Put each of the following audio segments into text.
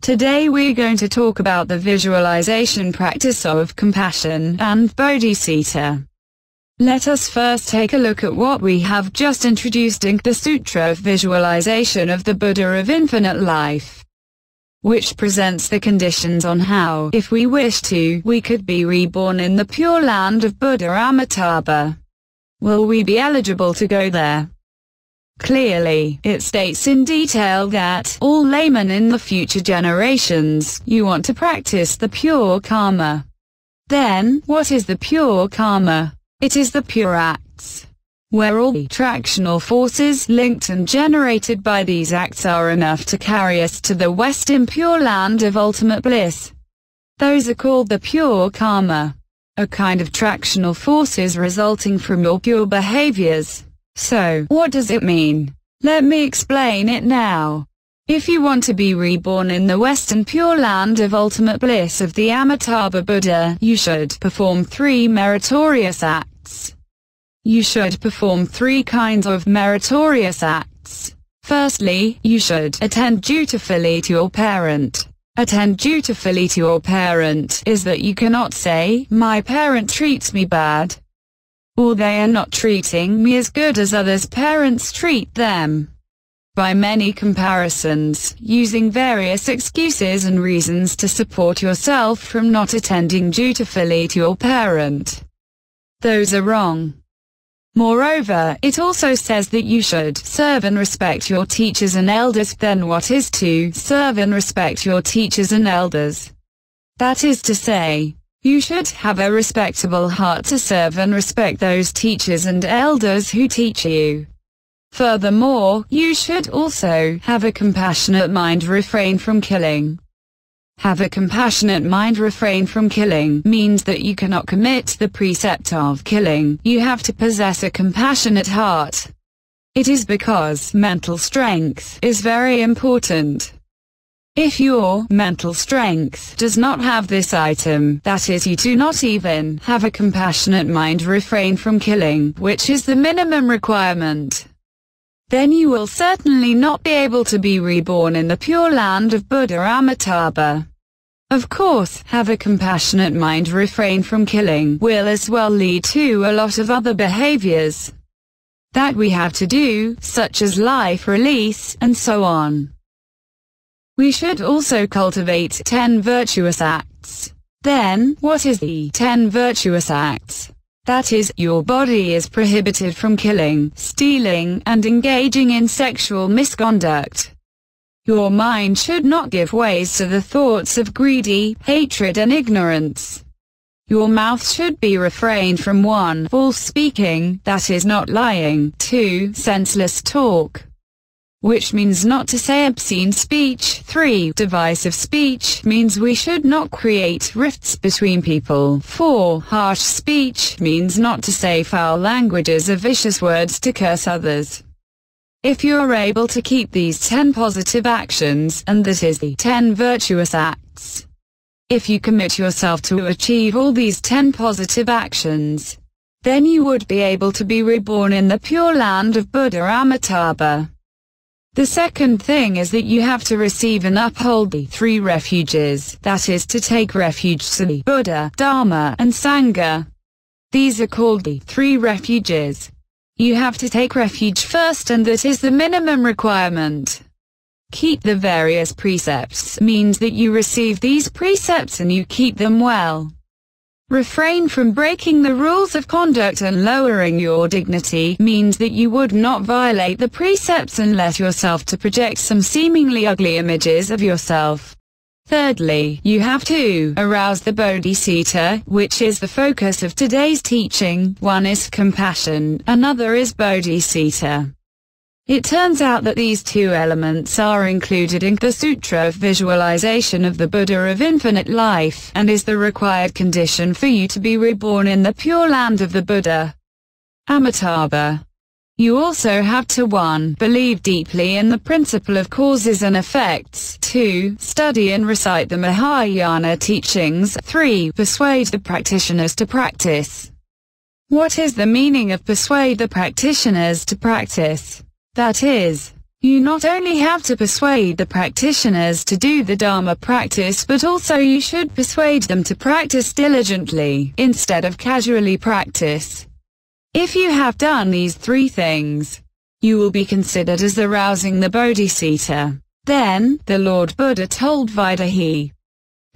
Today we're going to talk about the visualization practice of compassion and bodhicitta. Let us first take a look at what we have just introduced in the Sutra of Visualization of the Buddha of Infinite Life, which presents the conditions on how, if we wish to, we could be reborn in the Pure Land of Buddha Amitabha. Will we be eligible to go there? Clearly, it states in detail that, all laymen in the future generations, you want to practice the pure karma. Then, what is the pure karma? It is the pure acts, where all the attractional forces linked and generated by these acts are enough to carry us to the Western Pure Land of ultimate bliss. Those are called the pure karma, a kind of attractional forces resulting from your pure behaviors. So, what does it mean? Let me explain it now. If you want to be reborn in the Western Pure Land of ultimate bliss of the Amitabha Buddha, you should perform 3 meritorious acts. You should perform 3 kinds of meritorious acts. Firstly, you should attend dutifully to your parent. Attend dutifully to your parent is that you cannot say, my parent treats me bad, or they are not treating me as good as others' parents treat them. By many comparisons, using various excuses and reasons to support yourself from not attending dutifully to your parent. Those are wrong. Moreover, it also says that you should serve and respect your teachers and elders. Then what is to serve and respect your teachers and elders? That is to say, you should have a respectable heart to serve and respect those teachers and elders who teach you. Furthermore, you should also have a compassionate mind, refrain from killing. Have a compassionate mind, refrain from killing means that you cannot commit the precept of killing. You have to possess a compassionate heart. It is because mental strength is very important. If your mental strength does not have this item, that is, you do not even have a compassionate mind, refrain from killing, which is the minimum requirement, then you will certainly not be able to be reborn in the Pure Land of Buddha Amitabha. Of course, have a compassionate mind, refrain from killing will as well lead to a lot of other behaviors that we have to do, such as life release, and so on. We should also cultivate 10 virtuous acts. Then, what is the 10 virtuous acts? That is, your body is prohibited from killing, stealing, and engaging in sexual misconduct. Your mind should not give ways to the thoughts of greedy, hatred and ignorance. Your mouth should be refrained from 1. False speaking, that is not lying, 2. Senseless talk, which means not to say obscene speech, 3. Divisive speech means we should not create rifts between people, 4. Harsh speech means not to say foul languages or vicious words to curse others. If you are able to keep these 10 positive actions, and that is the 10 virtuous acts, if you commit yourself to achieve all these 10 positive actions, then you would be able to be reborn in the Pure Land of Buddha Amitabha. The second thing is that you have to receive and uphold the 3 refuges, that is to take refuge to the Buddha, Dharma, and Sangha. These are called the 3 refuges. You have to take refuge first, and that is the minimum requirement. Keep the various precepts means that you receive these precepts and you keep them well. Refrain from breaking the rules of conduct and lowering your dignity means that you would not violate the precepts and let yourself to project some seemingly ugly images of yourself. Thirdly, you have to arouse the bodhicitta, which is the focus of today's teaching. One is compassion, another is bodhicitta. It turns out that these 2 elements are included in the Sutra of Visualization of the Buddha of Infinite Life, and is the required condition for you to be reborn in the Pure Land of the Buddha Amitabha. You also have to 1. Believe deeply in the principle of causes and effects, 2. Study and recite the Mahayana teachings, 3. Persuade the practitioners to practice. What is the meaning of persuade the practitioners to practice? That is, You not only have to persuade the practitioners to do the Dharma practice, but also you should persuade them to practice diligently, instead of casually practice. If you have done these three things, you will be considered as arousing the Bodhisattva. Then, the Lord Buddha told Vaidehi.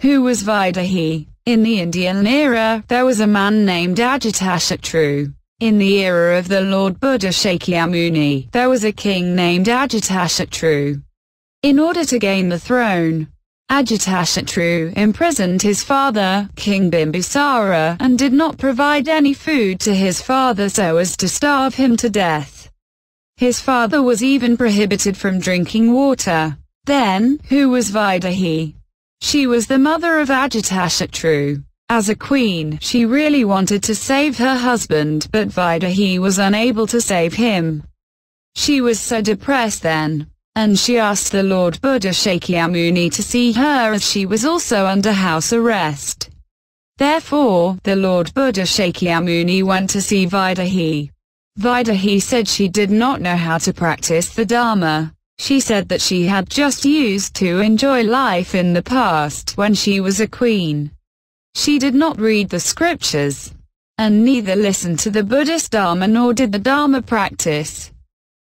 Who was Vaidehi? In the Indian era, there was a man named Ajatasattu. In the era of the Lord Buddha Shakyamuni, there was a king named Ajatasattu. In order to gain the throne, Ajatasattu imprisoned his father, King Bimbisara, and did not provide any food to his father so as to starve him to death. His father was even prohibited from drinking water. Then, who was Vaidehi? She was the mother of Ajatasattu. As a queen, she really wanted to save her husband, but Vaidehi was unable to save him. She was so depressed then, and she asked the Lord Buddha Shakyamuni to see her as she was also under house arrest. Therefore, the Lord Buddha Shakyamuni went to see Vaidehi. Vaidehi said she did not know how to practice the Dharma. She said that she had just used to enjoy life in the past when she was a queen. She did not read the scriptures, and neither listened to the Buddhist Dharma nor did the Dharma practice.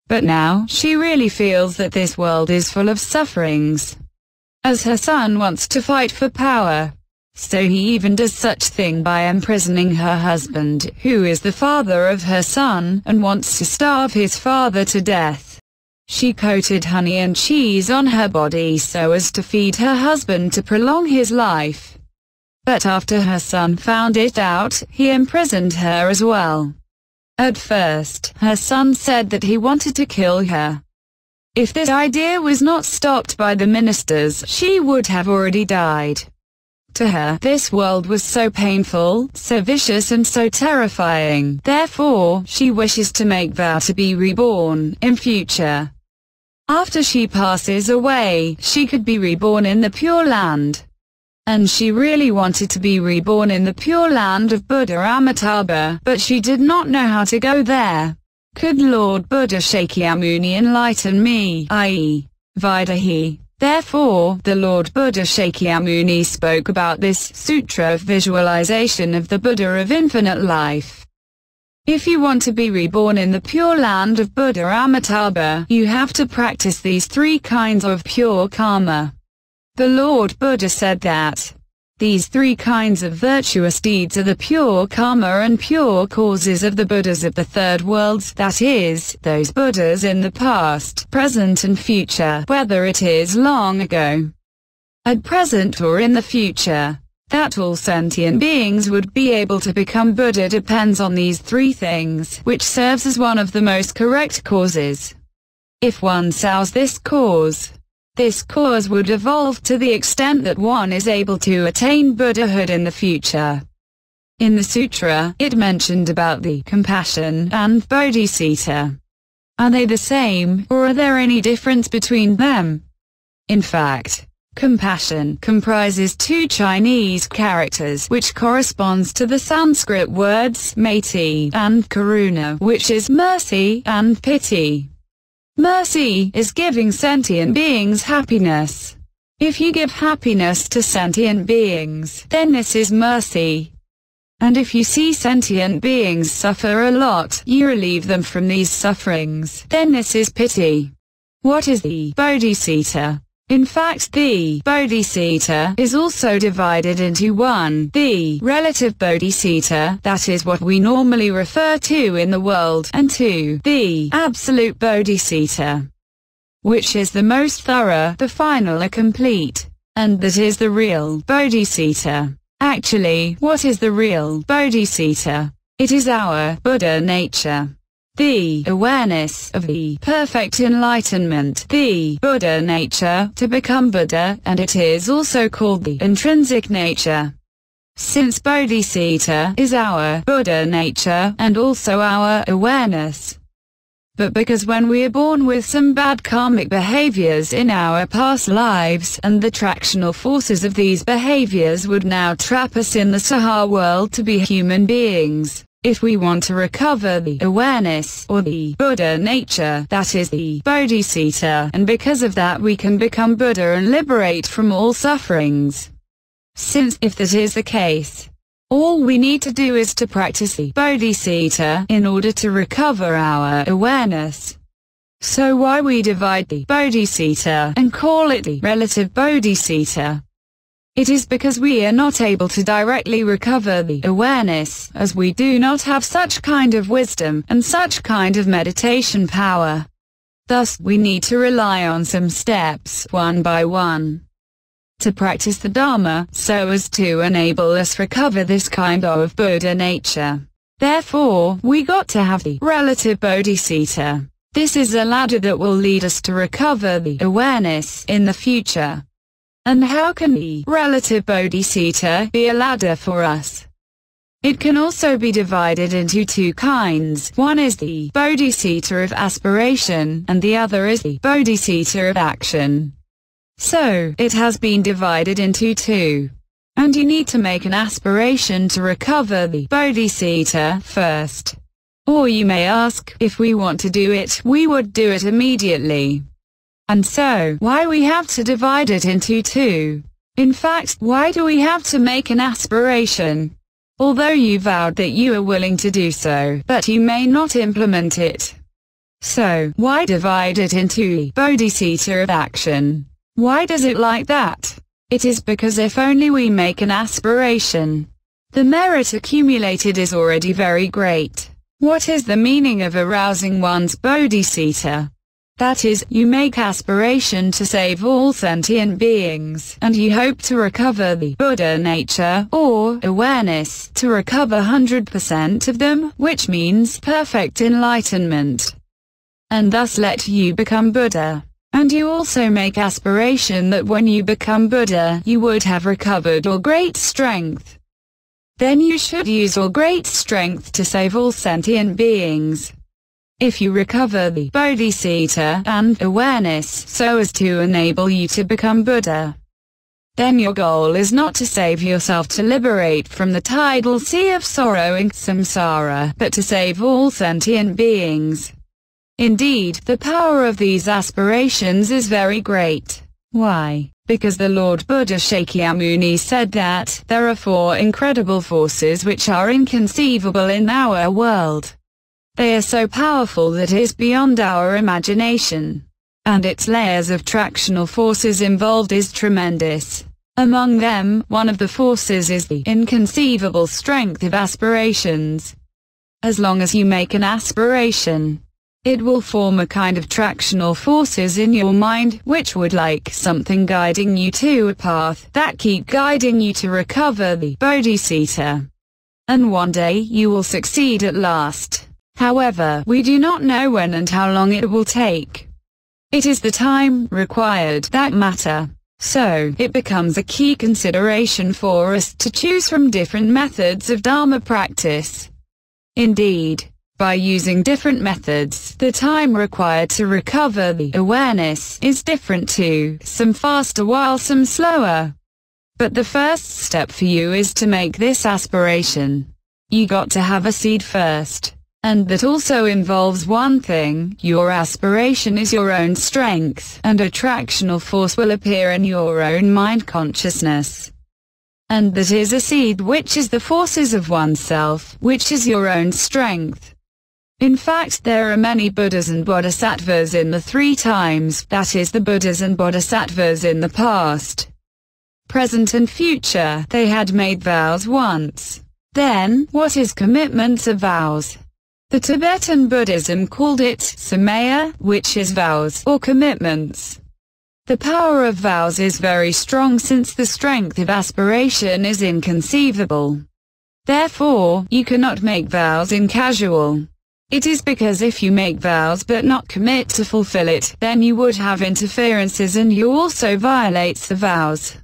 But now, she really feels that this world is full of sufferings. As her son wants to fight for power, so he even does such thing by imprisoning her husband, who is the father of her son, and wants to starve his father to death. She coated honey and cheese on her body so as to feed her husband to prolong his life. But after her son found it out, he imprisoned her as well. At first, her son said that he wanted to kill her. If this idea was not stopped by the ministers, she would have already died. To her, this world was so painful, so vicious and so terrifying. Therefore, she wishes to make vow to be reborn in future. After she passes away, she could be reborn in the Pure Land. And she really wanted to be reborn in the Pure Land of Buddha Amitabha, but she did not know how to go there. Could Lord Buddha Shakyamuni enlighten me, i.e., Vaidehi? Therefore, the Lord Buddha Shakyamuni spoke about this sutra of visualization of the Buddha of infinite life. If you want to be reborn in the Pure Land of Buddha Amitabha, you have to practice these three kinds of pure karma. The Lord Buddha said that these three kinds of virtuous deeds are the pure karma and pure causes of the Buddhas of the third worlds, that is, those Buddhas in the past, present and future, whether it is long ago, at present or in the future. That all sentient beings would be able to become Buddha depends on these three things, which serves as one of the most correct causes. If one sows this cause would evolve to the extent that one is able to attain Buddhahood in the future. In the sutra, it mentioned about the compassion and bodhisattva. Are they the same, or are there any difference between them? In fact, compassion comprises two Chinese characters which corresponds to the Sanskrit words meti and karuna, which is mercy and pity. Mercy is giving sentient beings happiness. If you give happiness to sentient beings, then this is mercy. And if you see sentient beings suffer a lot, you relieve them from these sufferings, then this is pity. What is the bodhisattva? In fact, the bodhisattva is also divided into one, the relative bodhisattva, that is what we normally refer to in the world, and two, the absolute bodhisattva, which is the most thorough, the final and complete, and that is the real bodhisattva. Actually, what is the real bodhisattva? It is our Buddha nature. The awareness of the perfect enlightenment, the Buddha nature, to become Buddha, and it is also called the intrinsic nature. Since Bodhisattva is our Buddha nature, and also our awareness. But because when we are born with some bad karmic behaviors in our past lives, and the tractional forces of these behaviors would now trap us in the Saha world to be human beings, If we want to recover the awareness or the Buddha nature, that is the Bodhisattva, and because of that we can become Buddha and liberate from all sufferings. Since if that is the case, all we need to do is to practice the Bodhisattva in order to recover our awareness. So why we divide the Bodhisattva and call it the relative Bodhisattva? It is because we are not able to directly recover the awareness, as we do not have such kind of wisdom and such kind of meditation power. Thus, we need to rely on some steps, one by one, to practice the Dharma, so as to enable us recover this kind of Buddha nature. Therefore, we got to have the relative Bodhisattva. This is a ladder that will lead us to recover the awareness in the future. And how can the relative Bodhisattva be a ladder for us? It can also be divided into two kinds. One is the Bodhisattva of aspiration, and the other is the Bodhisattva of action. So, it has been divided into two. And you need to make an aspiration to recover the Bodhisattva first. Or you may ask, if we want to do it, we would do it immediately. And so, why we have to divide it into two? In fact, why do we have to make an aspiration? Although you vowed that you are willing to do so, but you may not implement it. So, why divide it into the Bodhisattva of action? Why does it like that? It is because if only we make an aspiration, the merit accumulated is already very great. What is the meaning of arousing one's Bodhisattva? That is, you make aspiration to save all sentient beings, and you hope to recover the Buddha nature, or awareness, to recover 100% of them, which means perfect enlightenment, and thus let you become Buddha. And you also make aspiration that when you become Buddha, you would have recovered all great strength. Then you should use all great strength to save all sentient beings. If you recover the Bodhisattva and awareness so as to enable you to become Buddha, then your goal is not to save yourself to liberate from the tidal sea of sorrow and samsara, but to save all sentient beings. Indeed, the power of these aspirations is very great. Why? Because the Lord Buddha Shakyamuni said that there are 4 incredible forces which are inconceivable in our world. They are so powerful that it is beyond our imagination. And its layers of tractional forces involved is tremendous. Among them, one of the forces is the inconceivable strength of aspirations. As long as you make an aspiration, it will form a kind of tractional forces in your mind, which would like something guiding you to a path that keep guiding you to recover the Bodhisattva. And one day you will succeed at last. However, we do not know when and how long it will take. It is the time required that matter. So, it becomes a key consideration for us to choose from different methods of Dharma practice. Indeed, by using different methods, the time required to recover the awareness is different too, some faster while some slower. But the first step for you is to make this aspiration. You got to have a seed first. And that also involves one thing: your aspiration is your own strength, and attractional force will appear in your own mind consciousness. And that is a seed which is the forces of oneself, which is your own strength. In fact, there are many Buddhas and Bodhisattvas in the 3 times, that is the Buddhas and Bodhisattvas in the past, present and future. They had made vows once. Then, what is commitments of vows? The Tibetan Buddhism called it samaya, which is vows or commitments. The power of vows is very strong since the strength of aspiration is inconceivable. Therefore, you cannot make vows in casual. It is because if you make vows but not commit to fulfill it, then you would have interferences and you also violates the vows.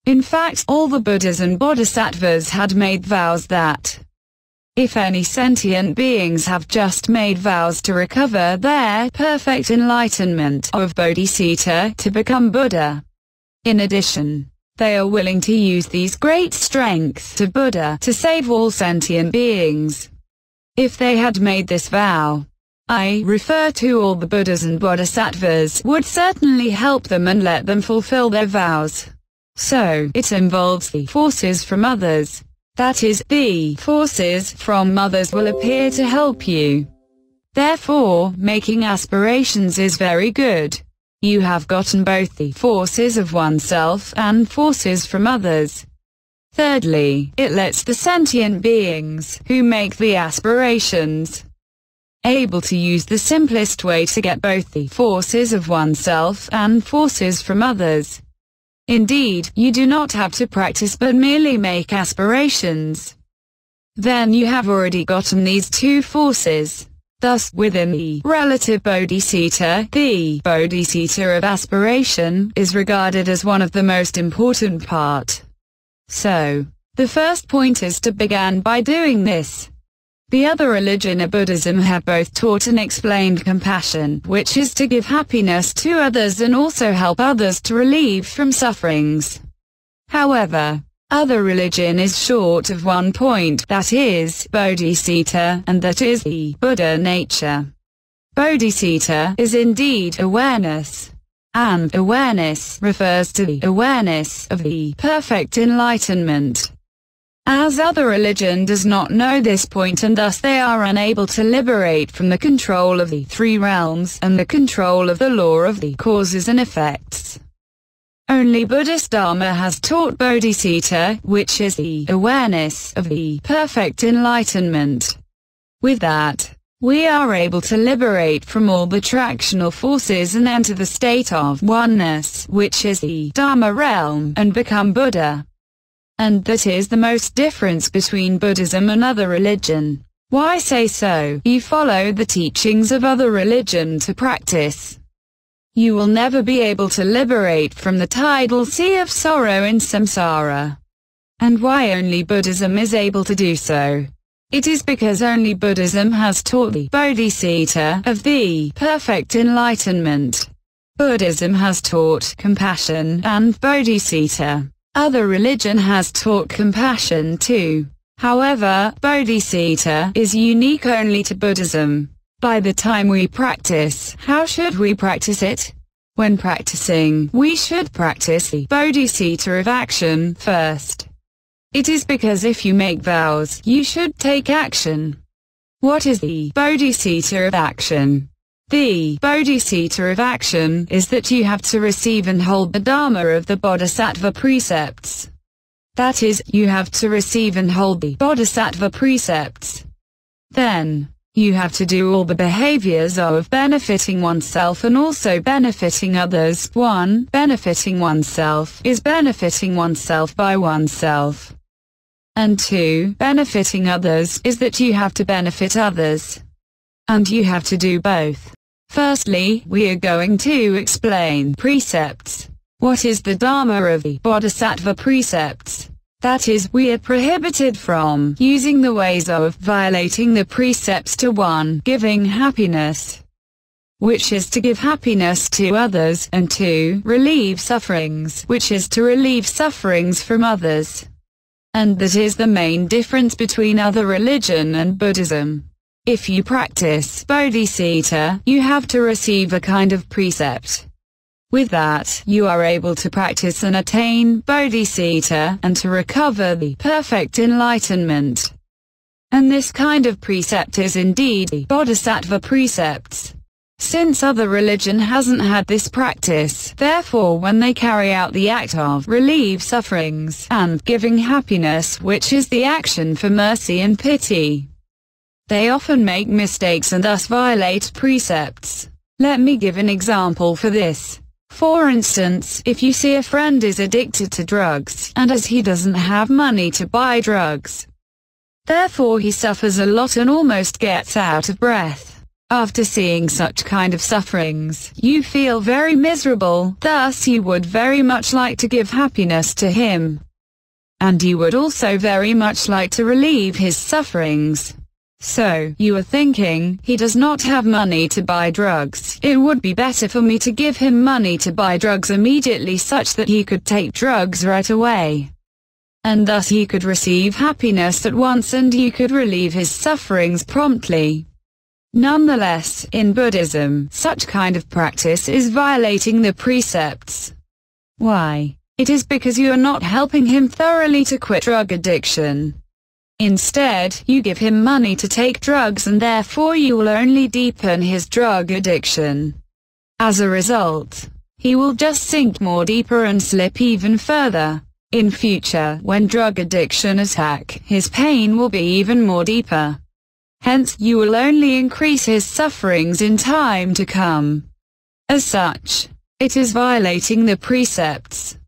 In fact, all the Buddhas and Bodhisattvas had made vows that if any sentient beings have just made vows to recover their perfect enlightenment of Bodhisattva to become Buddha. In addition, they are willing to use these great strengths to Buddha to save all sentient beings. If they had made this vow, I refer to all the Buddhas and Bodhisattvas, would certainly help them and let them fulfill their vows. So, it involves the forces from others. That is, the forces from others will appear to help you. Therefore, making aspirations is very good. You have gotten both the forces of oneself and forces from others. Thirdly, it lets the sentient beings, who make the aspirations, able to use the simplest way to get both the forces of oneself and forces from others. Indeed, you do not have to practice but merely make aspirations. Then you have already gotten these two forces. Thus, within the relative bodhisattva, the bodhisattva of aspiration is regarded as one of the most important part. So, the first point is to begin by doing this. The other religion of Buddhism have both taught and explained compassion, which is to give happiness to others and also help others to relieve from sufferings. However, other religion is short of one point, that is, bodhisattva, and that is the Buddha nature. Bodhisattva is indeed awareness, and awareness refers to the awareness of the perfect enlightenment. As other religion does not know this point and thus they are unable to liberate from the control of the three realms and the control of the law of the causes and effects. Only Buddhist Dharma has taught bodhisattva, which is the awareness of the perfect enlightenment. With that, we are able to liberate from all the attractional forces and enter the state of oneness, which is the Dharma realm, and become Buddha. And that is the most difference between Buddhism and other religion. Why say so? You follow the teachings of other religion to practice. You will never be able to liberate from the tidal sea of sorrow in samsara. And why only Buddhism is able to do so? It is because only Buddhism has taught the bodhisattva of the perfect enlightenment. Buddhism has taught compassion and bodhisattva. Other religion has taught compassion too. However, bodhisattva is unique only to Buddhism. By the time we practice, how should we practice it? When practicing, we should practice the bodhisattva of action first. It is because if you make vows, you should take action. What is the bodhisattva of action? The bodhisattva of action is that you have to receive and hold the Dharma of the Bodhisattva precepts. That is, you have to receive and hold the Bodhisattva precepts. Then, you have to do all the behaviors of benefiting oneself and also benefiting others. 1. Benefiting oneself is benefiting oneself by oneself. And 2. Benefiting others is that you have to benefit others. And you have to do both. Firstly, we are going to explain precepts. What is the Dharma of the Bodhisattva precepts? That is, we are prohibited from using the ways of violating the precepts to 1. Giving happiness, which is to give happiness to others, and 2. Relieve sufferings, which is to relieve sufferings from others. And that is the main difference between other religion and Buddhism. If you practice bodhisattva, you have to receive a kind of precept. With that, you are able to practice and attain bodhisattva, and to recover the perfect enlightenment. And this kind of precept is indeed the bodhisattva precepts. Since other religion hasn't had this practice, therefore when they carry out the act of relieve sufferings, and giving happiness, which is the action for mercy and pity, they often make mistakes and thus violate precepts. Let me give an example for this. For instance, if you see a friend is addicted to drugs, and as he doesn't have money to buy drugs, therefore he suffers a lot and almost gets out of breath. After seeing such kind of sufferings, you feel very miserable, thus you would very much like to give happiness to him. And you would also very much like to relieve his sufferings. So, you are thinking, he does not have money to buy drugs, it would be better for me to give him money to buy drugs immediately such that he could take drugs right away. and thus he could receive happiness at once and you could relieve his sufferings promptly. Nonetheless, in Buddhism, such kind of practice is violating the precepts. Why? It is because you are not helping him thoroughly to quit drug addiction. Instead, you give him money to take drugs and therefore you will only deepen his drug addiction. As a result, he will just sink more deeper and slip even further. In future, when drug addiction attack, his pain will be even more deeper. Hence, you will only increase his sufferings in time to come. As such, it is violating the precepts.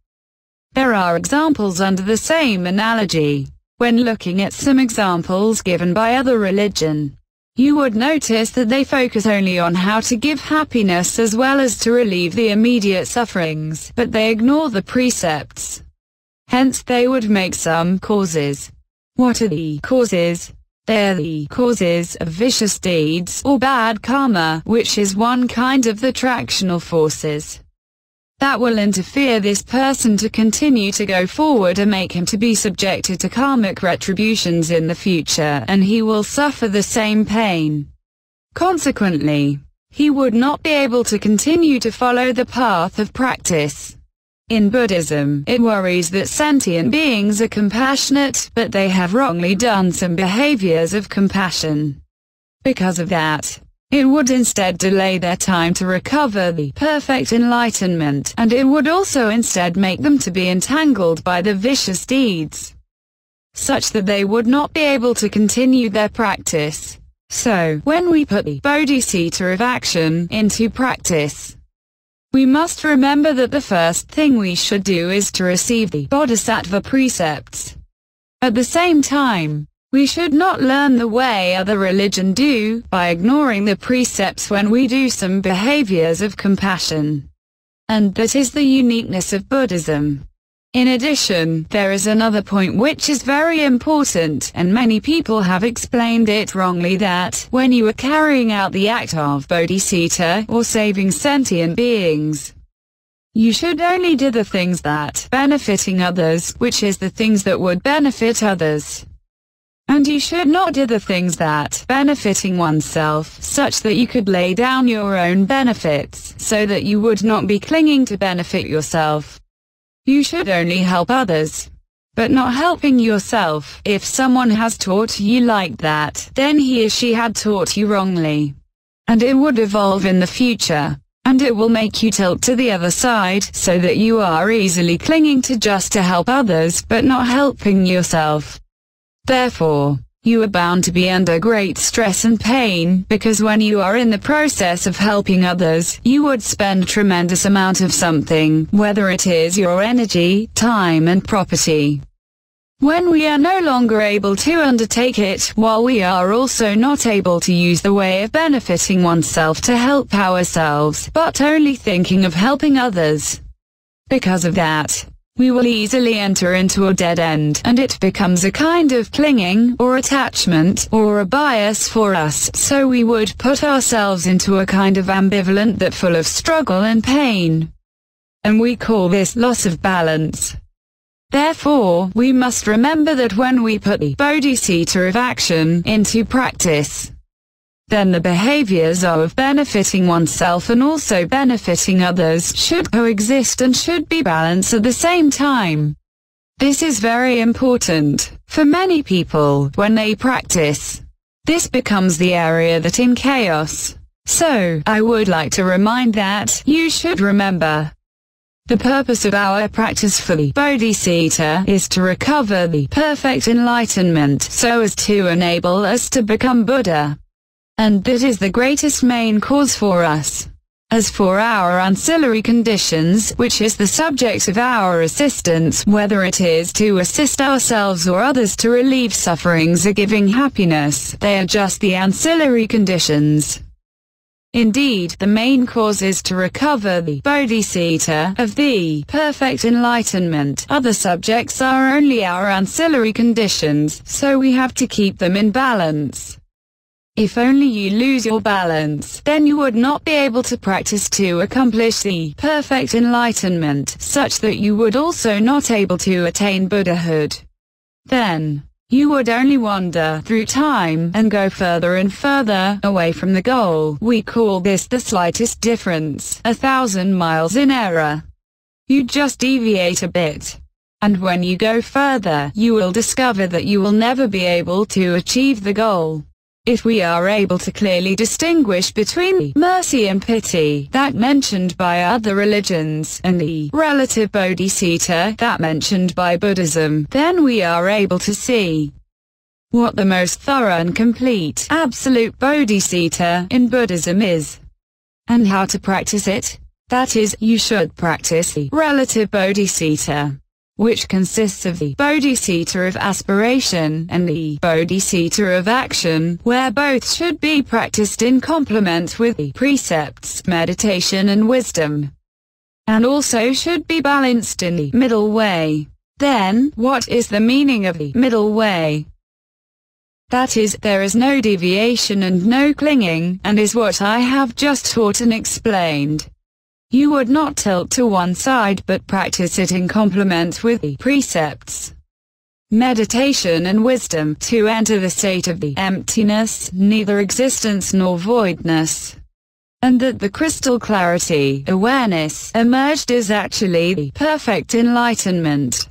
There are examples under the same analogy. When looking at some examples given by other religion, you would notice that they focus only on how to give happiness as well as to relieve the immediate sufferings, but they ignore the precepts. Hence they would make some causes. What are the causes? They are the causes of vicious deeds or bad karma, which is one kind of the attractional forces that will interfere this person to continue to go forward and make him to be subjected to karmic retributions in the future, and he will suffer the same pain. Consequently, he would not be able to continue to follow the path of practice. In Buddhism, it worries that sentient beings are compassionate, but they have wrongly done some behaviors of compassion. Because of that, it would instead delay their time to recover the perfect enlightenment, and it would also instead make them to be entangled by the vicious deeds, such that they would not be able to continue their practice. So, when we put the bodhisattva of action into practice, we must remember that the first thing we should do is to receive the bodhisattva precepts. At the same time, we should not learn the way other religion do, by ignoring the precepts when we do some behaviors of compassion. And that is the uniqueness of Buddhism. In addition, there is another point which is very important, and many people have explained it wrongly, that when you are carrying out the act of bodhisattva, or saving sentient beings, you should only do the things that benefiting others, which is the things that would benefit others. And you should not do the things that benefiting oneself, such that you could lay down your own benefits, so that you would not be clinging to benefit yourself. You should only help others, but not helping yourself. If someone has taught you like that, then he or she had taught you wrongly. And it would evolve in the future, and it will make you tilt to the other side, so that you are easily clinging to just to help others, but not helping yourself. Therefore, you are bound to be under great stress and pain, because when you are in the process of helping others, you would spend tremendous amount of something, whether it is your energy, time and property. When we are no longer able to undertake it, while we are also not able to use the way of benefiting oneself to help ourselves, but only thinking of helping others. Because of that, we will easily enter into a dead end, and it becomes a kind of clinging, or attachment, or a bias for us, so we would put ourselves into a kind of ambivalent that full of struggle and pain. And we call this loss of balance. Therefore, we must remember that when we put the bodhisattva of action into practice, then the behaviors of benefiting oneself and also benefiting others should coexist and should be balanced at the same time. This is very important. For many people, when they practice, this becomes the area that in chaos. So, I would like to remind that you should remember the purpose of our practice for the bodhisattva is to recover the perfect enlightenment so as to enable us to become Buddha. And that is the greatest main cause for us. As for our ancillary conditions, which is the subject of our assistance, whether it is to assist ourselves or others to relieve sufferings or giving happiness, they are just the ancillary conditions. Indeed, the main cause is to recover the bodhisattva of the perfect enlightenment. Other subjects are only our ancillary conditions, so we have to keep them in balance. If only you lose your balance, then you would not be able to practice to accomplish the perfect enlightenment, such that you would also not able to attain Buddhahood. Then, you would only wander through time and go further and further away from the goal. We call this the slightest difference, 1,000 miles in error. You just deviate a bit. And when you go further, you will discover that you will never be able to achieve the goal. If we are able to clearly distinguish between the mercy and pity that mentioned by other religions and the relative bodhicitta that mentioned by Buddhism, then we are able to see what the most thorough and complete absolute bodhicitta in Buddhism is, and how to practice it. That is, you should practice the relative bodhicitta, which consists of the bodhicitta of aspiration and the bodhicitta of action, where both should be practiced in complement with the precepts, meditation and wisdom, and also should be balanced in the middle way. Then, what is the meaning of the middle way? That is, there is no deviation and no clinging, and is what I have just taught and explained. You would not tilt to one side but practice it in complement with the precepts, meditation and wisdom to enter the state of the emptiness, neither existence nor voidness. And that the crystal clarity, awareness, emerged is actually the perfect enlightenment.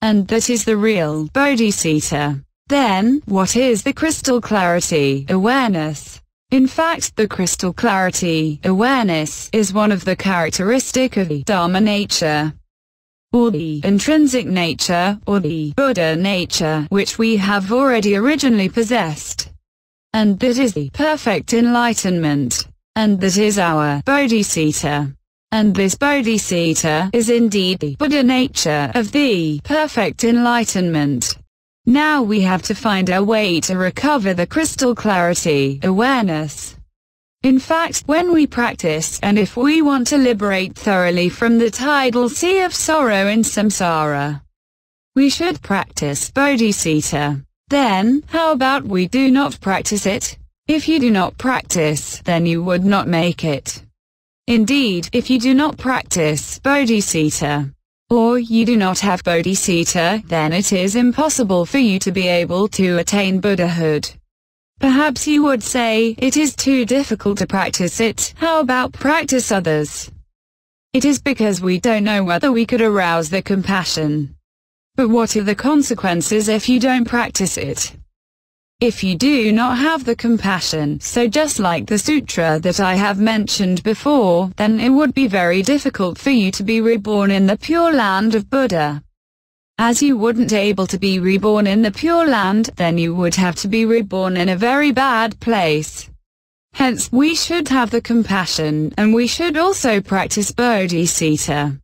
And that is the real bodhicitta. Then, what is the crystal clarity, awareness? In fact, the crystal clarity, awareness, is one of the characteristic of the Dharma nature, or the intrinsic nature, or the Buddha nature, which we have already originally possessed. And that is the perfect enlightenment. And that is our bodhicitta. And this bodhicitta is indeed the Buddha nature of the perfect enlightenment. Now we have to find our way to recover the crystal clarity, awareness. In fact, when we practice, and if we want to liberate thoroughly from the tidal sea of sorrow in samsara, we should practice bodhicitta. Then, how about we do not practice it? If you do not practice, then you would not make it. Indeed, if you do not practice bodhicitta, or you do not have bodhicitta, then it is impossible for you to be able to attain Buddhahood. Perhaps you would say, it is too difficult to practice it, how about practice others? It is because we don't know whether we could arouse the compassion. But what are the consequences if you don't practice it? If you do not have the compassion, so just like the sutra that I have mentioned before, then it would be very difficult for you to be reborn in the pure land of Buddha. As you wouldn't able to be reborn in the pure land, then you would have to be reborn in a very bad place. Hence, we should have the compassion, and we should also practice bodhicitta.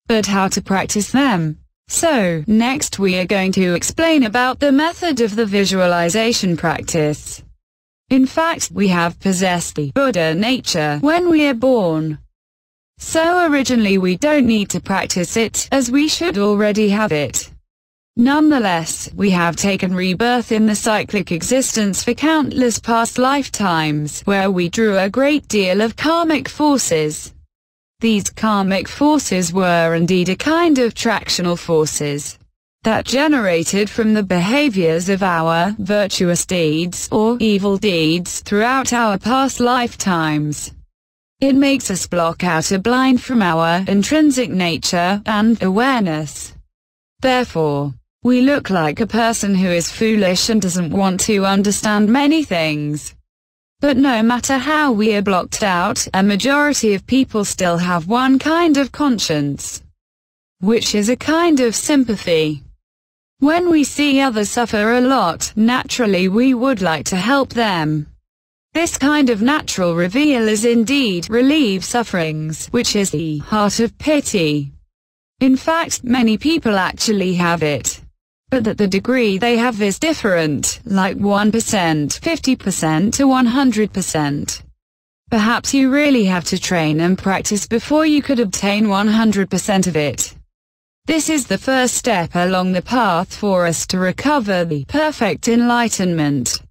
But how to practice them? So, next we are going to explain about the method of the visualization practice. In fact, we have possessed the Buddha nature when we are born. So originally we don't need to practice it, as we should already have it. Nonetheless, we have taken rebirth in the cyclic existence for countless past lifetimes, where we drew a great deal of karmic forces. These karmic forces were indeed a kind of tractional forces that generated from the behaviors of our virtuous deeds or evil deeds throughout our past lifetimes. It makes us block out a blind from our intrinsic nature and awareness. Therefore, we look like a person who is foolish and doesn't want to understand many things. But no matter how we are blocked out, a majority of people still have one kind of conscience, which is a kind of sympathy. When we see others suffer a lot, naturally we would like to help them. This kind of natural reveal is indeed relieve sufferings, which is the heart of pity. In fact, many people actually have it. But that the degree they have is different, like 1%, 50% to 100%. Perhaps you really have to train and practice before you could obtain 100% of it. This is the first step along the path for us to recover the perfect enlightenment.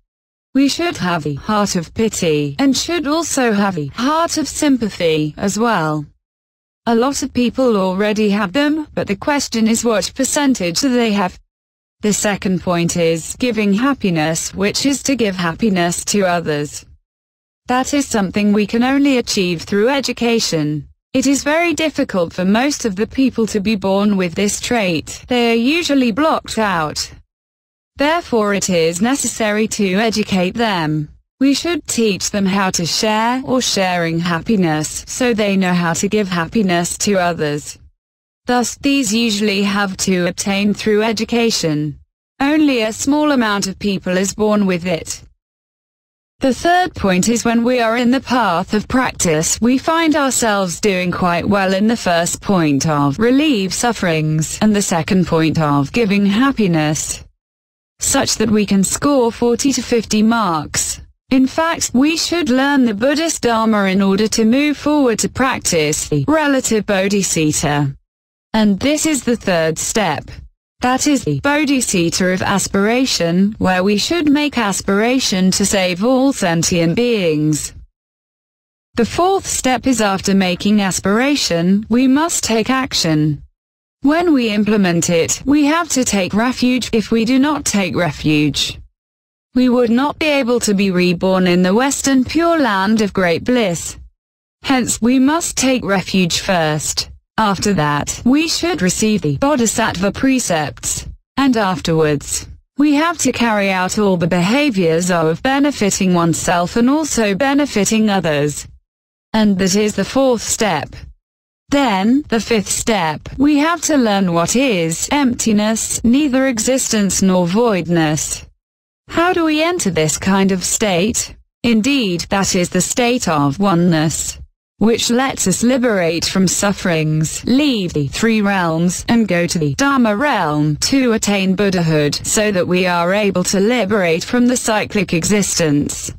We should have a heart of pity, and should also have a heart of sympathy as well. A lot of people already have them, but the question is what percentage do they have? The second point is giving happiness, which is to give happiness to others. That is something we can only achieve through education. It is very difficult for most of the people to be born with this trait. They are usually blocked out. Therefore it is necessary to educate them. We should teach them how to share or sharing happiness, so they know how to give happiness to others. Thus, these usually have to obtain through education. Only a small amount of people is born with it. The third point is when we are in the path of practice, we find ourselves doing quite well in the first point of relieve sufferings, and the second point of giving happiness, such that we can score 40 to 50 marks. In fact, we should learn the Buddhist Dharma in order to move forward to practice the relative bodhicitta. And this is the third step. That is the bodhicitta of aspiration, where we should make aspiration to save all sentient beings. The fourth step is after making aspiration, we must take action. When we implement it, we have to take refuge. If we do not take refuge, we would not be able to be reborn in the Western Pure Land of great bliss. Hence, we must take refuge first. After that, we should receive the Bodhisattva precepts. And afterwards, we have to carry out all the behaviors of benefiting oneself and also benefiting others. And that is the fourth step. Then, the fifth step, we have to learn what is emptiness, neither existence nor voidness. How do we enter this kind of state? Indeed, that is the state of oneness, which lets us liberate from sufferings, leave the three realms, and go to the Dharma realm to attain Buddhahood, so that we are able to liberate from the cyclic existence.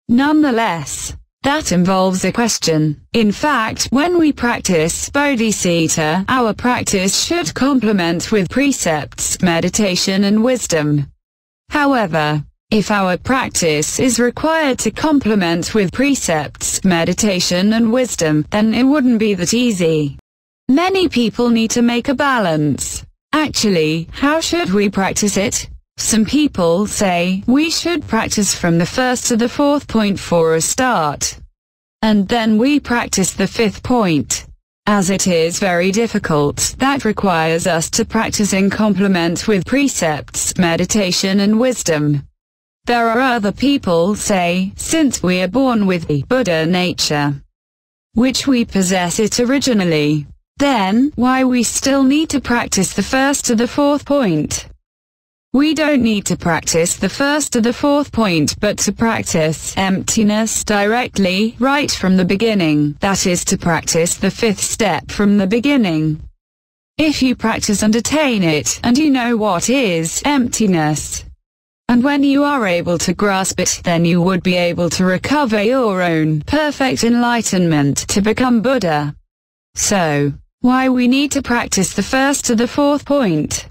Nonetheless, that involves a question. In fact, when we practice bodhicitta, our practice should complement with precepts, meditation and wisdom. However, if our practice is required to complement with precepts, meditation and wisdom, then it wouldn't be that easy. Many people need to make a balance. Actually, how should we practice it? Some people say, we should practice from the first to the fourth point for a start. And then we practice the fifth point. As it is very difficult, that requires us to practice in complement with precepts, meditation and wisdom. There are other people say, since we are born with the Buddha nature, which we possess it originally, then, why we still need to practice the first to the fourth point? We don't need to practice the first to the fourth point, but to practice emptiness directly, right from the beginning. That is to practice the fifth step from the beginning. If you practice and attain it, and you know what is emptiness, and when you are able to grasp it, then you would be able to recover your own perfect enlightenment to become Buddha. So, why we need to practice the first to the fourth point?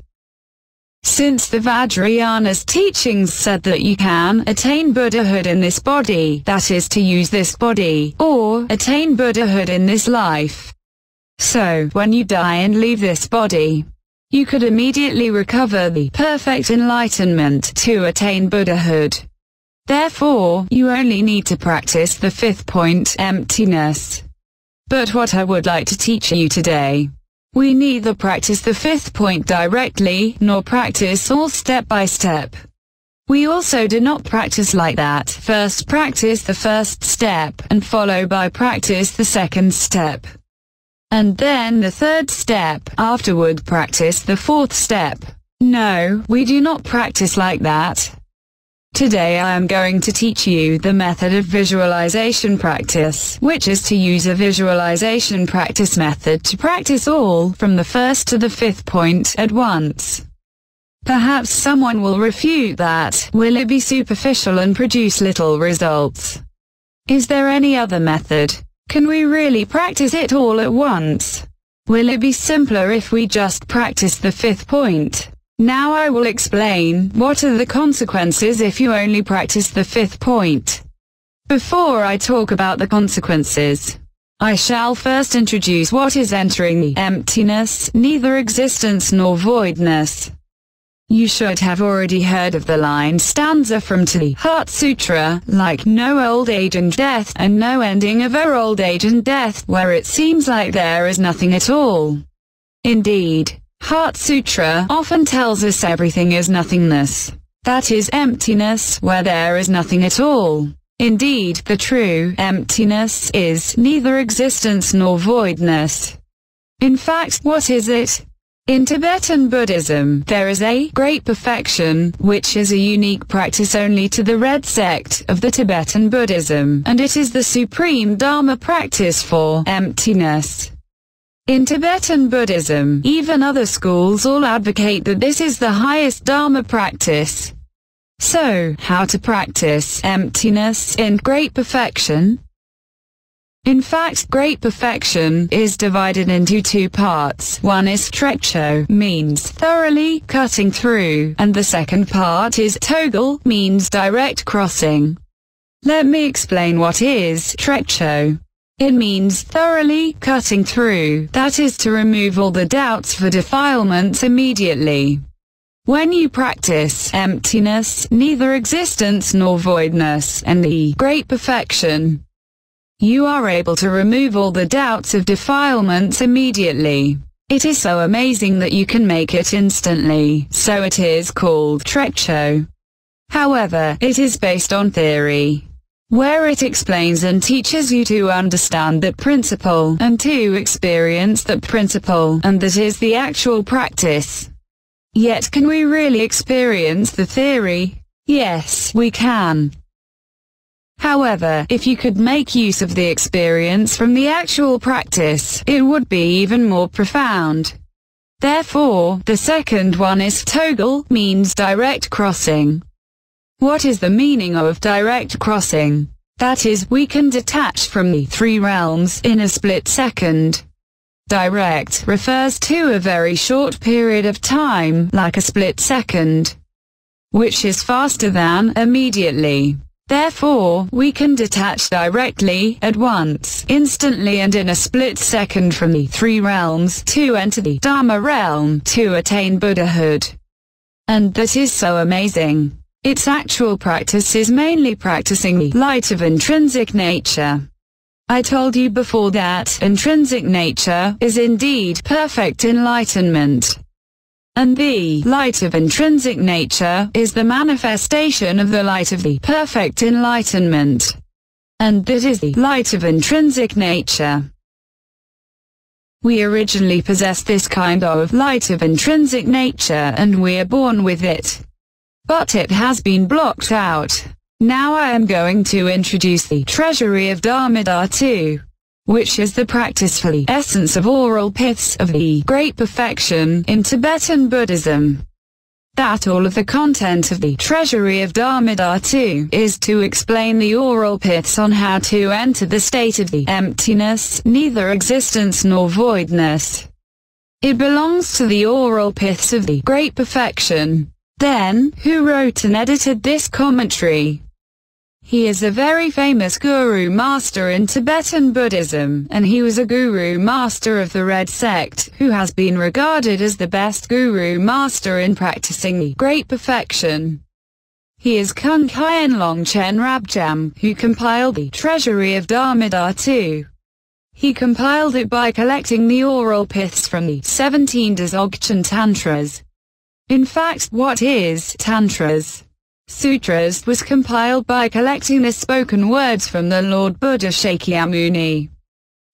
Since the Vajrayana's teachings said that you can attain Buddhahood in this body, that is to use this body, or attain Buddhahood in this life. So, when you die and leave this body, you could immediately recover the perfect enlightenment to attain Buddhahood. Therefore, you only need to practice the fifth point, emptiness. But what I would like to teach you today, we neither practice the fifth point directly, nor practice all step by step. We also do not practice like that. First practice the first step, and follow by practice the second step. And then the third step, afterward practice the fourth step. No, we do not practice like that. Today I am going to teach you the method of visualization practice, which is to use a visualization practice method to practice all from the first to the fifth point at once. Perhaps someone will refute that. Will it be superficial and produce little results? Is there any other method? Can we really practice it all at once? Will it be simpler if we just practice the fifth point? Now I will explain what are the consequences if you only practice the fifth point. Before I talk about the consequences, I shall first introduce what is entering the emptiness, neither existence nor voidness. You should have already heard of the line stanza from the Heart Sutra, like no old age and death, and no ending of our old age and death, where it seems like there is nothing at all. Indeed, Heart Sutra often tells us everything is nothingness. That is emptiness, where there is nothing at all. Indeed, the true emptiness is neither existence nor voidness. In fact, what is it? In Tibetan Buddhism, there is a great perfection, which is a unique practice only to the Red sect of the Tibetan Buddhism, and it is the supreme Dharma practice for emptiness. In Tibetan Buddhism, even other schools all advocate that this is the highest Dharma practice. So, how to practice emptiness in great perfection? In fact, great perfection is divided into two parts. One is trekcho, means thoroughly cutting through, and the second part is togal, means direct crossing. Let me explain what is trekcho. It means thoroughly cutting through, that is to remove all the doubts for defilements immediately. When you practice emptiness, neither existence nor voidness, and the great perfection, you are able to remove all the doubts of defilements immediately. It is so amazing that you can make it instantly, so it is called trekcho. However, it is based on theory, where it explains and teaches you to understand that principle, and to experience that principle, and that is the actual practice. Yet can we really experience the theory? Yes, we can. However, if you could make use of the experience from the actual practice, it would be even more profound. Therefore, the second one is togal, means direct crossing. What is the meaning of direct crossing? That is, we can detach from the three realms in a split second. Direct refers to a very short period of time, like a split second, which is faster than immediately. Therefore, we can detach directly, at once, instantly and in a split second from the three realms, to enter the Dharma realm, to attain Buddhahood. And that is so amazing. Its actual practice is mainly practicing the light of intrinsic nature. I told you before that intrinsic nature is indeed perfect enlightenment. And the light of intrinsic nature is the manifestation of the light of the perfect enlightenment. And that is the light of intrinsic nature. We originally possess this kind of light of intrinsic nature and we are born with it. But it has been blocked out. Now I am going to introduce the treasury of Dharmadhatu, which is the practice for the essence of oral piths of the great perfection in Tibetan Buddhism. That all of the content of the treasury of Dharmadhatu is to explain the oral piths on how to enter the state of the emptiness, neither existence nor voidness. It belongs to the oral piths of the great perfection. Then, who wrote and edited this commentary? He is a very famous guru master in Tibetan Buddhism, and he was a guru master of the Red sect, who has been regarded as the best guru master in practicing the great perfection. He is Kunkhayan Longchen Rabjam, who compiled the treasury of Dharmadhatu. He compiled it by collecting the oral piths from the 17 Dzogchen Tantras. In fact, what is Tantras? Sutras was compiled by collecting the spoken words from the Lord Buddha Shakyamuni.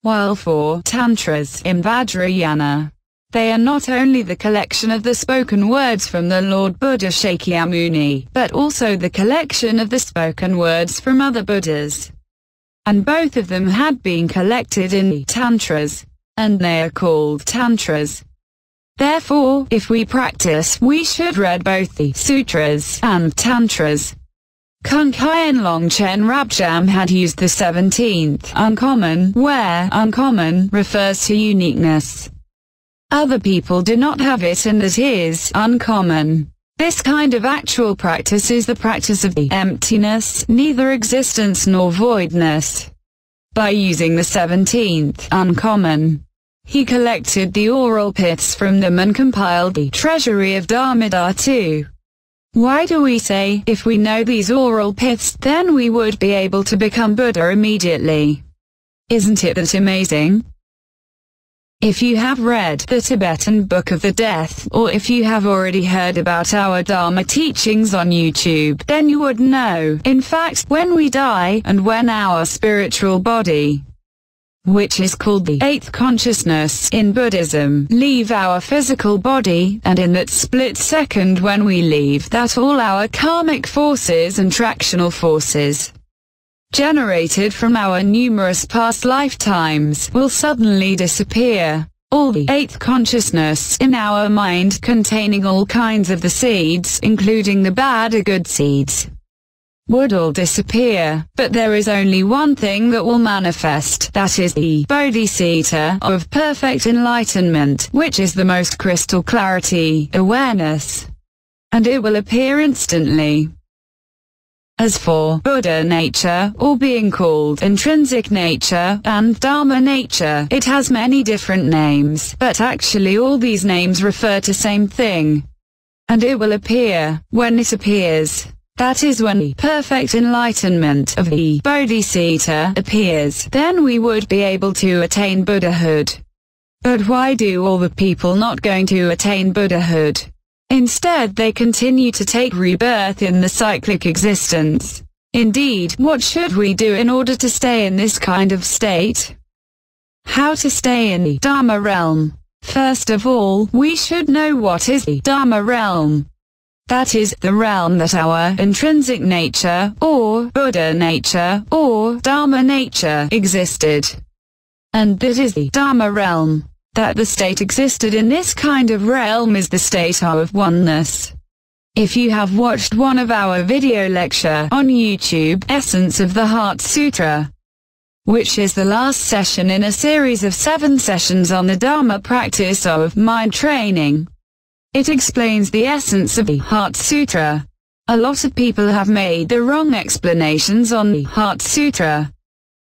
While for Tantras in Vajrayana, they are not only the collection of the spoken words from the Lord Buddha Shakyamuni, but also the collection of the spoken words from other Buddhas. And both of them had been collected in the Tantras, and they are called Tantras. Therefore, if we practice, we should read both the Sutras and Tantras. Kunkhayan Longchen Rabjam had used the 17th uncommon, where uncommon refers to uniqueness. Other people do not have it, and that is uncommon. This kind of actual practice is the practice of the emptiness, neither existence nor voidness. By using the 17th uncommon, he collected the oral piths from them and compiled the treasury of Dharmadhatu. Why do we say, if we know these oral piths, then we would be able to become Buddha immediately? Isn't it that amazing? If you have read the Tibetan Book of the Death, or if you have already heard about our Dharma teachings on YouTube, then you would know, in fact, when we die, and when our spiritual body, which is called the eighth consciousness in Buddhism, leave our physical body, and in that split second when we leave that, all our karmic forces and tractional forces, generated from our numerous past lifetimes, will suddenly disappear. All the eighth consciousness in our mind, containing all kinds of the seeds, including the bad or good seeds, would all disappear, but there is only one thing that will manifest, that is the Bodhisattva of perfect enlightenment, which is the most crystal clarity, awareness, and it will appear instantly. As for Buddha nature, or being called intrinsic nature, and Dharma nature, it has many different names, but actually all these names refer to same thing. And it will appear, when it appears. That is when the perfect enlightenment of the Bodhisattva appears, then we would be able to attain Buddhahood. But why do all the people not going to attain Buddhahood? Instead they continue to take rebirth in the cyclic existence. Indeed, what should we do in order to stay in this kind of state? How to stay in the Dharma realm? First of all, we should know what is the Dharma realm. That is, the realm that our intrinsic nature, or Buddha nature, or Dharma nature existed. And that is the Dharma realm. That the state existed in this kind of realm is the state of oneness. If you have watched one of our video lecture on YouTube, Essence of the Heart Sutra, which is the last session in a series of 7 sessions on the Dharma practice of mind training, it explains the essence of the Heart Sutra. A lot of people have made the wrong explanations on the Heart Sutra.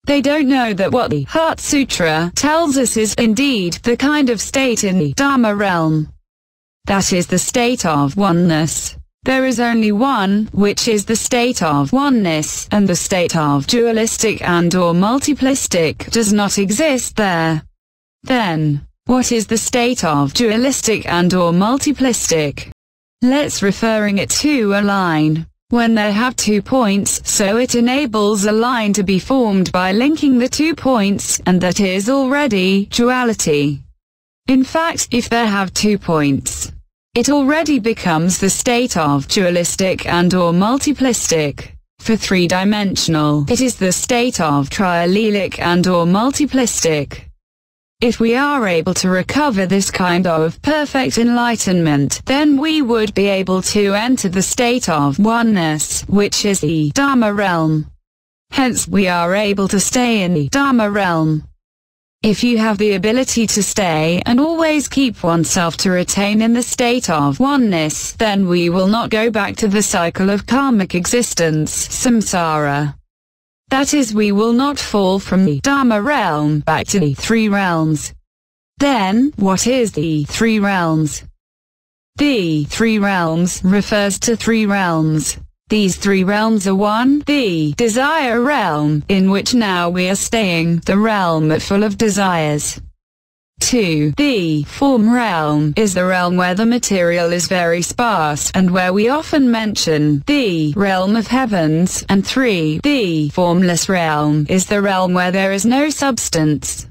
They don't know that what the Heart Sutra tells us is indeed the kind of state in the Dharma realm. That is the state of oneness. There is only one, which is the state of oneness, and the state of dualistic and or multiplistic does not exist there. Then, what is the state of dualistic and or multiplistic? Let's referring it to a line. When they have 2 points, so it enables a line to be formed by linking the 2 points, and that is already duality. In fact, if they have 2 points, it already becomes the state of dualistic and or multiplistic. For 3-dimensional, it is the state of triallelic and or multiplistic. If we are able to recover this kind of perfect enlightenment, then we would be able to enter the state of oneness, which is the Dharma realm. Hence we are able to stay in the Dharma realm. If you have the ability to stay and always keep oneself to retain in the state of oneness, then we will not go back to the cycle of karmic existence, samsara. That is, we will not fall from the Dharma realm back to the 3 realms. Then, what is the 3 realms? The 3 realms refers to 3 realms. These 3 realms are 1. The desire realm, in which now we are staying, the realm full of desires. 2. The form realm is the realm where the material is very sparse, and where we often mention the realm of heavens. And 3. The formless realm is the realm where there is no substance.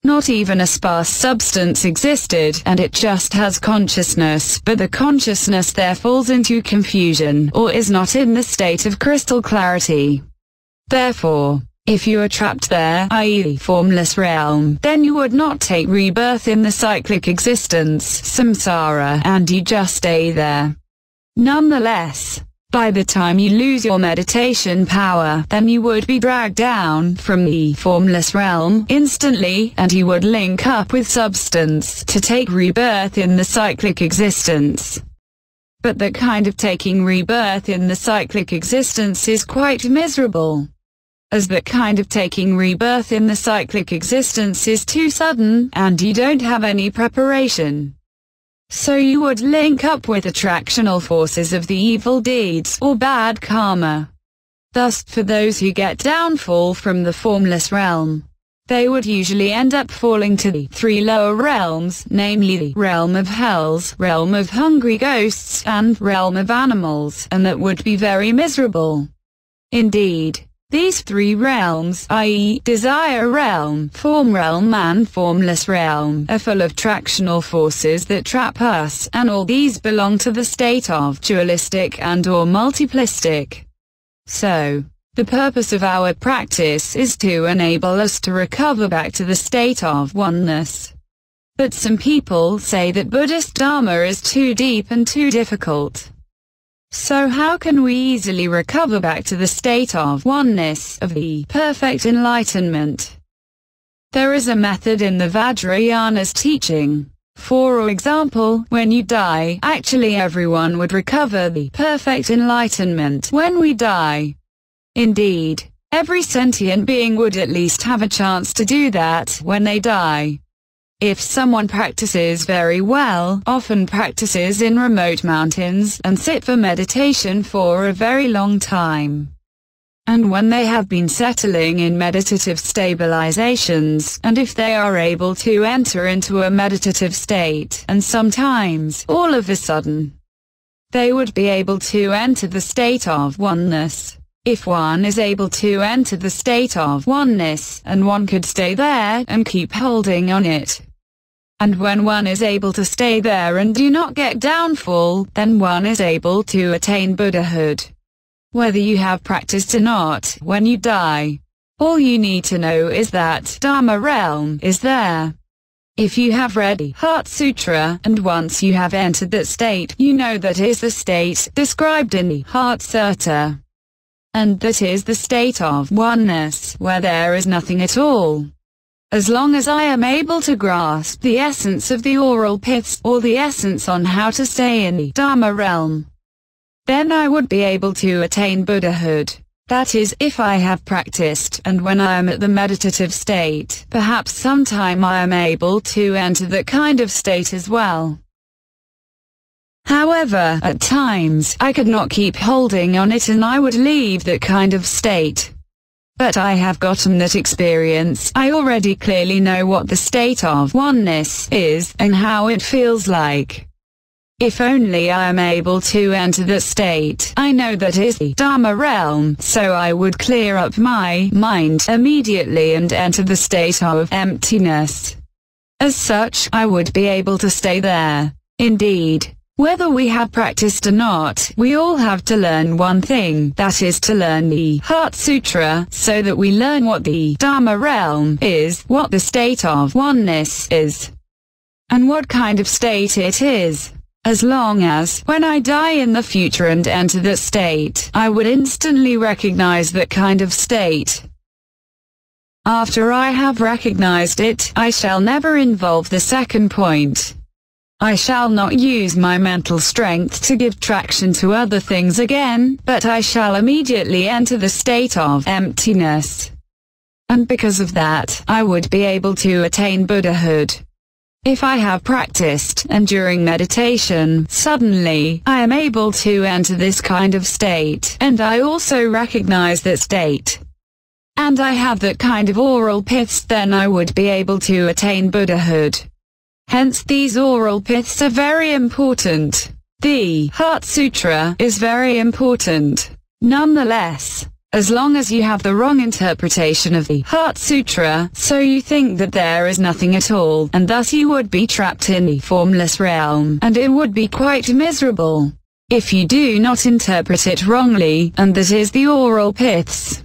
Not even a sparse substance existed, and it just has consciousness, but the consciousness there falls into confusion, or is not in the state of crystal clarity. Therefore, if you are trapped there, i.e. the formless realm, then you would not take rebirth in the cyclic existence, samsara, and you just stay there. Nonetheless, By the time you lose your meditation power, then you would be dragged down from the formless realm instantly, and you would link up with substance to take rebirth in the cyclic existence. But that kind of taking rebirth in the cyclic existence is quite miserable, as that kind of taking rebirth in the cyclic existence is too sudden, and you don't have any preparation. So you would link up with attractional forces of the evil deeds or bad karma. Thus, for those who get downfall from the formless realm, they would usually end up falling to the 3 lower realms, namely the realm of hells, realm of hungry ghosts, and realm of animals, and that would be very miserable. Indeed, these 3 realms, i.e., desire realm, form realm and formless realm, are full of attractional forces that trap us, and all these belong to the state of dualistic and or multiplistic. So, the purpose of our practice is to enable us to recover back to the state of oneness. But some people say that Buddhist Dharma is too deep and too difficult. So how can we easily recover back to the state of oneness, of the perfect enlightenment? There is a method in the Vajrayana's teaching. For example, when you die, actually everyone would recover the perfect enlightenment when we die. Indeed, every sentient being would at least have a chance to do that when they die. If someone practices very well, often practices in remote mountains, and sit for meditation for a very long time, and when they have been settling in meditative stabilizations, and if they are able to enter into a meditative state, and sometimes, all of a sudden, they would be able to enter the state of oneness. If one is able to enter the state of oneness, and one could stay there, and keep holding on it, and when one is able to stay there and do not get downfall, then one is able to attain Buddhahood. Whether you have practiced or not, when you die, all you need to know is that Dharma realm is there. If you have read the Heart Sutra, and once you have entered that state, you know that is the state described in the Heart Sutta, and that is the state of oneness, where there is nothing at all. As long as I am able to grasp the essence of the oral piths, or the essence on how to stay in the Dharma realm, then I would be able to attain Buddhahood. That is, if I have practiced, and when I am at the meditative state, perhaps sometime I am able to enter that kind of state as well. However, at times, I could not keep holding on it and I would leave that kind of state. But I have gotten that experience. I already clearly know what the state of oneness is, and how it feels like. If only I am able to enter that state, I know that is the Dharma realm, so I would clear up my mind immediately and enter the state of emptiness. As such, I would be able to stay there. Indeed, whether we have practiced or not, we all have to learn one thing, that is to learn the Heart Sutra, so that we learn what the Dharma realm is, what the state of oneness is, and what kind of state it is. As long as, when I die in the future and enter that state, I would instantly recognize that kind of state. After I have recognized it, I shall never involve the second point. I shall not use my mental strength to give traction to other things again, but I shall immediately enter the state of emptiness. And because of that, I would be able to attain Buddhahood. If I have practiced, and during meditation, suddenly, I am able to enter this kind of state, and I also recognize that state, and I have that kind of oral piths, then I would be able to attain Buddhahood. Hence these oral piths are very important. The Heart Sutra is very important. Nonetheless, as long as you have the wrong interpretation of the Heart Sutra, so you think that there is nothing at all, and thus you would be trapped in the formless realm, and it would be quite miserable. If you do not interpret it wrongly, and that is the oral piths.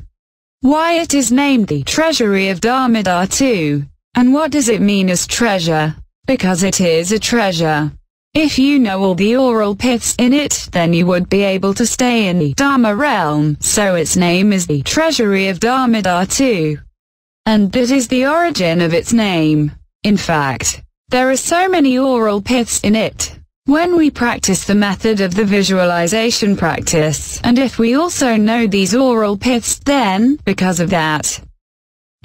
Why it is named the treasury of Dharmadhatu. And what does it mean as treasure? Because it is a treasure. If you know all the oral piths in it, then you would be able to stay in the Dharma realm, so its name is the Treasury of Dharma Dhatu. And that is the origin of its name. In fact, there are so many oral piths in it. When we practice the method of the visualization practice, and if we also know these oral piths, then, because of that,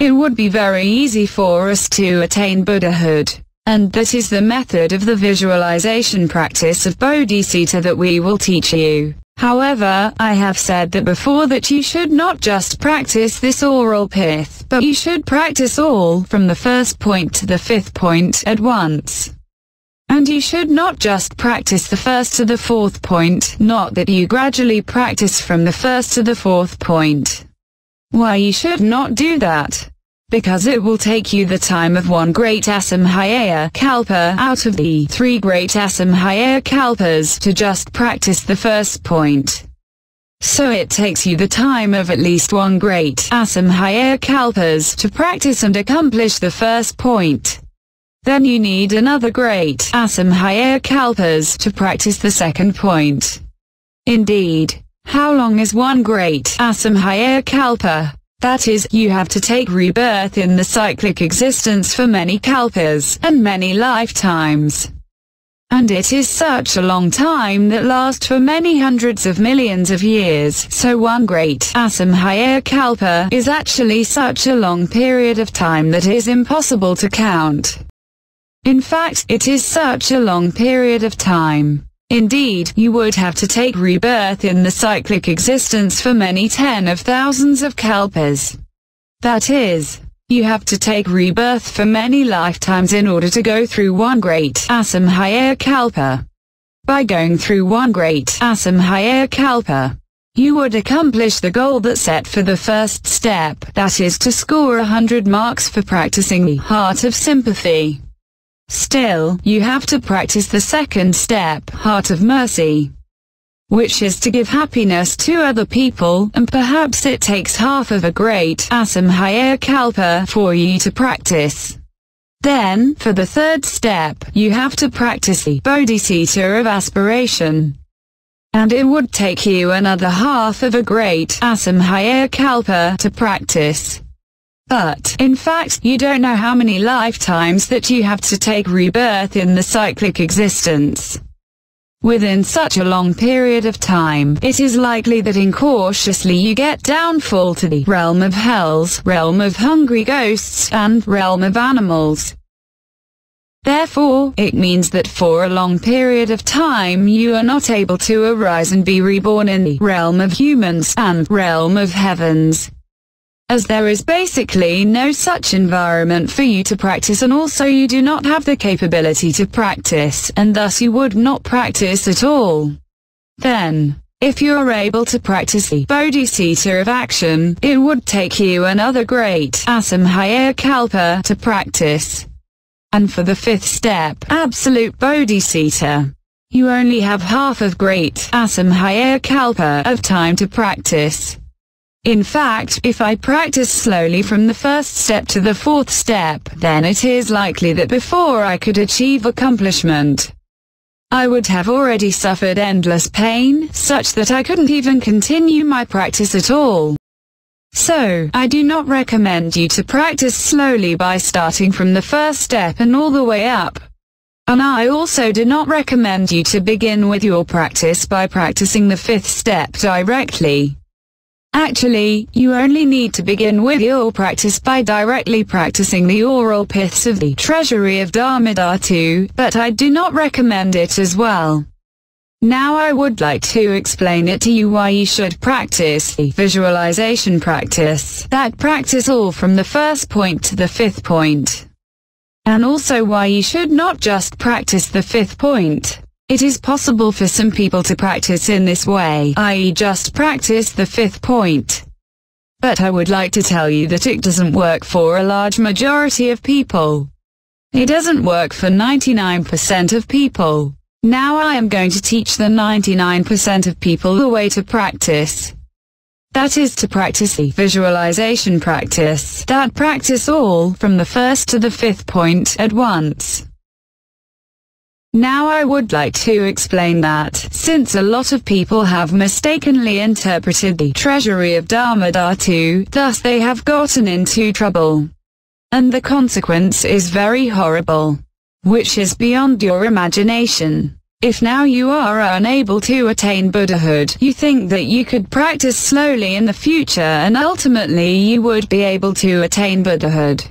it would be very easy for us to attain Buddhahood. And that is the method of the visualization practice of Bodhicitta that we will teach you. However, I have said that before that you should not just practice this oral pith, but you should practice all from the first point to the fifth point at once. And you should not just practice the first to the fourth point, not that you gradually practice from the first to the fourth point. Why you should not do that? Because it will take you the time of one great Asamkhya Kalpa out of the 3 great Asamkhya Kalpas to just practice the first point. So it takes you the time of at least one great Asamkhya Kalpas to practice and accomplish the first point. Then you need another great Asamkhya Kalpas to practice the second point. Indeed, how long is one great Asamkhya Kalpa? That is, you have to take rebirth in the cyclic existence for many kalpas, and many lifetimes. And it is such a long time that lasts for many hundreds of millions of years, so one great Asamkhya Kalpa is actually such a long period of time that is impossible to count. In fact, it is such a long period of time. Indeed, you would have to take rebirth in the cyclic existence for many 10 of thousands of kalpas. That is, you have to take rebirth for many lifetimes in order to go through one great Asamkhya Kalpa. By going through one great Asamkhya Kalpa, you would accomplish the goal that's set for the first step, that is to score 100 marks for practicing the heart of sympathy. Still, you have to practice the second step, heart of mercy, which is to give happiness to other people, and perhaps it takes half of a great Asamkhya Kalpa for you to practice. Then, for the third step, you have to practice the Bodhicitta of aspiration. And it would take you another half of a great Asamkhya Kalpa to practice. But, in fact, you don't know how many lifetimes that you have to take rebirth in the cyclic existence. Within such a long period of time, it is likely that incautiously you get downfall to the realm of hells, realm of hungry ghosts, and realm of animals. Therefore, it means that for a long period of time you are not able to arise and be reborn in the realm of humans and realm of heavens, as there is basically no such environment for you to practice, and also you do not have the capability to practice, and thus you would not practice at all. Then, if you are able to practice the Bodhicitta of action, it would take you another great Asamkhya Kalpa to practice. And for the fifth step, absolute Bodhicitta, you only have half of great Asamkhya Kalpa of time to practice. In fact, if I practice slowly from the first step to the fourth step, then it is likely that before I could achieve accomplishment, I would have already suffered endless pain, such that I couldn't even continue my practice at all. So, I do not recommend you to practice slowly by starting from the first step and all the way up. And I also do not recommend you to begin with your practice by practicing the fifth step directly. Actually, you only need to begin with your practice by directly practicing the oral piths of the Treasury of Dharma Dhatu, but I do not recommend it as well. Now I would like to explain it to you why you should practice the visualization practice, that practice all from the first point to the fifth point. And also why you should not just practice the fifth point. It is possible for some people to practice in this way, i.e. just practice the fifth point. But I would like to tell you that it doesn't work for a large majority of people. It doesn't work for 99% of people. Now I am going to teach the 99% of people the way to practice. That is to practice the visualization practice, that practice all from the first to the fifth point at once. Now I would like to explain that, since a lot of people have mistakenly interpreted the treasury of Dharmadhatu, thus they have gotten into trouble. And the consequence is very horrible, which is beyond your imagination. If now you are unable to attain Buddhahood, you think that you could practice slowly in the future and ultimately you would be able to attain Buddhahood.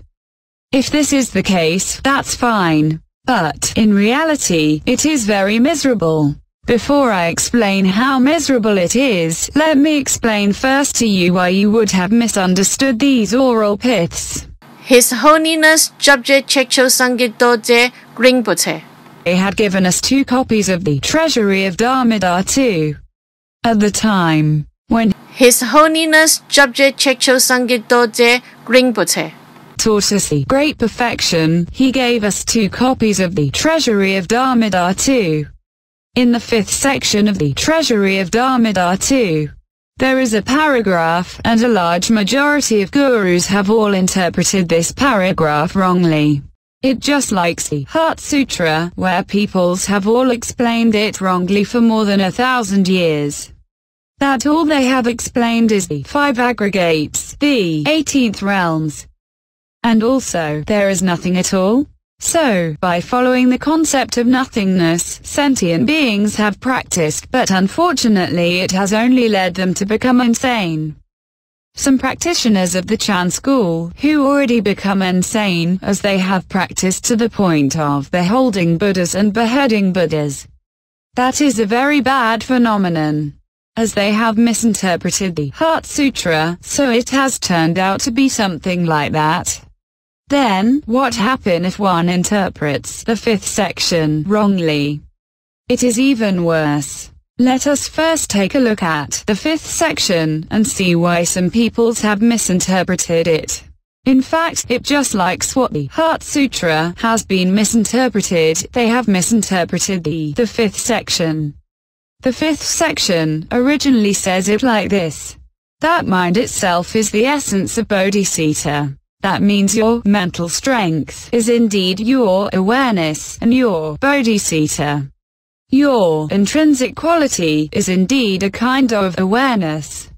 If this is the case, that's fine. But, in reality, it is very miserable. Before I explain how miserable it is, let me explain first to you why you would have misunderstood these oral piths. His Holiness Jabje Chekcho Sangit Dorje Rinpoche. They had given us 2 copies of the Treasury of Dharmadhatu. At the time, when His Holiness Jabje Chekcho Sangit Dorje Rinpoche taught us the great perfection, he gave us 2 copies of the Treasury of Dharmadhatu. In the 5th section of the Treasury of Dharmadhatu, there is a paragraph, and a large majority of gurus have all interpreted this paragraph wrongly. It just likes the Heart Sutra, where peoples have all explained it wrongly for more than 1,000 years. That all they have explained is the 5 aggregates, the 18th realms. And also, there is nothing at all. So, by following the concept of nothingness, sentient beings have practiced, but unfortunately it has only led them to become insane. Some practitioners of the Chan school, who already become insane, as they have practiced to the point of beholding Buddhas and beheading Buddhas. That is a very bad phenomenon, as they have misinterpreted the Heart Sutra, so it has turned out to be something like that. Then, what happens if one interprets the 5th section wrongly? It is even worse. Let us first take a look at the 5th section, and see why some peoples have misinterpreted it. In fact, it just likes what the Heart Sutra has been misinterpreted, they have misinterpreted the 5th section. The 5th section originally says it like this. That mind itself is the essence of Bodhicitta. That means your mental strength is indeed your awareness and your Bodhicitta. Your intrinsic quality is indeed a kind of awareness,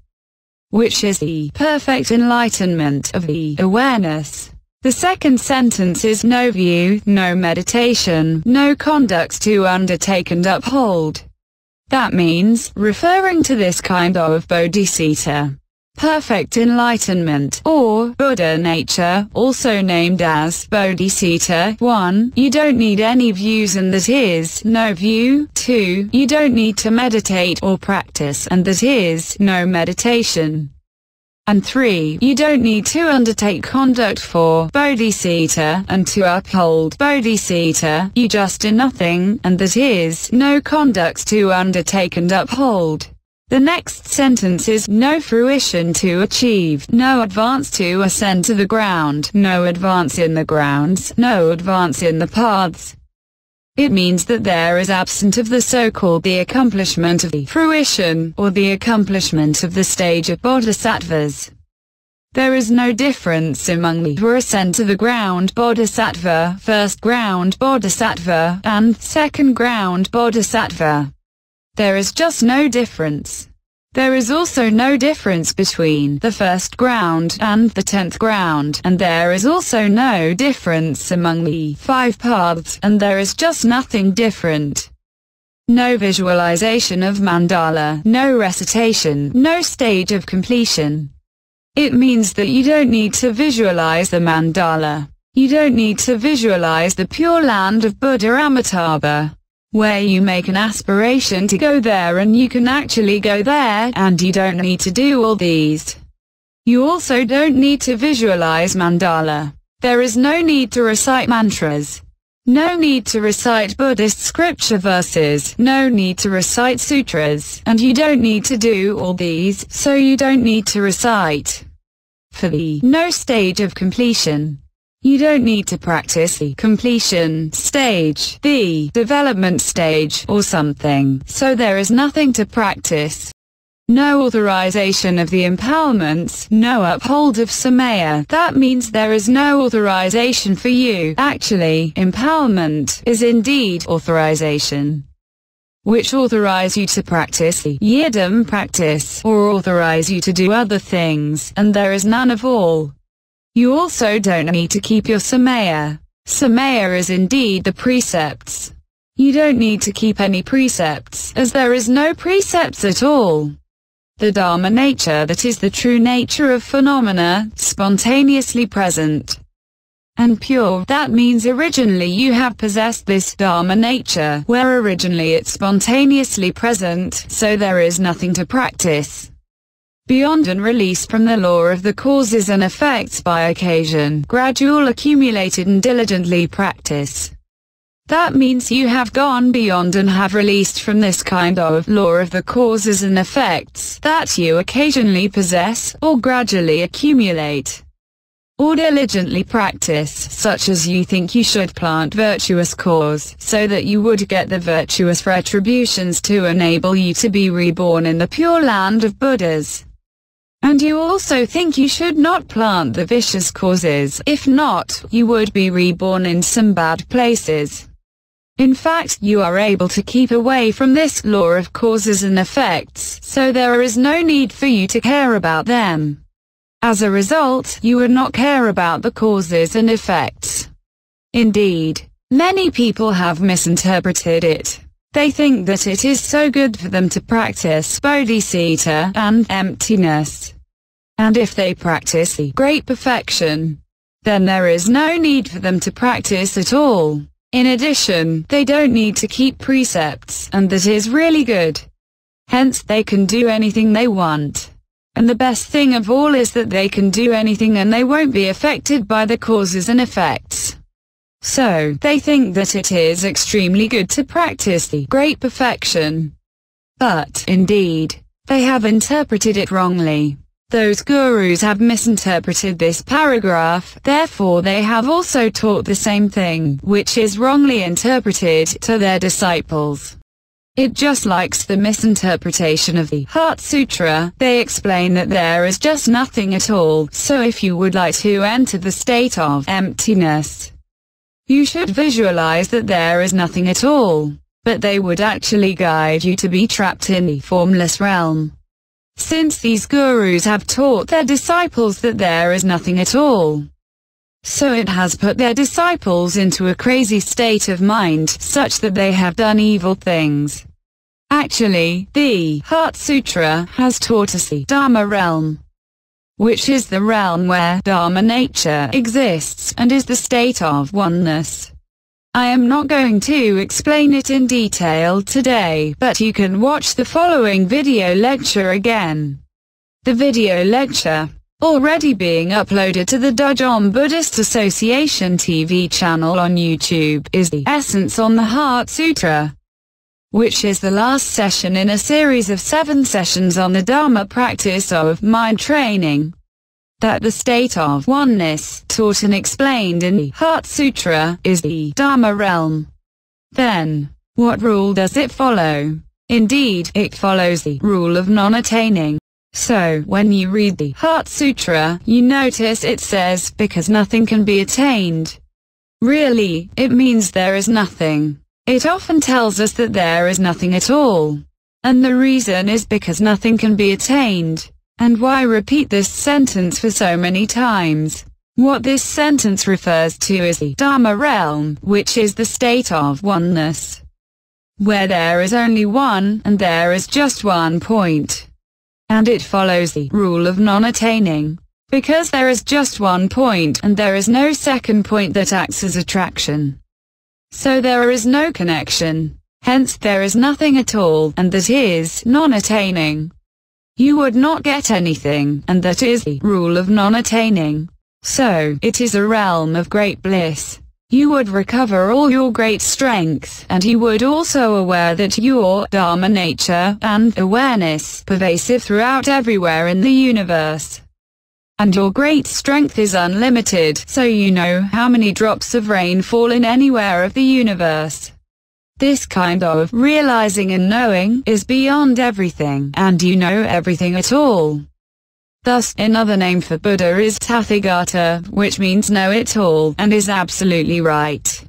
which is the perfect enlightenment of the awareness. The second sentence is no view, no meditation, no conducts to undertake and uphold. That means, referring to this kind of Bodhicitta, perfect enlightenment, or Buddha nature, also named as Bodhicitta. 1. You don't need any views, and that is, no view. 2. You don't need to meditate or practice, and that is, no meditation. And 3. You don't need to undertake conduct for Bodhicitta, and to uphold Bodhicitta, you just do nothing, and that is, no conducts to undertake and uphold. The next sentence is no fruition to achieve, no advance to ascend to the ground, no advance in the grounds, no advance in the paths. It means that there is absent of the so-called the accomplishment of the fruition, or the accomplishment of the stage of bodhisattvas. There is no difference among the ascend to the ground bodhisattva, first ground bodhisattva, and second ground bodhisattva. There is just no difference. There is also no difference between the first ground and the 10th ground, and there is also no difference among the 5 paths, and there is just nothing different. No visualization of mandala, no recitation, no stage of completion. It means that you don't need to visualize the mandala. You don't need to visualize the pure land of Buddha Amitabha, where you make an aspiration to go there and you can actually go there, and you don't need to do all these. You also don't need to visualize mandala. There is no need to recite mantras. No need to recite Buddhist scripture verses, no need to recite sutras, and you don't need to do all these, so you don't need to recite. For the no stage of completion, you don't need to practice the completion stage, the development stage, or something, so there is nothing to practice. No authorization of the impalements, no uphold of Samaya. That means there is no authorization for you. Actually, impalement is indeed authorization, which authorize you to practice the yidam practice, or authorize you to do other things, and there is none of all. You also don't need to keep your Samaya. Samaya is indeed the precepts. You don't need to keep any precepts, as there is no precepts at all. The Dharma nature, that is the true nature of phenomena, spontaneously present and pure. That means originally you have possessed this Dharma nature, where originally it's spontaneously present, so there is nothing to practice beyond and released from the law of the causes and effects by occasion, gradual accumulated and diligently practice. That means you have gone beyond and have released from this kind of law of the causes and effects that you occasionally possess, or gradually accumulate, or diligently practice, such as you think you should plant virtuous cause, so that you would get the virtuous retributions to enable you to be reborn in the pure land of Buddhas. And you also think you should not plant the vicious causes, if not, you would be reborn in some bad places. In fact, you are able to keep away from this law of causes and effects, so there is no need for you to care about them. As a result, you would not care about the causes and effects. Indeed, many people have misinterpreted it. They think that it is so good for them to practice bodhicitta and emptiness. And if they practice the great perfection, then there is no need for them to practice at all. In addition, they don't need to keep precepts, and that is really good. Hence, they can do anything they want. And the best thing of all is that they can do anything and they won't be affected by the causes and effects. So, they think that it is extremely good to practice the great perfection. But, indeed, they have interpreted it wrongly. Those gurus have misinterpreted this paragraph, therefore they have also taught the same thing, which is wrongly interpreted, to their disciples. It just likes the misinterpretation of the Heart Sutra. They explain that there is just nothing at all, so if you would like to enter the state of emptiness, you should visualize that there is nothing at all. But they would actually guide you to be trapped in the formless realm. Since these gurus have taught their disciples that there is nothing at all, so it has put their disciples into a crazy state of mind, such that they have done evil things. Actually, the Heart Sutra has taught us the Dharma realm, which is the realm where Dharma nature exists, and is the state of oneness. I am not going to explain it in detail today, but you can watch the following video lecture again. The video lecture, already being uploaded to the Dudjom Buddhist Association TV channel on YouTube, is the Essence on the Heart Sutra, which is the last session in a series of 7 sessions on the Dharma practice of mind training. That the state of oneness, taught and explained in the Heart Sutra, is the Dharma realm. Then, what rule does it follow? Indeed, it follows the rule of non-attaining. So, when you read the Heart Sutra, you notice it says, because nothing can be attained. Really, it means there is nothing. It often tells us that there is nothing at all. And the reason is because nothing can be attained. And why repeat this sentence for so many times? What this sentence refers to is the Dharma realm, which is the state of oneness, where there is only one, and there is just one point. And it follows the rule of non-attaining, because there is just one point, and there is no second point that acts as attraction. So there is no connection. Hence there is nothing at all, and that is non-attaining. You would not get anything, and that is the rule of non-attaining. So, it is a realm of great bliss. You would recover all your great strength, and you would also aware that your Dharma nature and awareness pervasive throughout everywhere in the universe. And your great strength is unlimited, so you know how many drops of rain fall in anywhere of the universe. This kind of realizing and knowing is beyond everything, and you know everything at all. Thus, another name for Buddha is Tathagata, which means know it all, and is absolutely right.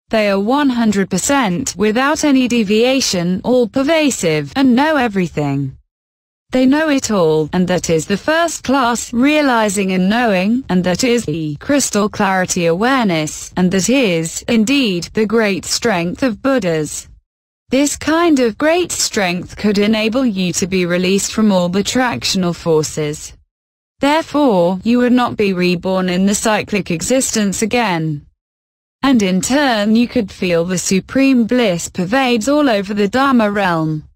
They are 100% without any deviation, all pervasive, and know everything. They know it all, and that is the first class realizing and knowing, and that is the crystal clarity awareness, and that is, indeed, the great strength of Buddhas. This kind of great strength could enable you to be released from all the attractional forces. Therefore, you would not be reborn in the cyclic existence again. And in turn you could feel the supreme bliss pervades all over the Dharma realm.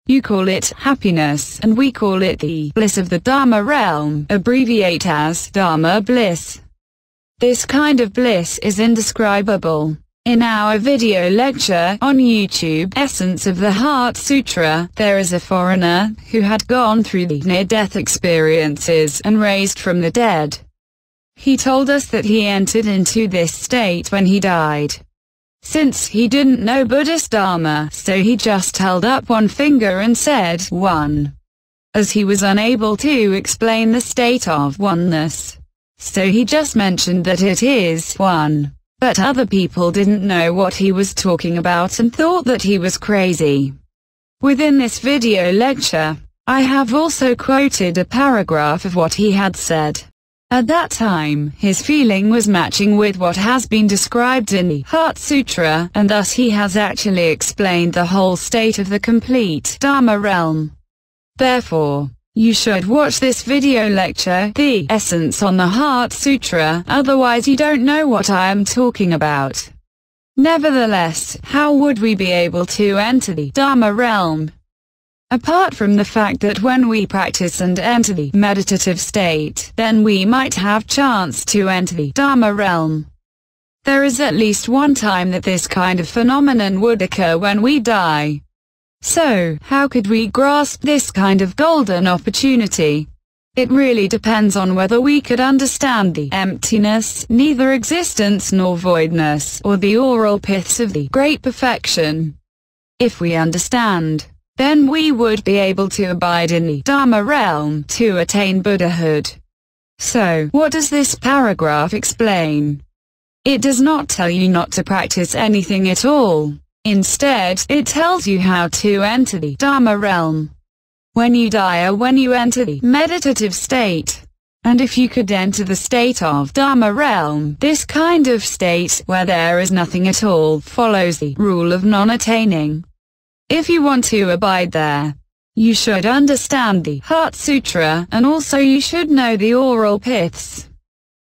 You call it happiness, and we call it the bliss of the Dharma realm, abbreviate as Dharma bliss. This kind of bliss is indescribable. In our video lecture on YouTube, Essence of the Heart Sutra, there is a foreigner who had gone through the near-death experiences and raised from the dead. He told us that he entered into this state when he died. Since he didn't know Buddhist Dharma, so he just held up one finger and said, "One." As he was unable to explain the state of oneness. So he just mentioned that it is one. But other people didn't know what he was talking about and thought that he was crazy. Within this video lecture, I have also quoted a paragraph of what he had said. At that time, his feeling was matching with what has been described in the Heart Sutra, and thus he has actually explained the whole state of the complete Dharma realm. Therefore, you should watch this video lecture, The Essence on the Heart Sutra, otherwise you don't know what I am talking about. Nevertheless, how would we be able to enter the Dharma realm? Apart from the fact that when we practice and enter the meditative state, then we might have chance to enter the Dharma realm. There is at least one time that this kind of phenomenon would occur when we die. So, how could we grasp this kind of golden opportunity? It really depends on whether we could understand the emptiness, neither existence nor voidness, or the oral piths of the great perfection. If we understand, then we would be able to abide in the Dharma realm, to attain Buddhahood. So, what does this paragraph explain? It does not tell you not to practice anything at all. Instead, it tells you how to enter the Dharma realm. When you die or when you enter the meditative state. And if you could enter the state of Dharma realm, this kind of state, where there is nothing at all, follows the rule of non-attaining. If you want to abide there, you should understand the Heart Sutra, and also you should know the oral piths.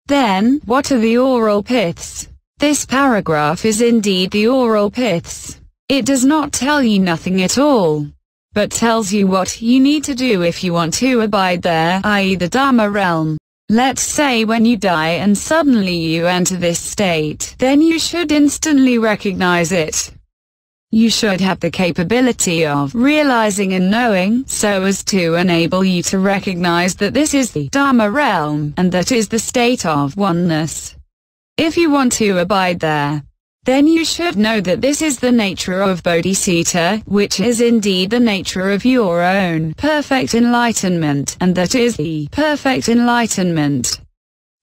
Then, what are the oral piths? This paragraph is indeed the oral piths. It does not tell you nothing at all, but tells you what you need to do if you want to abide there, i.e. the Dharma realm. Let's say when you die and suddenly you enter this state, then you should instantly recognize it. You should have the capability of realizing and knowing, so as to enable you to recognize that this is the Dharma realm, and that is the state of oneness. If you want to abide there, then you should know that this is the nature of Bodhisattva, which is indeed the nature of your own perfect enlightenment, and that is the perfect enlightenment.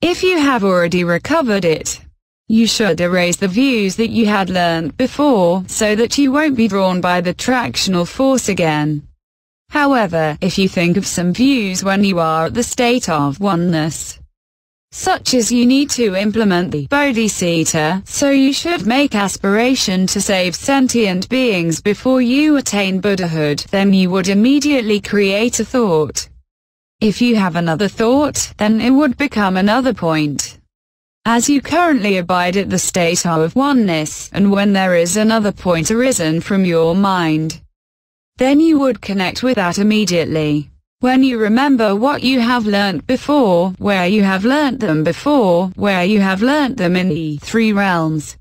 If you have already recovered it, you should erase the views that you had learned before, so that you won't be drawn by the attractional force again. However, if you think of some views when you are at the state of oneness, such as you need to implement the Bodhisattva, so you should make aspiration to save sentient beings before you attain Buddhahood, then you would immediately create a thought. If you have another thought, then it would become another point. As you currently abide at the state of oneness, and when there is another point arisen from your mind, then you would connect with that immediately. When you remember what you have learnt before, where you have learnt them before, where you have learnt them in the three realms,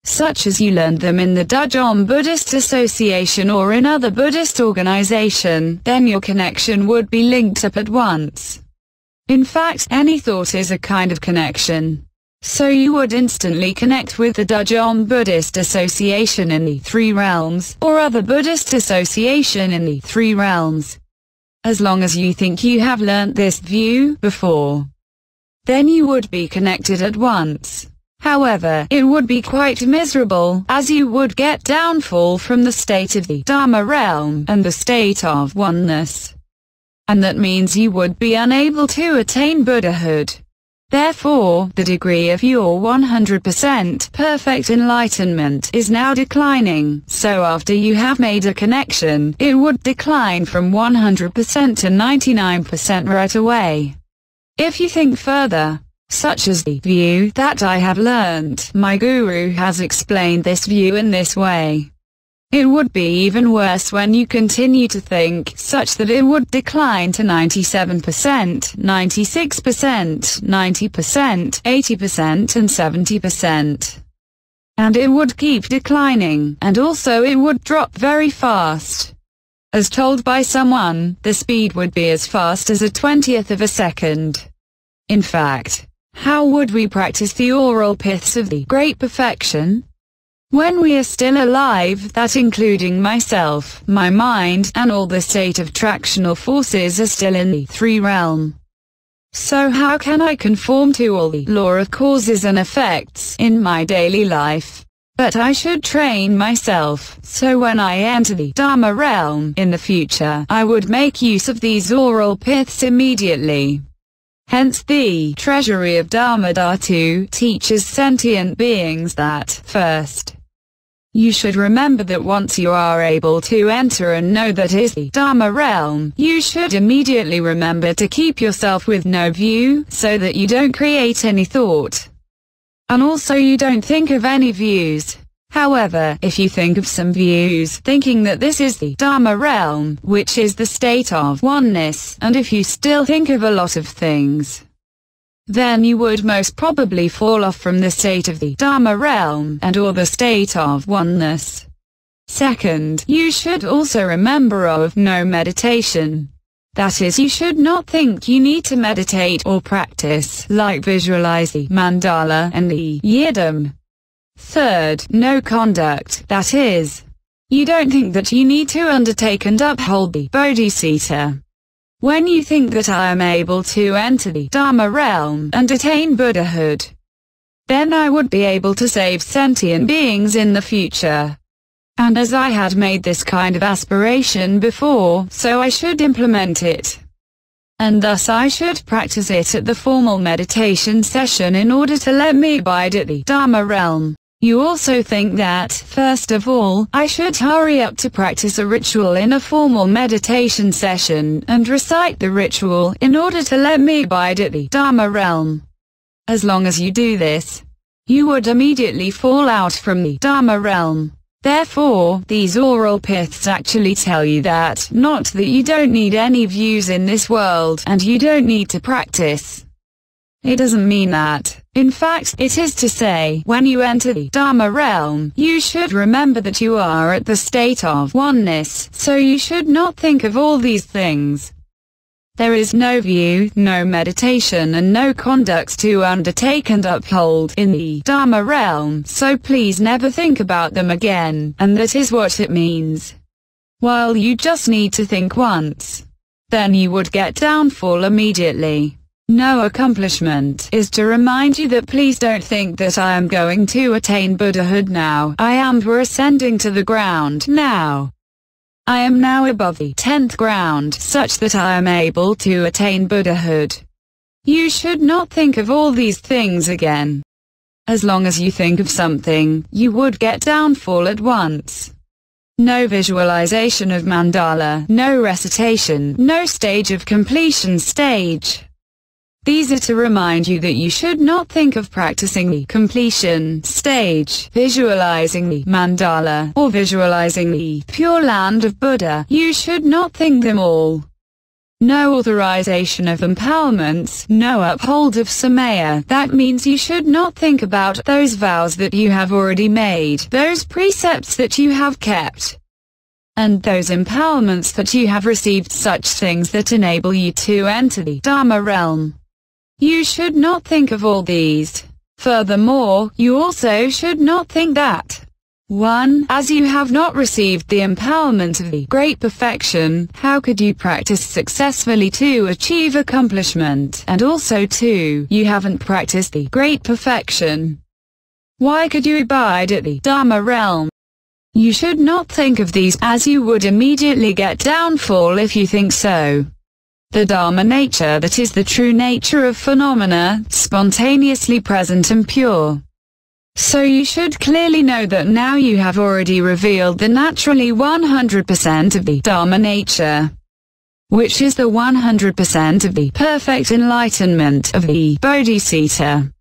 such as you learned them in the Dudjom Buddhist Association or in other Buddhist organization, then your connection would be linked up at once. In fact, any thought is a kind of connection. So you would instantly connect with the Dajong Buddhist Association in the Three Realms, or other Buddhist association in the Three Realms. As long as you think you have learnt this view before, then you would be connected at once. However, it would be quite miserable, as you would get downfall from the state of the Dharma realm, and the state of oneness. And that means you would be unable to attain Buddhahood. Therefore, the degree of your 100% perfect enlightenment is now declining, so after you have made a connection, it would decline from 100% to 99% right away. If you think further, such as the view that I have learnt, my guru has explained this view in this way. It would be even worse when you continue to think such that it would decline to 97%, 96%, 90%, 80% and 70%. And it would keep declining, and also it would drop very fast. As told by someone, the speed would be as fast as 1/20th of a second. In fact, how would we practice the oral piths of the Great Perfection? When we are still alive, that including myself, my mind, and all the state of tractional forces are still in the Three Realm. So how can I conform to all the law of causes and effects in my daily life? But I should train myself, so when I enter the Dharma realm in the future, I would make use of these oral piths immediately. Hence the treasury of Dharma Dhatu teaches sentient beings that, first, you should remember that once you are able to enter and know that is the Dharma realm, you should immediately remember to keep yourself with no view, so that you don't create any thought. And also you don't think of any views. However, if you think of some views, thinking that this is the Dharma realm, which is the state of oneness, and if you still think of a lot of things, then you would most probably fall off from the state of the Dharma realm, and or the state of oneness. Second, you should also remember of no meditation. That is, you should not think you need to meditate or practice, like visualize the mandala and the yidam. Third, no conduct, that is, you don't think that you need to undertake and uphold the bodhisattva. When you think that I am able to enter the Dharma realm and attain Buddhahood, then I would be able to save sentient beings in the future. And as I had made this kind of aspiration before, so I should implement it. And thus I should practice it at the formal meditation session in order to let me abide at the Dharma realm. You also think that, first of all, I should hurry up to practice a ritual in a formal meditation session, and recite the ritual, in order to let me abide at the Dharma realm. As long as you do this, you would immediately fall out from the Dharma realm. Therefore, these oral piths actually tell you that, not that you don't need any views in this world, and you don't need to practice. It doesn't mean that. In fact, it is to say, when you enter the Dharma realm, you should remember that you are at the state of oneness, so you should not think of all these things. There is no view, no meditation and no conduct to undertake and uphold in the Dharma realm, so please never think about them again, and that is what it means. While you just need to think once, then you would get downfall immediately. No accomplishment is to remind you that please don't think that I am going to attain Buddhahood now. I am ascending to the ground now. I am now above the 10th ground, such that I am able to attain Buddhahood. You should not think of all these things again. As long as you think of something, you would get downfall at once. No visualization of mandala, no recitation, no stage of completion stage. These are to remind you that you should not think of practicing the completion stage, visualizing the mandala, or visualizing the pure land of Buddha. You should not think them all. No authorization of empowerments, no uphold of samaya. That means you should not think about those vows that you have already made, those precepts that you have kept, and those empowerments that you have received, such things that enable you to enter the Dharma realm. You should not think of all these. Furthermore, you also should not think that 1. As you have not received the empowerment of the great perfection, how could you practice successfully to achieve accomplishment? And also 2. You haven't practiced the great perfection. Why could you abide at the Dharma realm? You should not think of these, as you would immediately get downfall if you think so. The Dharma nature, that is the true nature of phenomena, spontaneously present and pure. So you should clearly know that now you have already revealed the naturally 100% of the Dharma nature, which is the 100% of the perfect enlightenment of the Bodhisattva.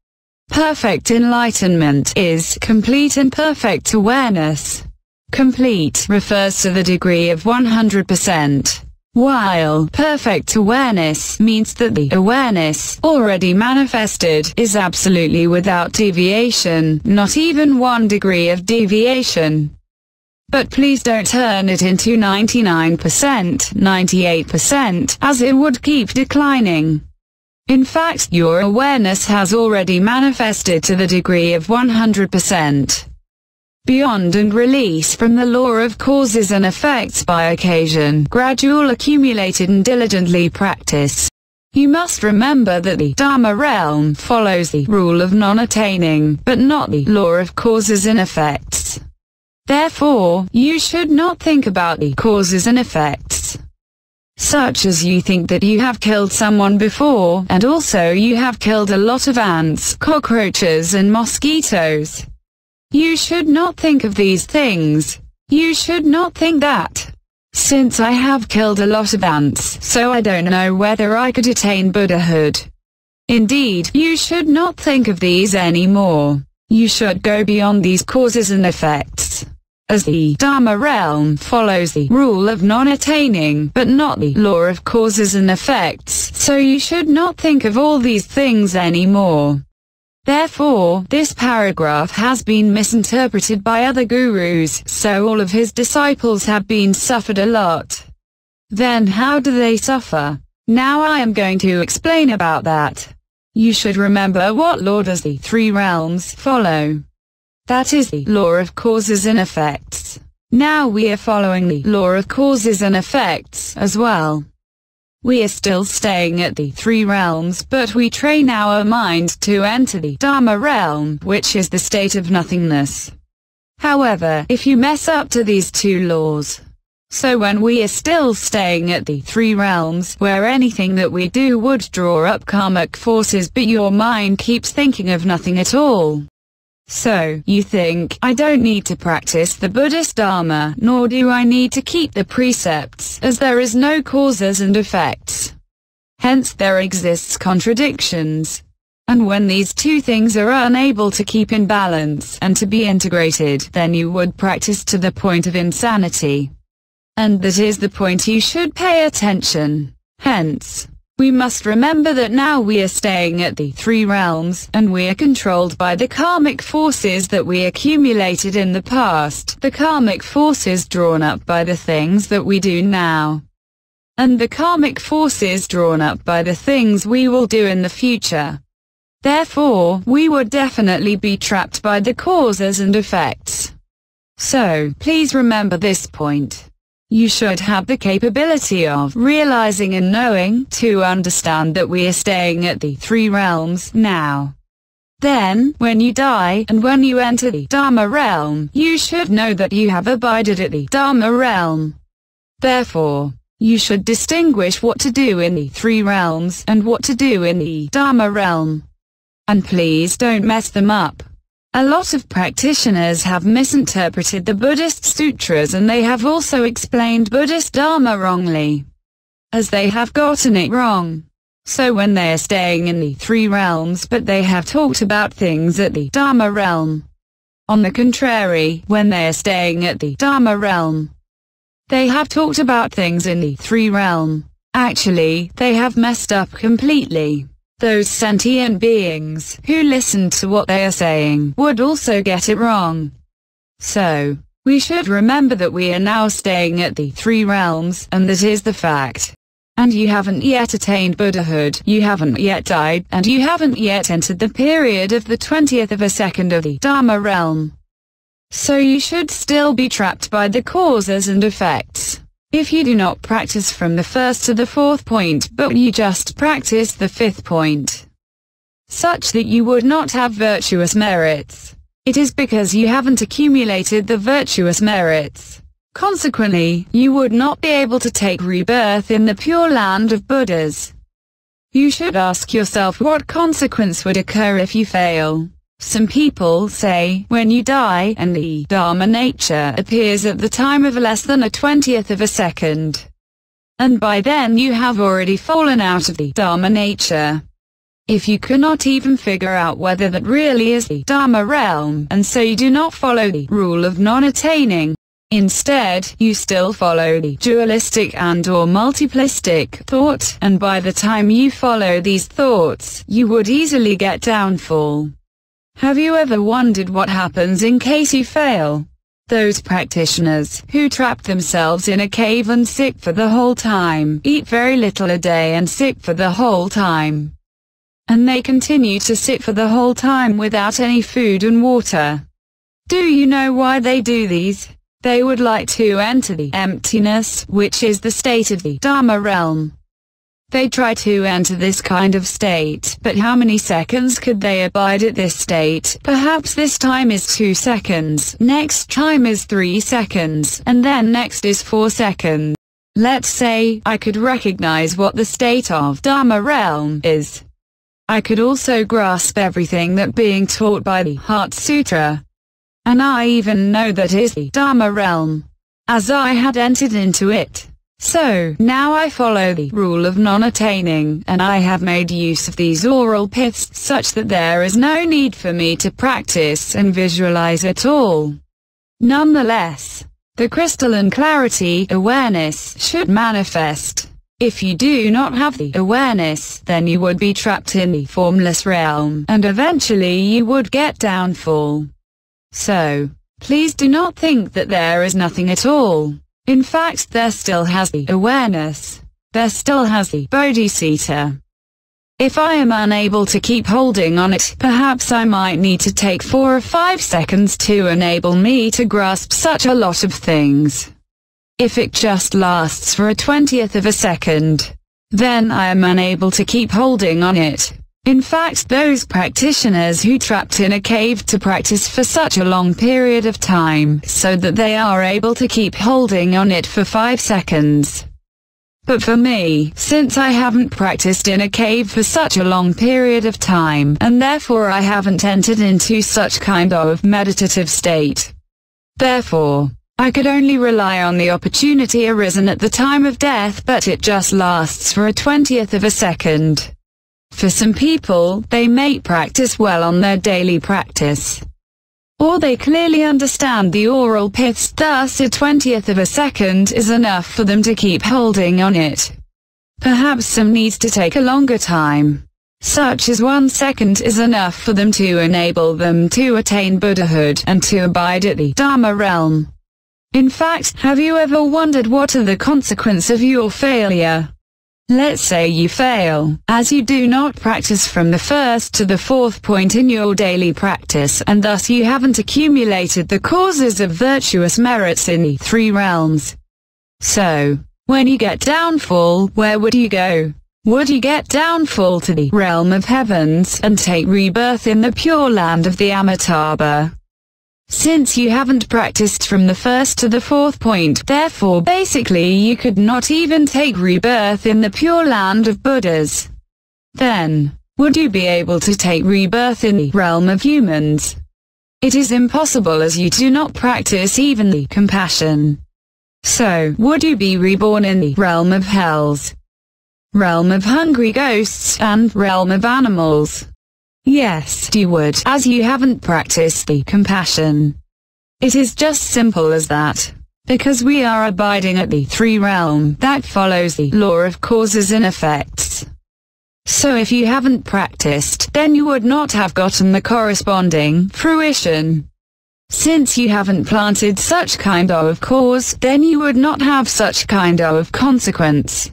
Perfect enlightenment is complete and perfect awareness. Complete refers to the degree of 100%. While perfect awareness means that the awareness already manifested is absolutely without deviation, not even 1 degree of deviation. But please don't turn it into 99%, 98%, as it would keep declining. In fact, your awareness has already manifested to the degree of 100%. Beyond and release from the law of causes and effects by occasion, gradual accumulated and diligently practice. You must remember that the Dharma realm follows the rule of non-attaining, but not the law of causes and effects. Therefore, you should not think about the causes and effects, such as you think that you have killed someone before, and also you have killed a lot of ants, cockroaches and mosquitoes. You should not think of these things. You should not think that, since I have killed a lot of ants, so I don't know whether I could attain Buddhahood. Indeed, you should not think of these anymore. You should go beyond these causes and effects. As the Dharma realm follows the rule of non-attaining, but not the law of causes and effects, so you should not think of all these things anymore. Therefore, this paragraph has been misinterpreted by other gurus, so all of his disciples have been suffered a lot. Then how do they suffer? Now I am going to explain about that. You should remember what law does the 3 realms follow. That is the law of causes and effects. Now we are following the law of causes and effects as well. We are still staying at the 3 realms, but we train our mind to enter the Dharma realm, which is the state of nothingness. However, if you mess up to these 2 laws, so when we are still staying at the 3 realms, where anything that we do would draw up karmic forces, but your mind keeps thinking of nothing at all. So, you think, I don't need to practice the Buddhist Dharma, nor do I need to keep the precepts, as there is no causes and effects. Hence there exists contradictions. And when these 2 things are unable to keep in balance, and to be integrated, then you would practice to the point of insanity. And that is the point you should pay attention. Hence, we must remember that now we are staying at the 3 realms, and we are controlled by the karmic forces that we accumulated in the past, the karmic forces drawn up by the things that we do now, and the karmic forces drawn up by the things we will do in the future. Therefore, we would definitely be trapped by the causes and effects. So, please remember this point. You should have the capability of realizing and knowing to understand that we are staying at the 3 realms now. Then, when you die, and when you enter the Dharma realm, you should know that you have abided at the Dharma realm. Therefore, you should distinguish what to do in the 3 realms, and what to do in the Dharma realm. And please don't mess them up. A lot of practitioners have misinterpreted the Buddhist sutras, and they have also explained Buddhist Dharma wrongly, as they have gotten it wrong. So when they are staying in the 3 realms, but they have talked about things at the Dharma realm. On the contrary, when they are staying at the Dharma realm, they have talked about things in the 3 realm. Actually, they have messed up completely. Those sentient beings who listened to what they are saying would also get it wrong. So, we should remember that we are now staying at the 3 realms, and that is the fact. and you haven't yet attained Buddhahood, you haven't yet died, and you haven't yet entered the period of the 20th of a second of the Dharma realm. So you should still be trapped by the causes and effects. If you do not practice from the first to the fourth point, but you just practice the fifth point, such that you would not have virtuous merits, it is because you haven't accumulated the virtuous merits. Consequently, you would not be able to take rebirth in the pure land of Buddhas. You should ask yourself what consequence would occur if you fail. Some people say, when you die and the Dharma nature appears at the time of less than a 20th of a second, and by then you have already fallen out of the Dharma nature. If you cannot even figure out whether that really is the Dharma realm, and so you do not follow the rule of non-attaining, instead, you still follow the dualistic and/or multiplistic thought, and by the time you follow these thoughts, you would easily get downfall. Have you ever wondered what happens in case you fail? Those practitioners who trap themselves in a cave and sick for the whole time, eat very little a day and sick for the whole time, and they continue to sit for the whole time without any food and water. Do you know why they do these? They would like to enter the emptiness, which is the state of the Dharma realm. They try to enter this kind of state, but how many seconds could they abide at this state? Perhaps this time is 2 seconds, next time is 3 seconds, and then next is 4 seconds. Let's say, I could recognize what the state of Dharma realm is. I could also grasp everything that being taught by the Heart Sutra. And I even know that is the Dharma realm, as I had entered into it. So, now I follow the rule of non-attaining, and I have made use of these oral piths such that there is no need for me to practice and visualize at all. Nonetheless, the crystalline clarity awareness should manifest. If you do not have the awareness, then you would be trapped in the formless realm, and eventually you would get downfall. So, please do not think that there is nothing at all. In fact, there still has the awareness. There still has the bodhicitta. If I am unable to keep holding on it, perhaps I might need to take 4 or 5 seconds to enable me to grasp such a lot of things. If it just lasts for a 20th of a second, then I am unable to keep holding on it. In fact, those practitioners who trapped in a cave to practice for such a long period of time, so that they are able to keep holding on it for 5 seconds. But for me, since I haven't practiced in a cave for such a long period of time, and therefore I haven't entered into such kind of meditative state, therefore, I could only rely on the opportunity arisen at the time of death, but it just lasts for a 20th of a second. For some people, they may practice well on their daily practice, or they clearly understand the oral piths, thus a 20th of a second is enough for them to keep holding on it. Perhaps some needs to take a longer time, such as 1 second is enough for them to enable them to attain Buddhahood and to abide at the Dharma realm. In fact, have you ever wondered what are the consequences of your failure? Let's say you fail, as you do not practice from the first to the fourth point in your daily practice, and thus you haven't accumulated the causes of virtuous merits in the 3 realms. So, when you get downfall, where would you go? Would you get downfall to the realm of heavens, and take rebirth in the pure land of the Amitabha? Since you haven't practiced from the first to the fourth point, therefore basically you could not even take rebirth in the pure land of Buddhas. Then, would you be able to take rebirth in the realm of humans? It is impossible, as you do not practice even the compassion. So, would you be reborn in the realm of hells, realm of hungry ghosts, and realm of animals? Yes, you would, as you haven't practiced the compassion. It is just simple as that. Because we are abiding at the 3 realm that follows the law of causes and effects. So if you haven't practiced, then you would not have gotten the corresponding fruition. Since you haven't planted such kind of cause, then you would not have such kind of consequence.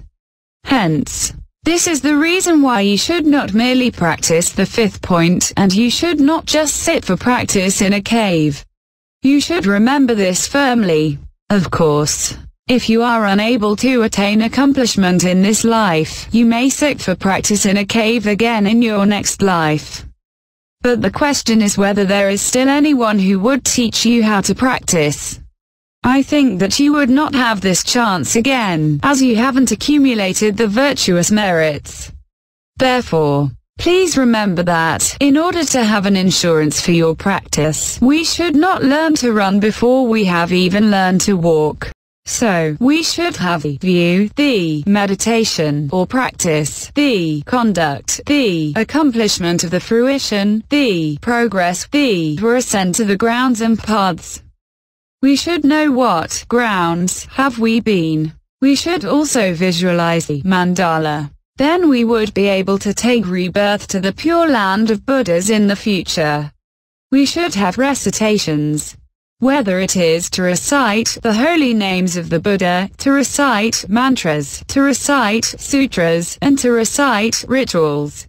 Hence, this is the reason why you should not merely practice the fifth point, and you should not just sit for practice in a cave. You should remember this firmly. Of course, if you are unable to attain accomplishment in this life, you may sit for practice in a cave again in your next life. But the question is whether there is still anyone who would teach you how to practice. I think that you would not have this chance again, as you haven't accumulated the virtuous merits. Therefore, please remember that, in order to have an insurance for your practice, we should not learn to run before we have even learned to walk. So, we should have the view, the meditation, or practice, the conduct, the accomplishment of the fruition, the progress, the ascent to the grounds and paths. We should know what grounds have we been. We should also visualize the mandala. Then we would be able to take rebirth to the pure land of Buddhas in the future. We should have recitations. Whether it is to recite the holy names of the Buddha, to recite mantras, to recite sutras, and to recite rituals.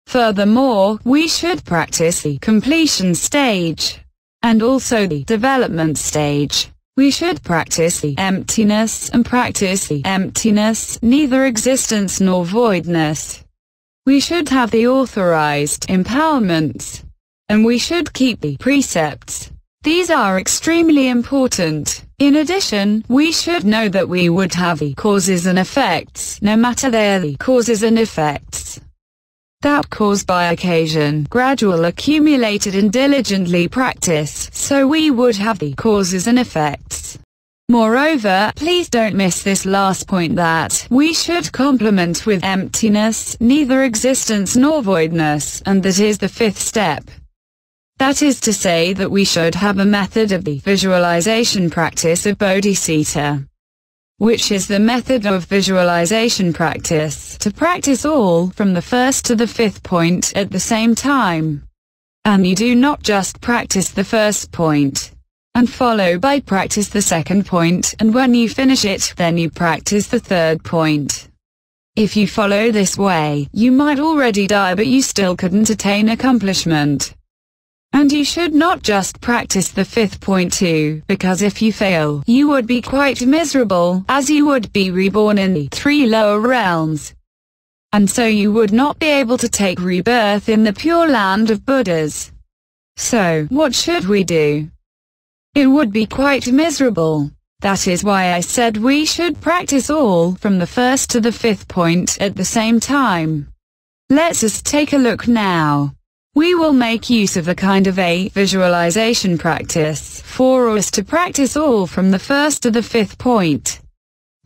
Furthermore, we should practice the completion stage, and also the development stage. We should practice the emptiness, and practice the emptiness, neither existence nor voidness. We should have the authorized empowerments, and we should keep the precepts. These are extremely important. In addition, we should know that we would have the causes and effects, no matter they are the causes and effects that cause by occasion, gradual accumulated and diligently practiced, so we would have the causes and effects. Moreover, please don't miss this last point, that we should complement with emptiness, neither existence nor voidness, and that is the fifth step. That is to say that we should have a method of the visualization practice of Bodhicitta, which is the method of visualization practice, to practice all from the first to the fifth point at the same time. And you do not just practice the first point, and follow by practice the second point, and when you finish it, then you practice the third point. If you follow this way, you might already die, but you still couldn't attain accomplishment. And you should not just practice the fifth point too, because if you fail, you would be quite miserable, as you would be reborn in the three lower realms. And so you would not be able to take rebirth in the pure land of Buddhas. So, what should we do? It would be quite miserable. That is why I said we should practice all from the first to the fifth point at the same time. Let's just take a look now. We will make use of a kind of a visualization practice for us to practice all from the first to the fifth point.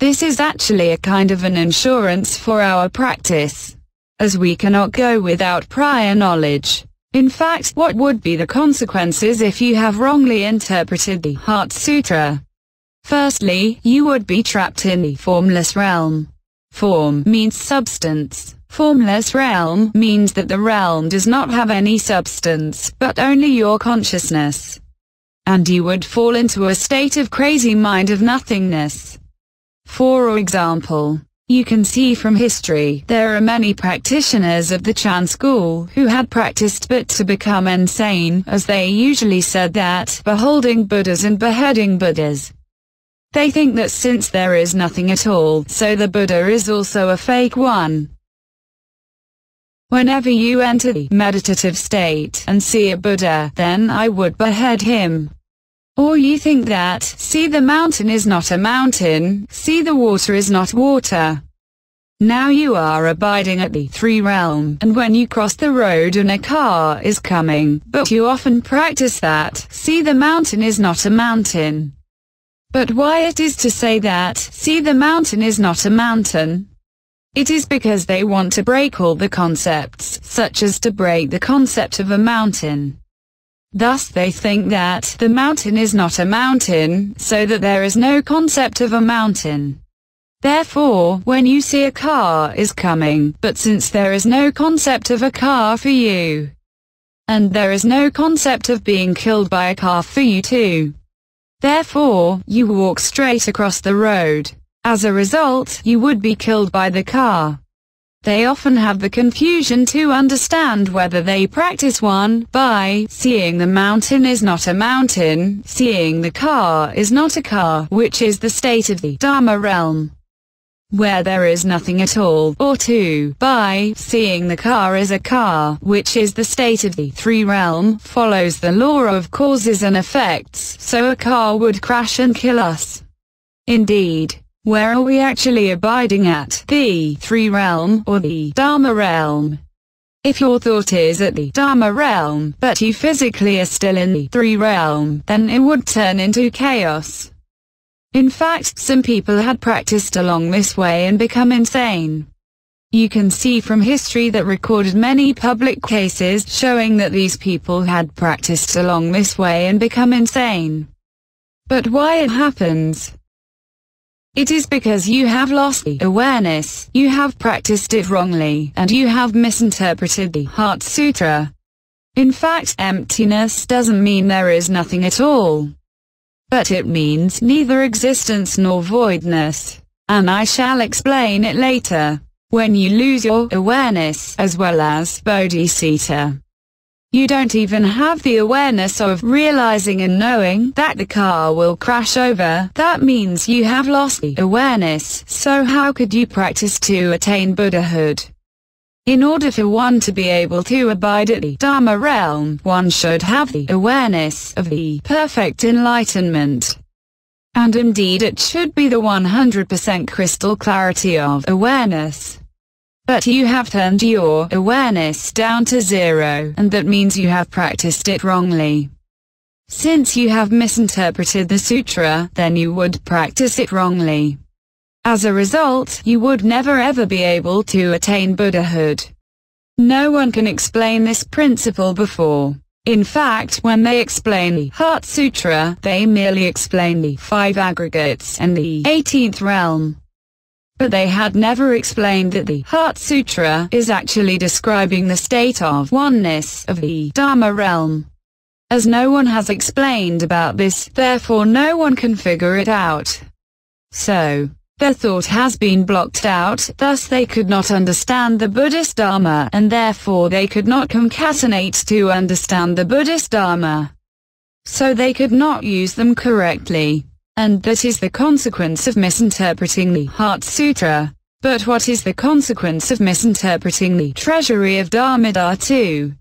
This is actually a kind of an insurance for our practice, as we cannot go without prior knowledge. In fact, what would be the consequences if you have wrongly interpreted the Heart Sutra? Firstly, you would be trapped in the formless realm. Form means substance. Formless realm means that the realm does not have any substance, but only your consciousness. And you would fall into a state of crazy mind of nothingness. For example, you can see from history, there are many practitioners of the Chan school who had practiced but to become insane, as they usually said that, beholding Buddhas and beheading Buddhas. They think that since there is nothing at all, so the Buddha is also a fake one. Whenever you enter the meditative state and see a Buddha, then I would behead him. Or you think that, see the mountain is not a mountain, see the water is not water. Now you are abiding at the three realm, and when you cross the road and a car is coming, but you often practice that, see the mountain is not a mountain. But why it is to say that, see the mountain is not a mountain? It is because they want to break all the concepts, such as to break the concept of a mountain. Thus they think that the mountain is not a mountain, so that there is no concept of a mountain. Therefore, when you see a car is coming, but since there is no concept of a car for you, and there is no concept of being killed by a car for you too, therefore, you walk straight across the road. As a result, you would be killed by the car. They often have the confusion to understand whether they practice one by seeing the mountain is not a mountain, seeing the car is not a car, which is the state of the Dharma realm, where there is nothing at all, or two, by seeing the car is a car, which is the state of the three realm, follows the law of causes and effects, so a car would crash and kill us. Indeed, where are we actually abiding at, the three realm, or the Dharma realm? If your thought is at the Dharma realm, but you physically are still in the three realm, then it would turn into chaos. In fact, some people had practiced along this way and become insane. You can see from history that recorded many public cases showing that these people had practiced along this way and become insane. But why it happens? It is because you have lost the awareness, you have practiced it wrongly, and you have misinterpreted the Heart Sutra. In fact, emptiness doesn't mean there is nothing at all, but it means neither existence nor voidness, and I shall explain it later. When you lose your awareness, as well as Bodhicitta, you don't even have the awareness of realizing and knowing that the car will crash over. That means you have lost the awareness, so how could you practice to attain Buddhahood? In order for one to be able to abide at the Dharma realm, one should have the awareness of the perfect enlightenment. And indeed it should be the 100% crystal clarity of awareness. But you have turned your awareness down to zero, and that means you have practiced it wrongly. Since you have misinterpreted the sutra, then you would practice it wrongly. As a result, you would never ever be able to attain Buddhahood. No one can explain this principle before. In fact, when they explain the Heart Sutra, they merely explain the 5 aggregates and the 18th realm. But they had never explained that the Heart Sutra is actually describing the state of oneness of the Dharma realm. As no one has explained about this, therefore no one can figure it out. So, their thought has been blocked out, thus they could not understand the Buddhist Dharma, and therefore they could not concatenate to understand the Buddhist Dharma. So they could not use them correctly. And that is the consequence of misinterpreting the Heart Sutra. But what is the consequence of misinterpreting the treasury of Dharmadhatu?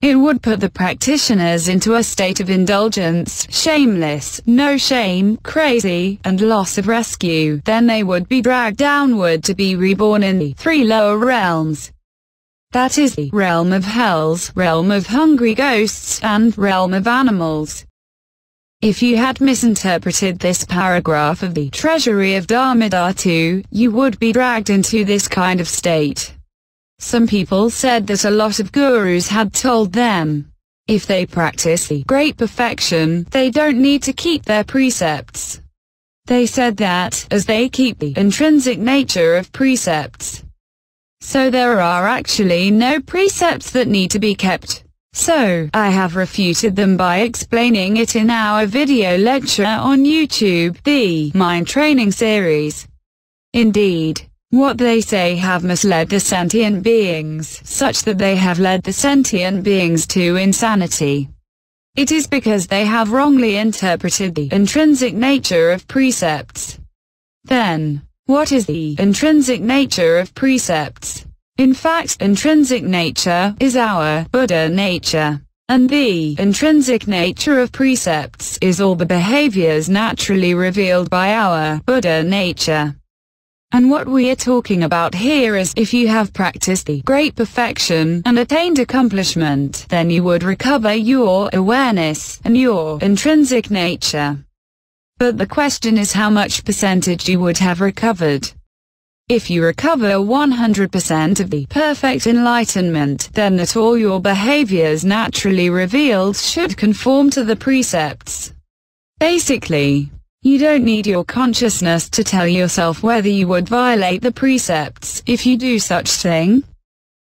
It would put the practitioners into a state of indulgence, shameless, no shame, crazy, and loss of rescue. Then they would be dragged downward to be reborn in the 3 lower realms. That is the realm of hells, realm of hungry ghosts, and realm of animals. If you had misinterpreted this paragraph of the treasury of Dharmadhatu, you would be dragged into this kind of state. Some people said that a lot of gurus had told them, if they practice the great perfection, they don't need to keep their precepts. They said that, as they keep the intrinsic nature of precepts, so there are actually no precepts that need to be kept. So, I have refuted them by explaining it in our video lecture on YouTube, the Mind Training series. Indeed, what they say have misled the sentient beings, such that they have led the sentient beings to insanity. It is because they have wrongly interpreted the intrinsic nature of precepts. Then, what is the intrinsic nature of precepts? In fact, intrinsic nature is our Buddha nature, and the intrinsic nature of precepts is all the behaviors naturally revealed by our Buddha nature. And what we are talking about here is, if you have practiced the great perfection and attained accomplishment, then you would recover your awareness and your intrinsic nature. But the question is how much percentage you would have recovered. If you recover 100% of the perfect enlightenment, then that all your behaviors naturally revealed should conform to the precepts. Basically, you don't need your consciousness to tell yourself whether you would violate the precepts if you do such thing.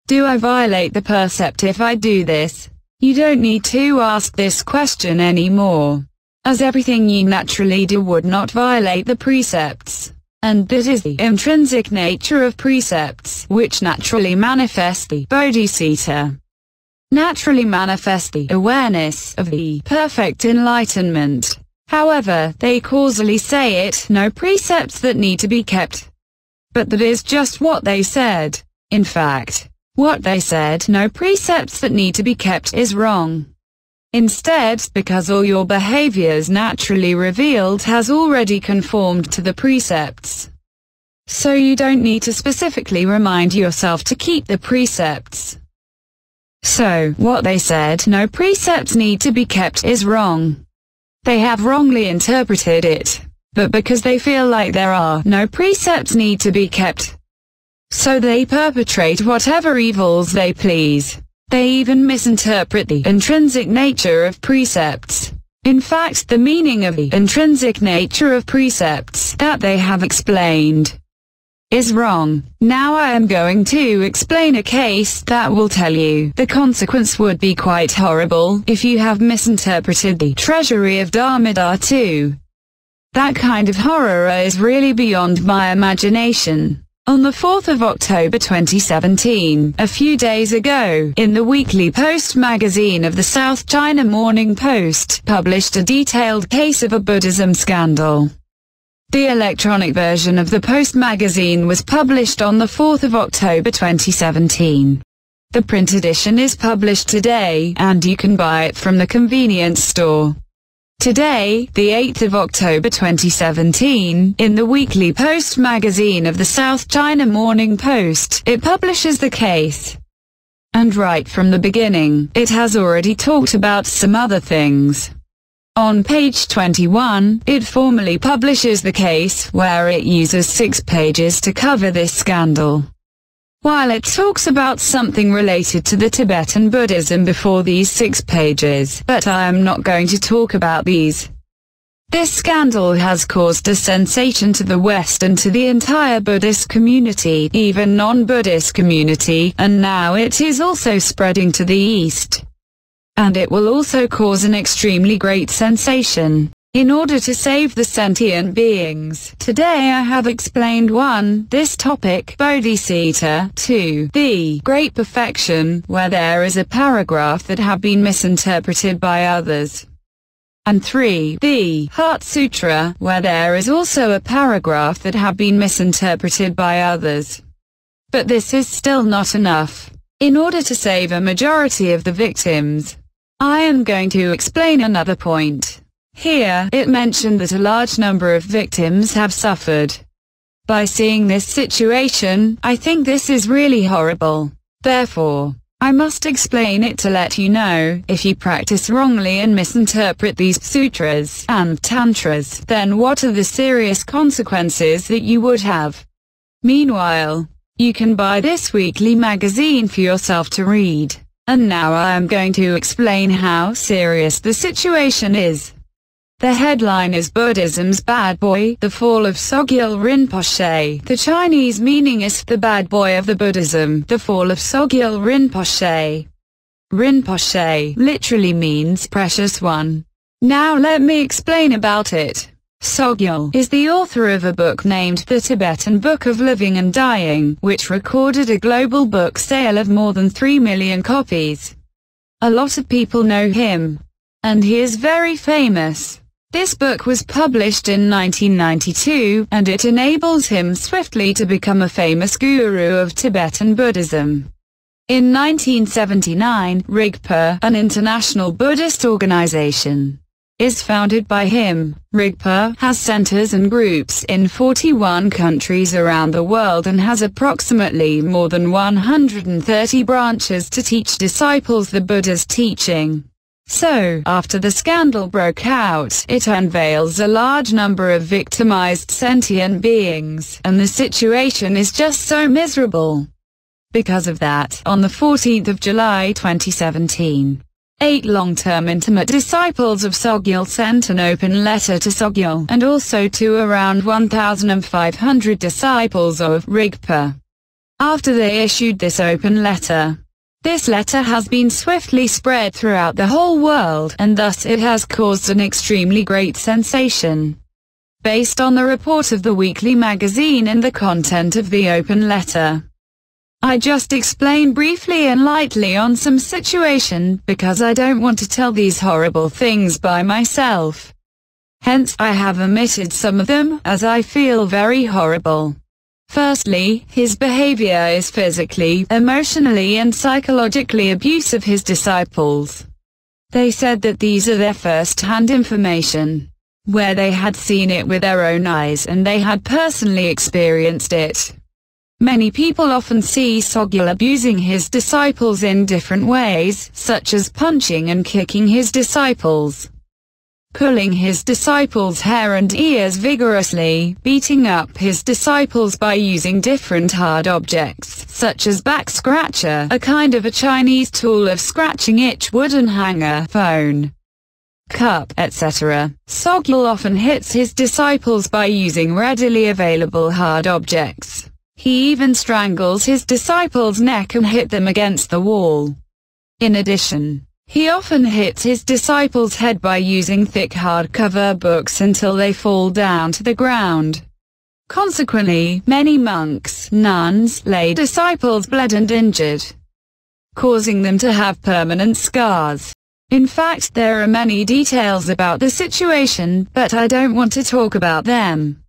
Do I violate the precept if I do this? You don't need to ask this question anymore, as everything you naturally do would not violate the precepts. and that is the intrinsic nature of precepts, which naturally manifest the bodhicitta. Naturally manifest the awareness of the perfect enlightenment. However, they causally say it, no precepts that need to be kept. But that is just what they said. In fact, what they said, no precepts that need to be kept, is wrong. Instead, because all your behaviors naturally revealed has already conformed to the precepts. So you don't need to specifically remind yourself to keep the precepts. So, what they said, no precepts need to be kept, is wrong. They have wrongly interpreted it, but because they feel like there are no precepts need to be kept, so they perpetrate whatever evils they please. They even misinterpret the intrinsic nature of precepts. In fact, the meaning of the intrinsic nature of precepts that they have explained is wrong. Now I am going to explain a case that will tell you the consequence would be quite horrible if you have misinterpreted the treasury of Dharmadhara too. That kind of horror is really beyond my imagination. On the 4th of October 2017, a few days ago, in the Weekly Post magazine of the South China Morning Post, published a detailed case of a Buddhism scandal. The electronic version of the Post magazine was published on the 4th of October 2017. The print edition is published today, and you can buy it from the convenience store. Today, the 8th of October 2017, in the Weekly Post magazine of the South China Morning Post, it publishes the case. And right from the beginning, it has already talked about some other things. On page 21, it formally publishes the case, where it uses 6 pages to cover this scandal. While it talks about something related to the Tibetan Buddhism before these 6 pages, but I am not going to talk about these. This scandal has caused a sensation to the West and to the entire Buddhist community, even non-Buddhist community, and now it is also spreading to the East. And it will also cause an extremely great sensation. In order to save the sentient beings, today I have explained 1. This topic, Bodhicitta, 2. The Great Perfection, where there is a paragraph that have been misinterpreted by others. And 3. The Heart Sutra, where there is also a paragraph that have been misinterpreted by others. But this is still not enough. In order to save a majority of the victims, I am going to explain another point. Here, it mentioned that a large number of victims have suffered. By seeing this situation, I think this is really horrible. Therefore, I must explain it to let you know, if you practice wrongly and misinterpret these sutras and tantras, then what are the serious consequences that you would have. Meanwhile, you can buy this weekly magazine for yourself to read. And now I am going to explain how serious the situation is. The headline is Buddhism's Bad Boy, The Fall of Sogyal Rinpoche. The Chinese meaning is the bad boy of the Buddhism, the fall of Sogyal Rinpoche. Rinpoche literally means precious one. Now let me explain about it. Sogyal is the author of a book named The Tibetan Book of Living and Dying, which recorded a global book sale of more than 3 million copies. A lot of people know him, and he is very famous. This book was published in 1992, and it enables him swiftly to become a famous guru of Tibetan Buddhism. In 1979, Rigpa, an international Buddhist organization, is founded by him. Rigpa has centers and groups in 41 countries around the world and has approximately more than 130 branches to teach disciples the Buddha's teaching. So, after the scandal broke out, it unveils a large number of victimized sentient beings, and the situation is just so miserable. Because of that, on the 14th of July 2017, 8 long-term intimate disciples of Sogyal sent an open letter to Sogyal, and also to around 1,500 disciples of Rigpa. After they issued this open letter, this letter has been swiftly spread throughout the whole world, and thus it has caused an extremely great sensation. based on the report of the weekly magazine and the content of the open letter. I just explain briefly and lightly on some situation, because I don't want to tell these horrible things by myself. Hence, I have omitted some of them, as I feel very horrible. Firstly, his behavior is physically, emotionally and psychologically abusive his disciples. They said that these are their first-hand information, where they had seen it with their own eyes and they had personally experienced it. Many people often see Sogyal abusing his disciples in different ways, such as punching and kicking his disciples, pulling his disciples' hair and ears vigorously, beating up his disciples by using different hard objects, such as back scratcher, a kind of a Chinese tool of scratching itch, wooden hanger, phone, cup, etc. Sogyal often hits his disciples by using readily available hard objects. He even strangles his disciples' neck and hit them against the wall. In addition, he often hits his disciples' head by using thick hardcover books until they fall down to the ground. Consequently, many monks, nuns, lay disciples bled and injured, causing them to have permanent scars. In fact, there are many details about the situation, but I don't want to talk about them.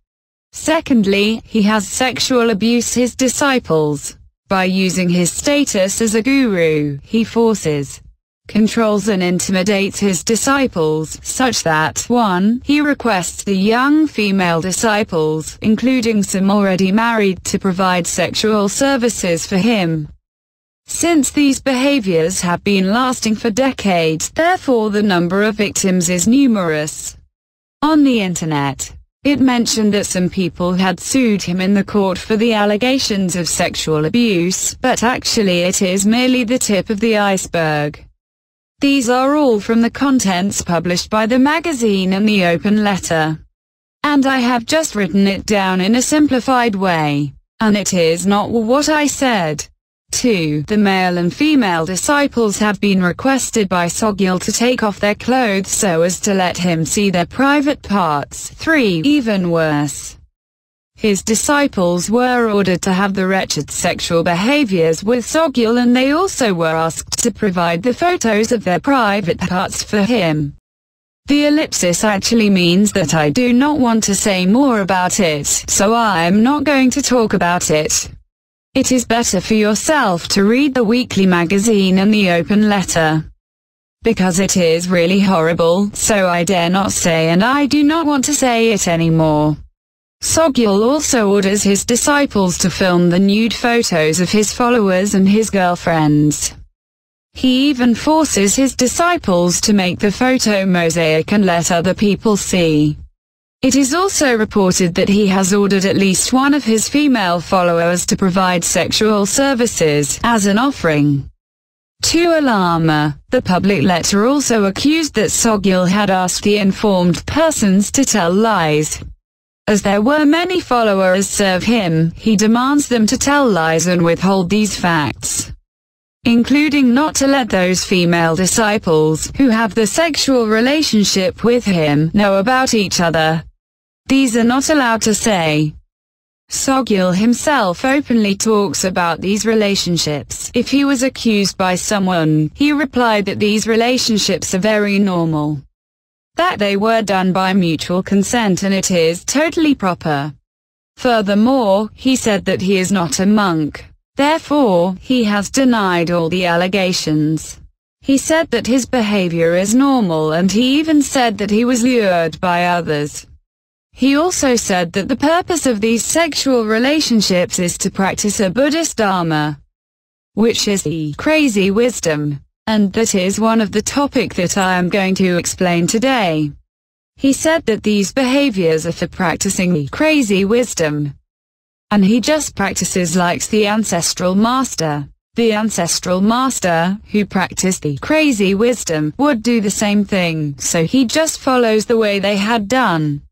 Secondly, he has sexual abuse his disciples. By using his status as a guru, he forces, controls and intimidates his disciples, such that 1. He requests the young female disciples, including some already married, to provide sexual services for him. Since these behaviors have been lasting for decades, therefore the number of victims is numerous. On the internet, it mentioned that some people had sued him in the court for the allegations of sexual abuse, but actually it is merely the tip of the iceberg. These are all from the contents published by the magazine and the open letter. And I have just written it down in a simplified way. And it is not what I said. 2. The male and female disciples have been requested by Sogyal to take off their clothes so as to let him see their private parts. 3. Even worse, his disciples were ordered to have the wretched sexual behaviors with Sogyal, and they also were asked to provide the photos of their private parts for him. The ellipsis actually means that I do not want to say more about it, so I am not going to talk about it. It is better for yourself to read the weekly magazine and the open letter, because it is really horrible, so I dare not say, and I do not want to say it anymore. Sogyal also orders his disciples to film the nude photos of his followers and his girlfriends. He even forces his disciples to make the photo mosaic and let other people see. It is also reported that he has ordered at least one of his female followers to provide sexual services as an offering to a lama. The public letter also accused that Sogyal had asked the informed persons to tell lies. As there were many followers serve him, he demands them to tell lies and withhold these facts, including not to let those female disciples who have the sexual relationship with him know about each other. These are not allowed to say. Sogyal himself openly talks about these relationships. If he was accused by someone, he replied that these relationships are very normal, that they were done by mutual consent and it is totally proper. Furthermore, he said that he is not a monk. Therefore, he has denied all the allegations. He said that his behavior is normal, and he even said that he was lured by others. He also said that the purpose of these sexual relationships is to practice a Buddhist Dharma, which is the crazy wisdom, and that is one of the topic that I am going to explain today. He said that these behaviors are for practicing the crazy wisdom, and he just practices like the ancestral master. The ancestral master, who practiced the crazy wisdom, would do the same thing, so he just follows the way they had done.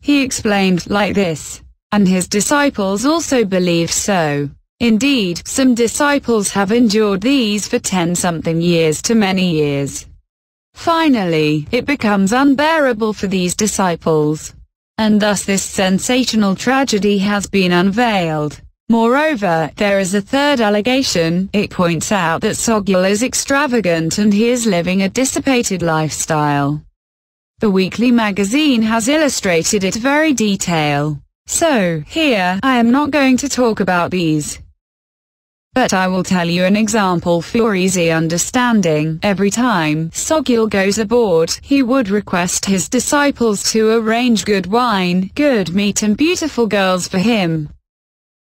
He explained like this, and his disciples also believe so. Indeed, some disciples have endured these for 10-something years to many years. Finally, it becomes unbearable for these disciples. and thus this sensational tragedy has been unveiled. Moreover, there is a third allegation. It points out that Sogul is extravagant and he is living a dissipated lifestyle. The weekly magazine has illustrated it very detail. So, here, I am not going to talk about these. But I will tell you an example for easy understanding. Every time Sogul goes aboard, he would request his disciples to arrange good wine, good meat and beautiful girls for him.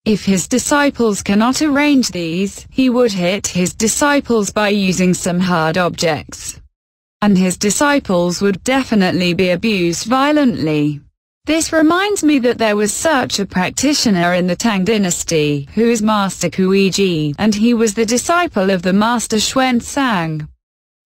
If his disciples cannot arrange these, he would hit his disciples by using some hard objects. And his disciples would definitely be abused violently. This reminds me that there was such a practitioner in the Tang dynasty, who is Master Kuiji, and he was the disciple of the Master Xuanzang.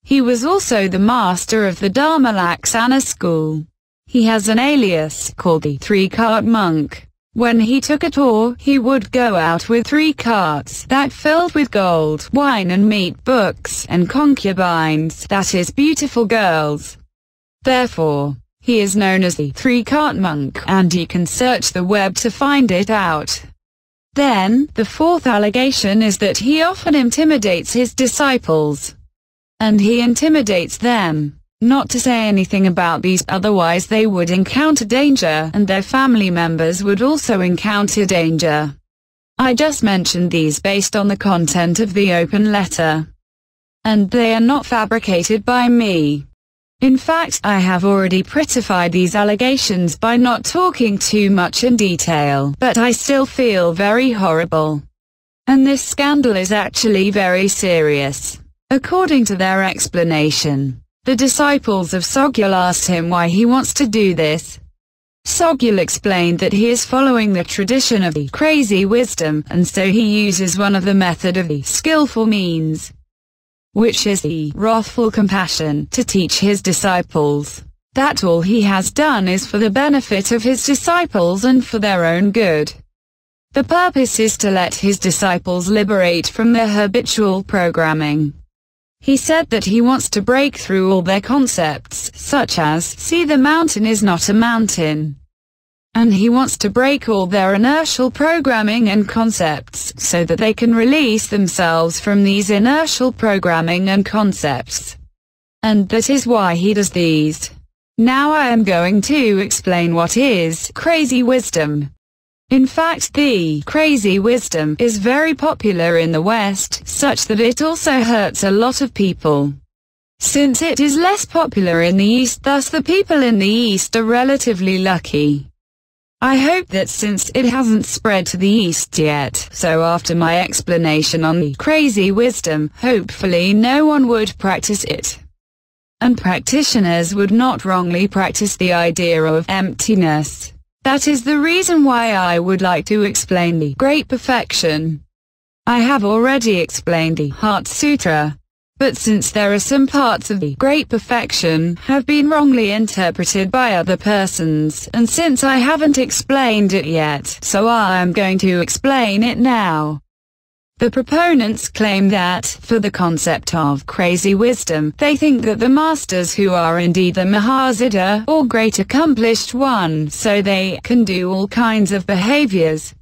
He was also the master of the Dharma Laksana school. He has an alias called the Three-Cart Monk. When he took a tour, he would go out with 3 carts that filled with gold, wine and meat, books, and concubines, that is, beautiful girls. Therefore, he is known as the Three-Cart Monk, and you can search the web to find it out. Then, the fourth allegation is that he often intimidates his disciples. And he intimidates them. Not to say anything about these, otherwise they would encounter danger, and their family members would also encounter danger. I just mentioned these based on the content of the open letter. And they are not fabricated by me. In fact, I have already prettified these allegations by not talking too much in detail, but I still feel very horrible. And this scandal is actually very serious. According to their explanation, the disciples of Sogul asked him why he wants to do this. Sogul explained that he is following the tradition of the crazy wisdom, and so he uses one of the method of the skillful means, which is the wrathful compassion, to teach his disciples that all he has done is for the benefit of his disciples and for their own good. The purpose is to let his disciples liberate from their habitual programming. He said that he wants to break through all their concepts, such as, see, the mountain is not a mountain. And he wants to break all their inertial programming and concepts, so that they can release themselves from these inertial programming and concepts. And that is why he does these. Now I am going to explain what is crazy wisdom. In fact, the crazy wisdom is very popular in the West, such that it also hurts a lot of people. Since it is less popular in the East, thus the people in the East are relatively lucky. I hope that since it hasn't spread to the East yet, so after my explanation on the crazy wisdom, hopefully no one would practice it. And practitioners would not wrongly practice the idea of emptiness. That is the reason why I would like to explain the Great Perfection. I have already explained the Heart Sutra. But since there are some parts of the Great Perfection have been wrongly interpreted by other persons, and since I haven't explained it yet, so I am going to explain it now. The proponents claim that, for the concept of crazy wisdom, they think that the masters who are indeed the Mahasiddha, or great accomplished one, so they can do all kinds of behaviors.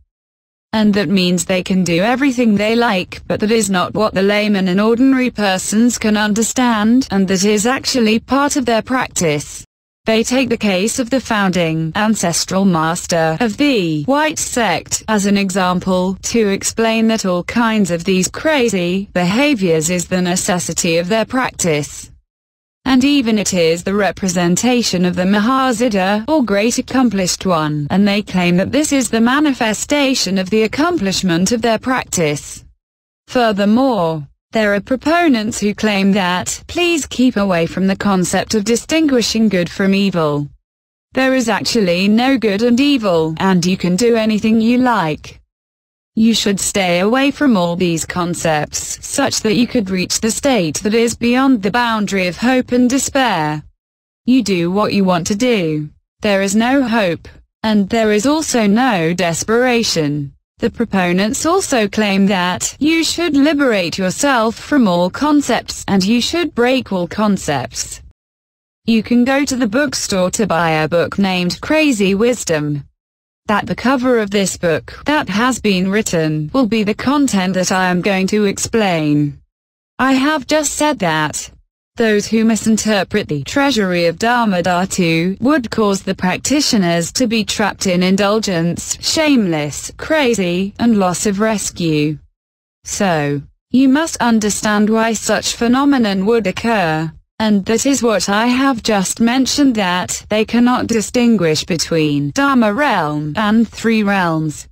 And that means they can do everything they like, but that is not what the layman and ordinary persons can understand, and that is actually part of their practice. They take the case of the founding ancestral master of the White Sect as an example, to explain that all kinds of these crazy behaviors is the necessity of their practice. And even it is the representation of the Mahasiddha, or great accomplished one, and they claim that this is the manifestation of the accomplishment of their practice. Furthermore, there are proponents who claim that, please keep away from the concept of distinguishing good from evil. There is actually no good and evil, and you can do anything you like. You should stay away from all these concepts, such that you could reach the state that is beyond the boundary of hope and despair. You do what you want to do. There is no hope, and there is also no desperation. The proponents also claim that you should liberate yourself from all concepts, and you should break all concepts. You can go to the bookstore to buy a book named Crazy Wisdom. That the cover of this book that has been written will be the content that I am going to explain. I have just said that those who misinterpret the treasury of Dharma Dhatu would cause the practitioners to be trapped in indulgence, shameless, crazy, and loss of rescue. So, you must understand why such phenomenon would occur, and that is what I have just mentioned, that they cannot distinguish between Dharma realm and three realms.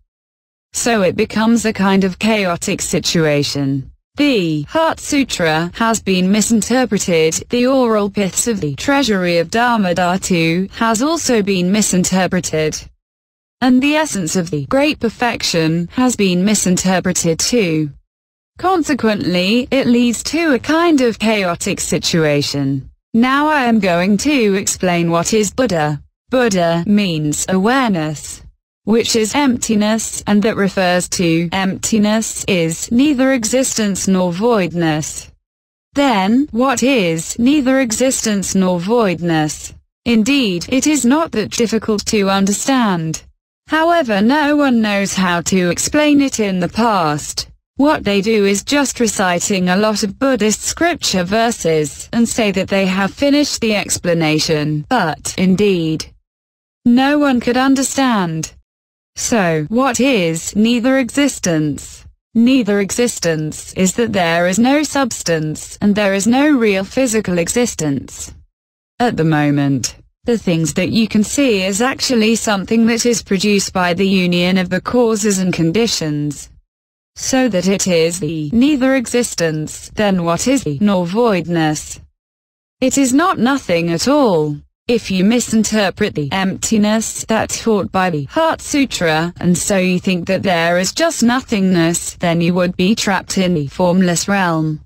So it becomes a kind of chaotic situation. The Heart Sutra has been misinterpreted, the oral piths of the treasury of Dharma Dhatu has also been misinterpreted, and the essence of the Great Perfection has been misinterpreted too. Consequently, it leads to a kind of chaotic situation. Now I am going to explain what is Buddha. Buddha means awareness, which is emptiness, and that refers to emptiness is neither existence nor voidness. Then, what is neither existence nor voidness? Indeed, it is not that difficult to understand. However, no one knows how to explain it in the past. What they do is just reciting a lot of Buddhist scripture verses and say that they have finished the explanation, but, indeed, no one could understand. So, what is neither existence? Neither existence is that there is no substance, and there is no real physical existence. At the moment, the things that you can see is actually something that is produced by the union of the causes and conditions. So that it is the neither existence, then what is the nor voidness? It is not nothing at all. If you misinterpret the emptiness that's taught by the Heart Sutra, and so you think that there is just nothingness, then you would be trapped in the formless realm.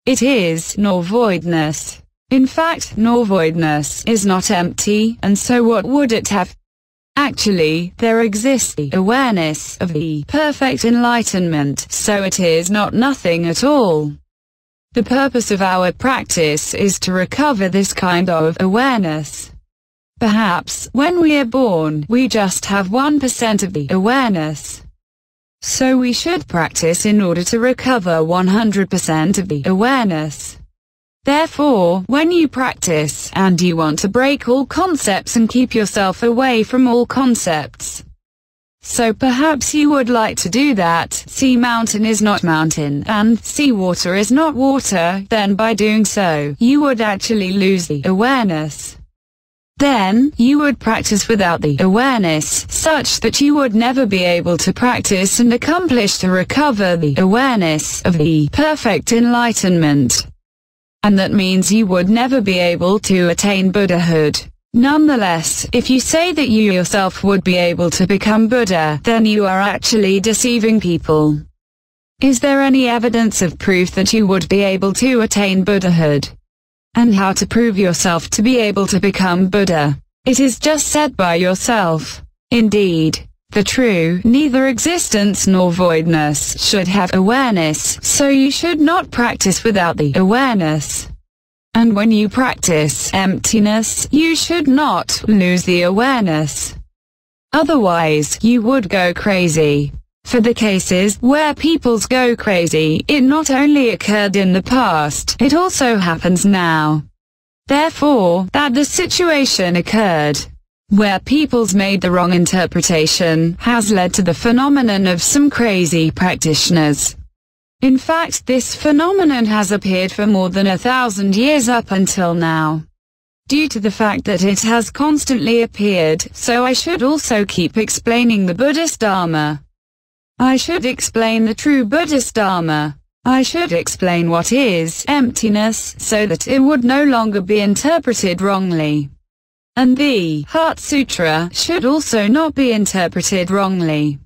It is nor voidness. In fact, nor voidness is not empty, and so what would it have? Actually, there exists the awareness of the perfect enlightenment, so it is not nothing at all. The purpose of our practice is to recover this kind of awareness. Perhaps, when we are born, we just have 1% of the awareness. So we should practice in order to recover 100% of the awareness. Therefore, when you practice, and you want to break all concepts and keep yourself away from all concepts, so perhaps you would like to do that. Sea mountain is not mountain, and sea water is not water, then by doing so, you would actually lose the awareness. Then, you would practice without the awareness, such that you would never be able to practice and accomplish to recover the awareness of the perfect enlightenment. And that means you would never be able to attain Buddhahood. Nonetheless, if you say that you yourself would be able to become Buddha, then you are actually deceiving people. Is there any evidence of proof that you would be able to attain Buddhahood? And how to prove yourself to be able to become Buddha? It is just said by yourself. Indeed, the true, neither existence nor voidness should have awareness, so you should not practice without the awareness. And when you practice emptiness, you should not lose the awareness. Otherwise, you would go crazy. For the cases where peoples go crazy, it not only occurred in the past, it also happens now. Therefore, that the situation occurred where peoples made the wrong interpretation has led to the phenomenon of some crazy practitioners. In fact, this phenomenon has appeared for more than 1,000 years up until now. Due to the fact that it has constantly appeared, so I should also keep explaining the Buddhist Dharma. I should explain the true Buddhist Dharma. I should explain what is emptiness, so that it would no longer be interpreted wrongly. And the Heart Sutra should also not be interpreted wrongly.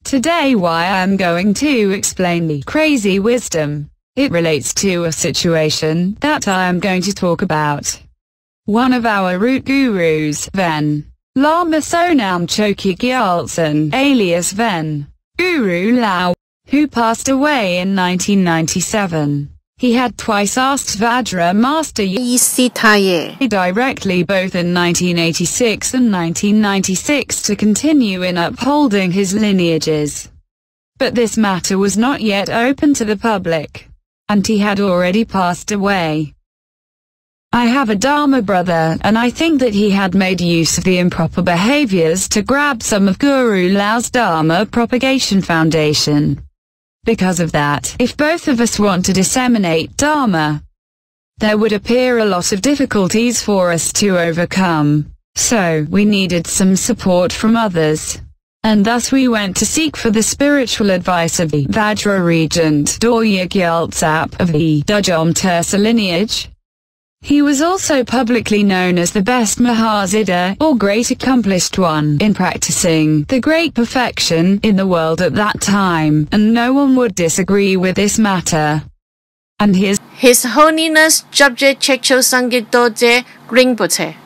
Today I am going to explain the Crazy Wisdom. It relates to a situation that I am going to talk about. One of our root gurus, Ven Lama Sonam Chokyi Gyaltsen, alias Ven Guru Lao, who passed away in 1997. He had twice asked Vajra Master Yisitaye directly both in 1986 and 1996 to continue in upholding his lineages. But this matter was not yet open to the public, and he had already passed away. I have a Dharma brother, and I think that he had made use of the improper behaviors to grab some of Guru Lao's Dharma Propagation Foundation. Because of that, if both of us want to disseminate Dharma, there would appear a lot of difficulties for us to overcome. So, we needed some support from others. And thus we went to seek for the spiritual advice of the Vajra regent Dorje Gyaltsap of the Dudjom Tersa lineage. He was also publicly known as the best Mahasiddha, or great accomplished one, in practicing the great perfection in the world at that time, and no one would disagree with this matter. And His Holiness Jabje Chekcho Sangit Dorje Rinpoche.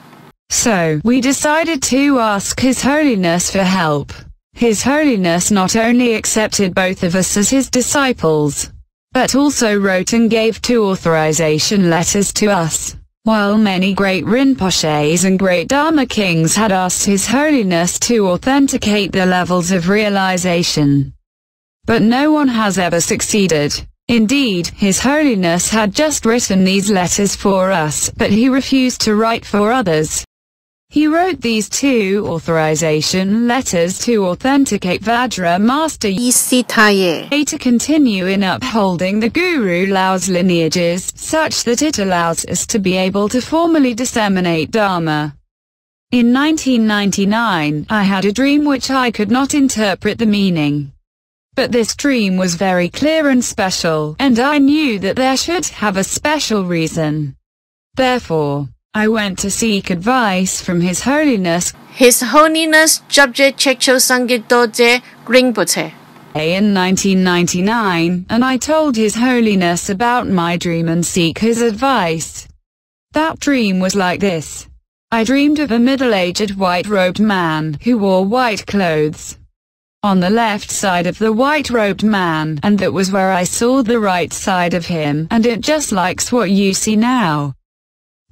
So, we decided to ask His Holiness for help. His Holiness not only accepted both of us as his disciples, but also wrote and gave 2 authorization letters to us, while many great Rinpoches and great Dharma kings had asked His Holiness to authenticate their levels of realization. But no one has ever succeeded. Indeed, His Holiness had just written these letters for us, but he refused to write for others. He wrote these 2 authorization letters to authenticate Vajra Master Yisitaye to continue in upholding the Guru Lao's lineages, such that it allows us to be able to formally disseminate Dharma. In 1999, I had a dream which I could not interpret the meaning. But this dream was very clear and special, and I knew that there should have a special reason. Therefore, I went to seek advice from His Holiness, His Holiness Jabje Chekcho Sangit Dorje Rinpoche, in 1999, and I told His Holiness about my dream and seek his advice. That dream was like this. I dreamed of a middle-aged white-robed man who wore white clothes on the left side of the white-robed man, and that was where I saw the right side of him, and it just likes what you see now.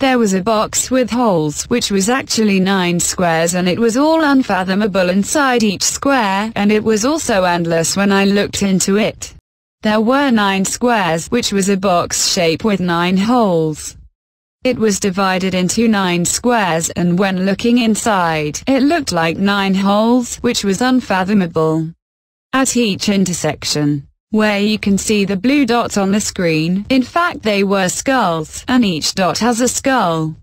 There was a box with holes, which was actually 9 squares, and it was all unfathomable inside each square, and it was also endless when I looked into it. There were 9 squares, which was a box shape with 9 holes. It was divided into 9 squares, and when looking inside, it looked like 9 holes, which was unfathomable. At each intersection, where you can see the blue dots on the screen, in fact they were skulls, and each dot has a skull.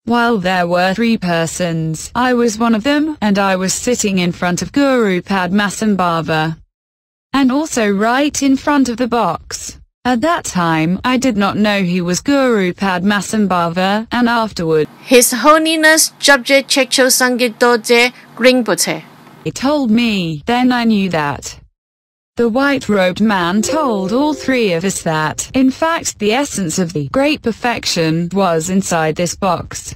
While there were 3 persons, I was one of them, and I was sitting in front of Guru Padmasambhava, and also right in front of the box. At that time, I did not know he was Guru Padmasambhava, and afterward, His Holiness Jabje Chekcho Sangit Dorje Rinpoche. He told me, then I knew that. The white-robed man told all 3 of us that, in fact, the essence of the great perfection was inside this box.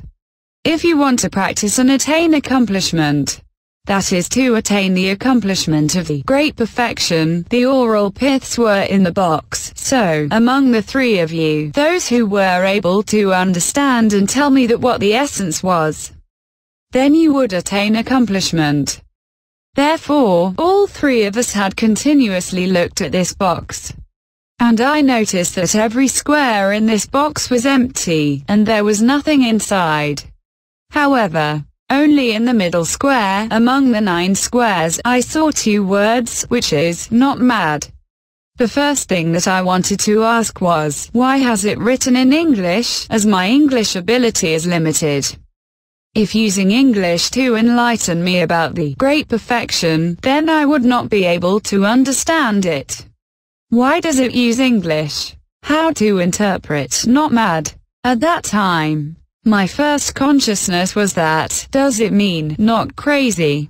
If you want to practice and attain accomplishment, that is to attain the accomplishment of the great perfection, the oral piths were in the box. So, among the 3 of you, those who were able to understand and tell me that what the essence was, then you would attain accomplishment. Therefore, all 3 of us had continuously looked at this box. And I noticed that every square in this box was empty, and there was nothing inside. However, only in the middle square, among the 9 squares, I saw 2 words, which is, not mad. The first thing that I wanted to ask was, why has it written in English, as my English ability is limited? If using English to enlighten me about the great perfection, then I would not be able to understand it. Why does it use English? How to interpret not mad? At that time, my first consciousness was that, does it mean not crazy?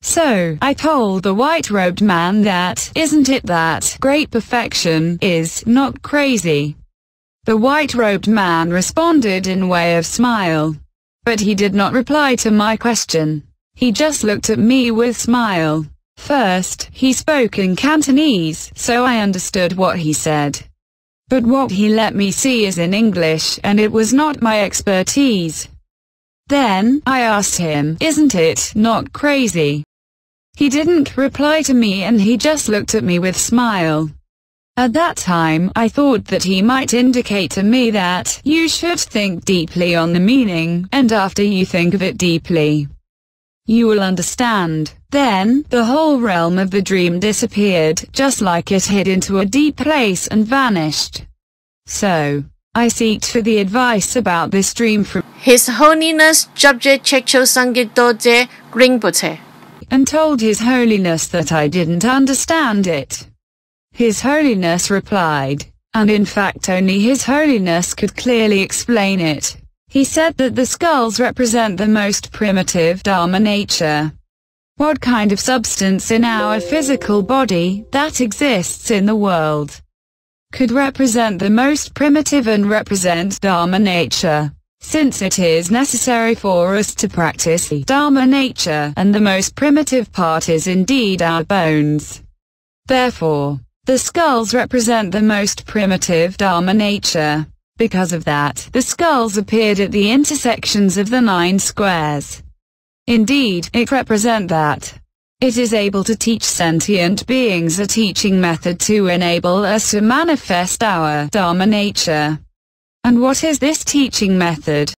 So, I told the white-robed man that, isn't it that great perfection is not crazy? The white-robed man responded in way of smile. But he did not reply to my question. He just looked at me with smile. First, he spoke in Cantonese, so I understood what he said. But what he let me see is in English, and it was not my expertise. Then, I asked him, isn't it not crazy? He didn't reply to me and he just looked at me with smile. At that time, I thought that he might indicate to me that you should think deeply on the meaning, and after you think of it deeply, you will understand. Then, the whole realm of the dream disappeared, just like it hid into a deep place and vanished. So, I sought for the advice about this dream from His Holiness Jabje Chekcho Sangit Dorje Rinpoche, and told His Holiness that I didn't understand it. His Holiness replied, and in fact only His Holiness could clearly explain it. He said that the skulls represent the most primitive Dharma nature. What kind of substance in our physical body that exists in the world could represent the most primitive and represent Dharma nature, since it is necessary for us to practice the Dharma nature, and the most primitive part is indeed our bones. Therefore, the skulls represent the most primitive Dharma nature. Because of that, the skulls appeared at the intersections of the 9 squares. Indeed, it represents that it is able to teach sentient beings a teaching method to enable us to manifest our Dharma nature. And what is this teaching method?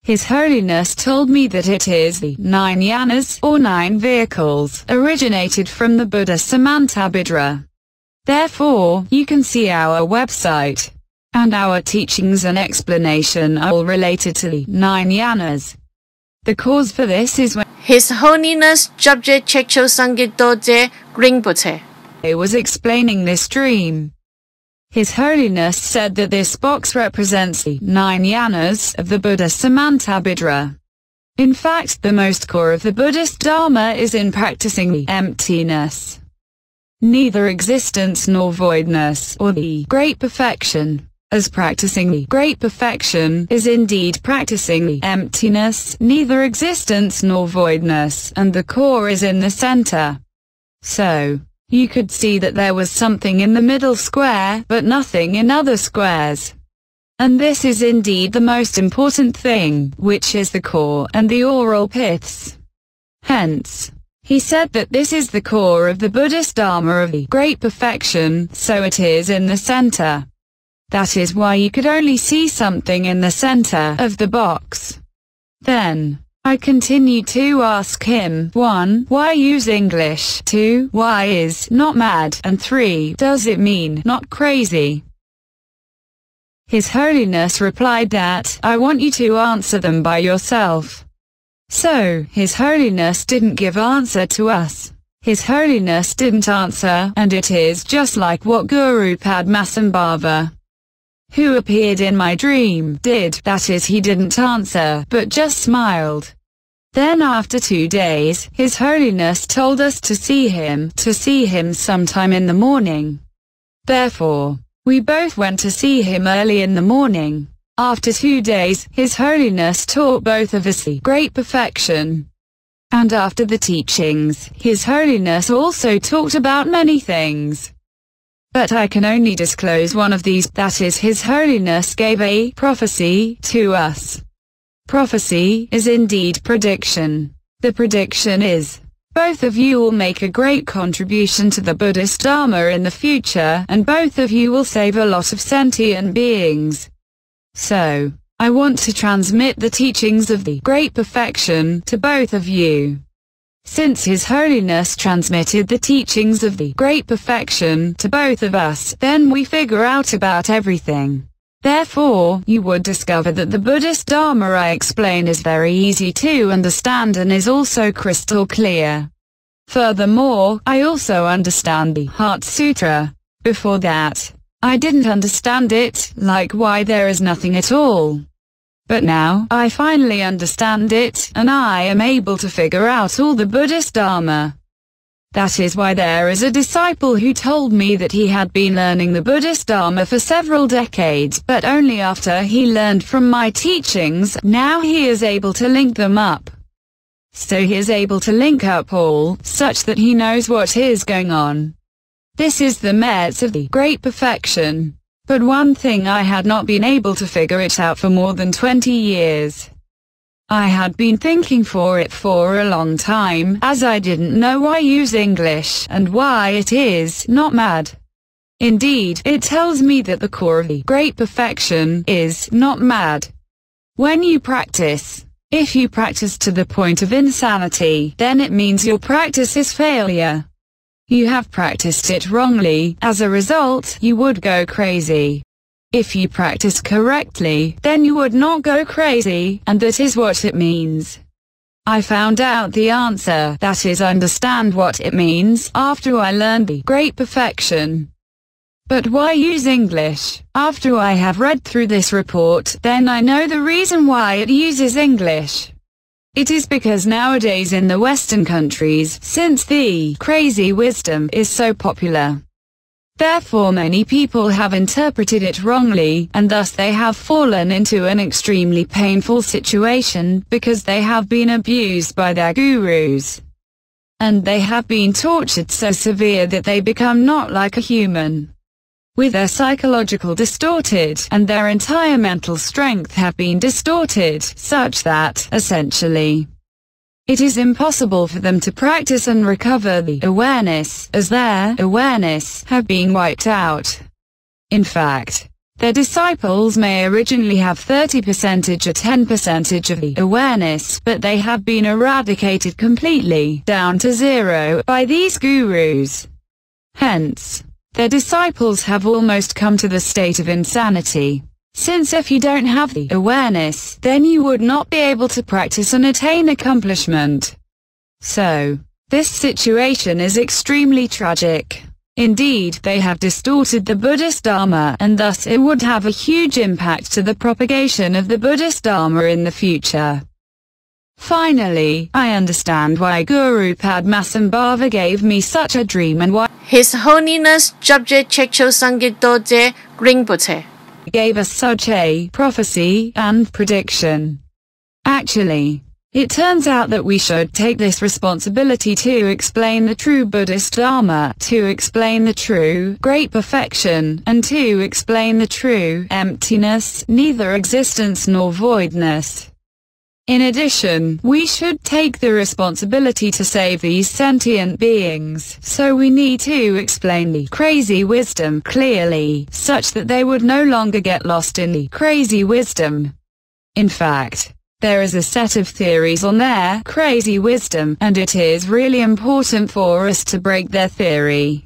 His Holiness told me that it is the 9 yanas, or 9 vehicles, originated from the Buddha Samantabhadra. Therefore, you can see our website, and our teachings and explanation are all related to the 9 yanas. The cause for this is when His Holiness Jabje Chekcho Sangit Dorje Rinpoche was explaining this dream. His Holiness said that this box represents the 9 yanas of the Buddha Samantabhadra. In fact, the most core of the Buddhist Dharma is in practicing the emptiness, neither existence nor voidness, or the great perfection, as practicing the great perfection is indeed practicing the emptiness, neither existence nor voidness, and the core is in the center. So, you could see that there was something in the middle square, but nothing in other squares. And this is indeed the most important thing, which is the core and the oral piths. Hence, he said that this is the core of the Buddhist Dharma of the great perfection, so it is in the center. That is why you could only see something in the center of the box. Then, I continued to ask him, 1. Why use English? 2. Why is not mad? And 3. Does it mean not crazy? His Holiness replied that, I want you to answer them by yourself. So, His Holiness didn't give answer to us. His Holiness didn't answer, and it is just like what Guru Padmasambhava, who appeared in my dream, did. That is, he didn't answer, but just smiled. Then after 2 days, His Holiness told us to see him sometime in the morning. Therefore, we both went to see him early in the morning. After 2 days, His Holiness taught both of us the great perfection. And after the teachings, His Holiness also talked about many things. But I can only disclose one of these, that is, His Holiness gave a prophecy to us. Prophecy is indeed prediction. The prediction is, both of you will make a great contribution to the Buddhist Dharma in the future, and both of you will save a lot of sentient beings. So, I want to transmit the teachings of the great perfection to both of you. Since His Holiness transmitted the teachings of the great perfection to both of us, then we figure out about everything. Therefore, you would discover that the Buddhist Dharma I explain is very easy to understand and is also crystal clear. Furthermore, I also understand the Heart Sutra. Before that, I didn't understand it, like why there is nothing at all. But now, I finally understand it, and I am able to figure out all the Buddhist Dharma. That is why there is a disciple who told me that he had been learning the Buddhist Dharma for several decades, but only after he learned from my teachings, now he is able to link them up. So he is able to link up all, such that he knows what is going on. This is the merits of the great perfection. But one thing, I had not been able to figure it out for more than 20 years. I had been thinking for a long time, as I didn't know why use English, and why it is not mad. Indeed, it tells me that the core of the great perfection is not mad. When you practice, if you practice to the point of insanity, then it means your practice is failure. You have practiced it wrongly, as a result, you would go crazy. If you practice correctly, then you would not go crazy, and that is what it means. I found out the answer, that is, understand what it means, after I learned the great perfection. But why use English? After I have read through this report, then I know the reason why it uses English. It is because nowadays in the Western countries, since the crazy wisdom is so popular, therefore many people have interpreted it wrongly, and thus they have fallen into an extremely painful situation, because they have been abused by their gurus. And they have been tortured so severe that they become not like a human, with their psychological distorted, and their entire mental strength have been distorted, such that, essentially, it is impossible for them to practice and recover the awareness, as their awareness have been wiped out. In fact, their disciples may originally have 30% or 10% of the awareness, but they have been eradicated completely, down to zero, by these gurus. Hence, their disciples have almost come to the state of insanity. Since if you don't have the awareness, then you would not be able to practice and attain accomplishment. So, this situation is extremely tragic. Indeed, they have distorted the Buddhist Dharma, and thus it would have a huge impact to the propagation of the Buddhist Dharma in the future. Finally, I understand why Guru Padmasambhava gave me such a dream and why His Holiness Jabje Chekcho Sangit Dorje Rinpoche gave us such a prophecy and prediction. Actually, it turns out that we should take this responsibility to explain the true Buddhist Dharma, to explain the true great perfection, and to explain the true emptiness, neither existence nor voidness. In addition, we should take the responsibility to save these sentient beings, so we need to explain the crazy wisdom clearly, such that they would no longer get lost in the crazy wisdom. In fact, there is a set of theories on their crazy wisdom, and it is really important for us to break their theory.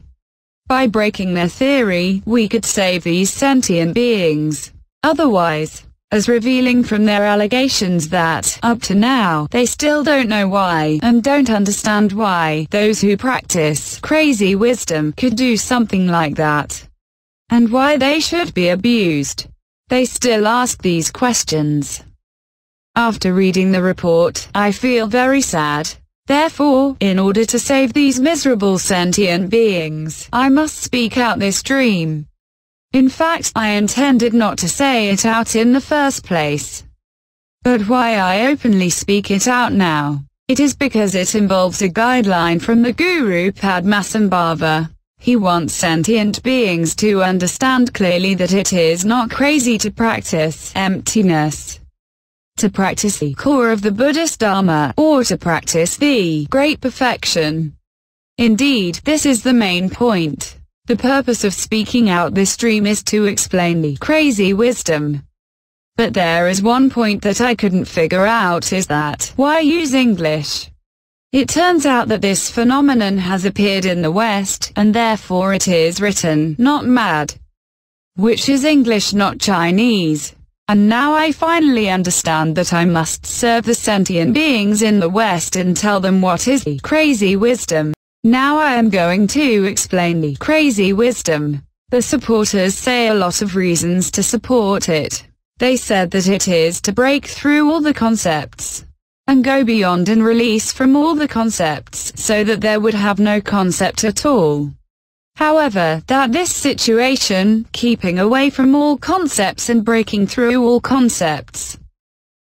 By breaking their theory, we could save these sentient beings. Otherwise, as revealing from their allegations that, up to now, they still don't know why, and don't understand why, those who practice crazy wisdom could do something like that, and why they should be abused. They still ask these questions. After reading the report, I feel very sad. Therefore, in order to save these miserable sentient beings, I must speak out this dream. In fact, I intended not to say it out in the first place. But why I openly speak it out now? It is because it involves a guideline from the Guru Padmasambhava. He wants sentient beings to understand clearly that it is not crazy to practice emptiness, to practice the core of the Buddhist Dharma, or to practice the great perfection. Indeed, this is the main point. The purpose of speaking out this dream is to explain the crazy wisdom. But there is one point that I couldn't figure out, is that, why use English? It turns out that this phenomenon has appeared in the West, and therefore it is written, not mad, which is English, not Chinese. And now I finally understand that I must serve the sentient beings in the West and tell them what is the crazy wisdom. Now I am going to explain the crazy wisdom. The supporters say a lot of reasons to support it. They said that it is to break through all the concepts, and go beyond and release from all the concepts, so that there would have no concept at all. However, that this situation, keeping away from all concepts and breaking through all concepts,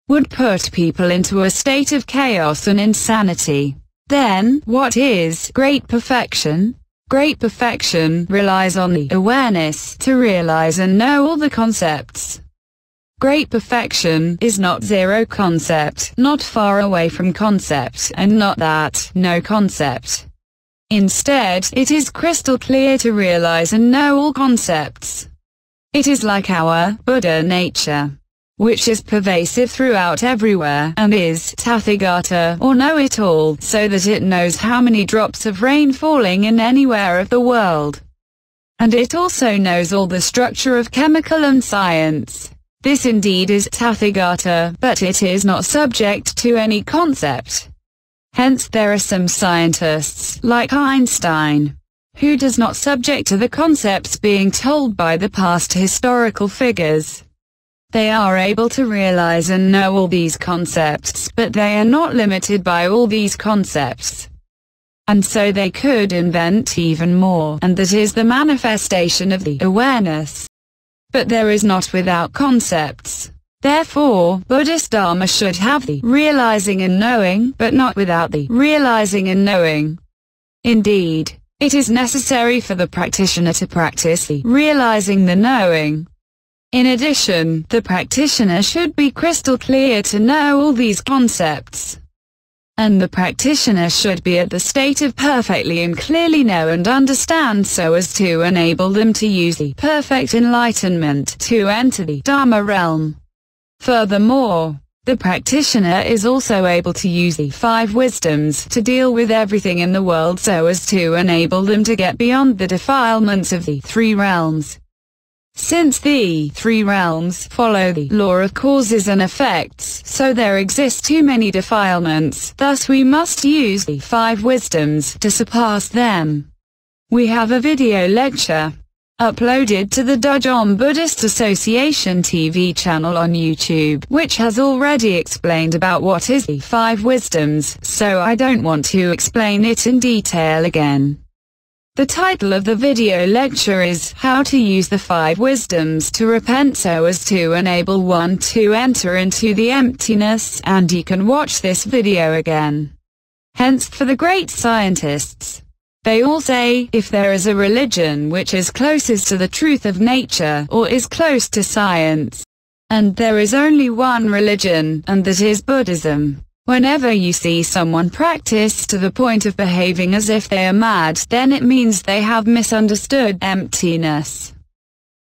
would put people into a state of chaos and insanity. Then, what is great perfection? Great perfection relies on the awareness to realize and know all the concepts. Great perfection is not zero concept, not far away from concept, and not that, no concept. Instead, it is crystal clear to realize and know all concepts. It is like our Buddha nature, which is pervasive throughout everywhere, and is Tathagata, or know-it-all, so that it knows how many drops of rain falling in anywhere of the world. And it also knows all the structure of chemical and science. This indeed is Tathagata, but it is not subject to any concept. Hence there are some scientists, like Einstein, who does not subject to the concepts being told by the past historical figures. They are able to realize and know all these concepts, but they are not limited by all these concepts. And so they could invent even more, and that is the manifestation of the awareness. But there is not without concepts. Therefore, Buddhist Dharma should have the realizing and knowing, but not without the realizing and knowing. Indeed, it is necessary for the practitioner to practice the realizing the knowing. In addition, the practitioner should be crystal clear to know all these concepts. And the practitioner should be at the state of perfectly and clearly know and understand so as to enable them to use the perfect enlightenment to enter the Dharma realm. Furthermore, the practitioner is also able to use the 5 wisdoms to deal with everything in the world so as to enable them to get beyond the defilements of the 3 realms. Since the 3 realms follow the law of causes and effects, so there exist too many defilements, thus we must use the 5 wisdoms to surpass them. We have a video lecture uploaded to the Dojong Buddhist Association TV channel on YouTube, which has already explained about what is the 5 wisdoms, so I don't want to explain it in detail again. The title of the video lecture is How to Use the 5 Wisdoms to Repent so as to enable one to enter into the emptiness, and you can watch this video again. Hence, for the great scientists, they all say, if there is a religion which is closest to the truth of nature, or is close to science, and there is only one religion, and that is Buddhism. Whenever you see someone practice to the point of behaving as if they are mad, then it means they have misunderstood emptiness.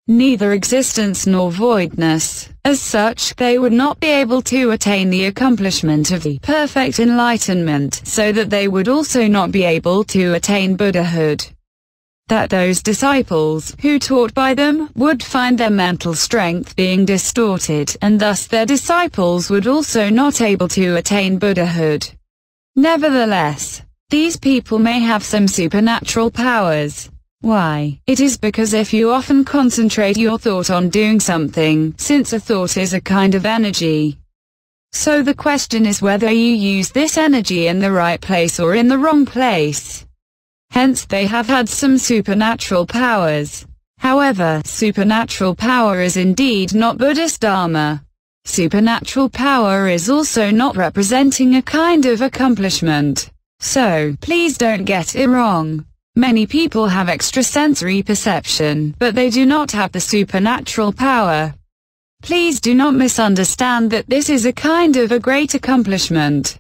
Neither existence nor voidness. As such, they would not be able to attain the accomplishment of the perfect enlightenment, so that they would also not be able to attain Buddhahood. That those disciples, who taught by them, would find their mental strength being distorted, and thus their disciples would also not able to attain Buddhahood. Nevertheless, these people may have some supernatural powers. Why? It is because if you often concentrate your thought on doing something, since a thought is a kind of energy. So the question is whether you use this energy in the right place or in the wrong place. Hence they have had some supernatural powers. However, supernatural power is indeed not Buddhist Dharma. Supernatural power is also not representing a kind of accomplishment. So, please don't get it wrong. Many people have extrasensory perception, but they do not have the supernatural power. Please do not misunderstand that this is a kind of a great accomplishment.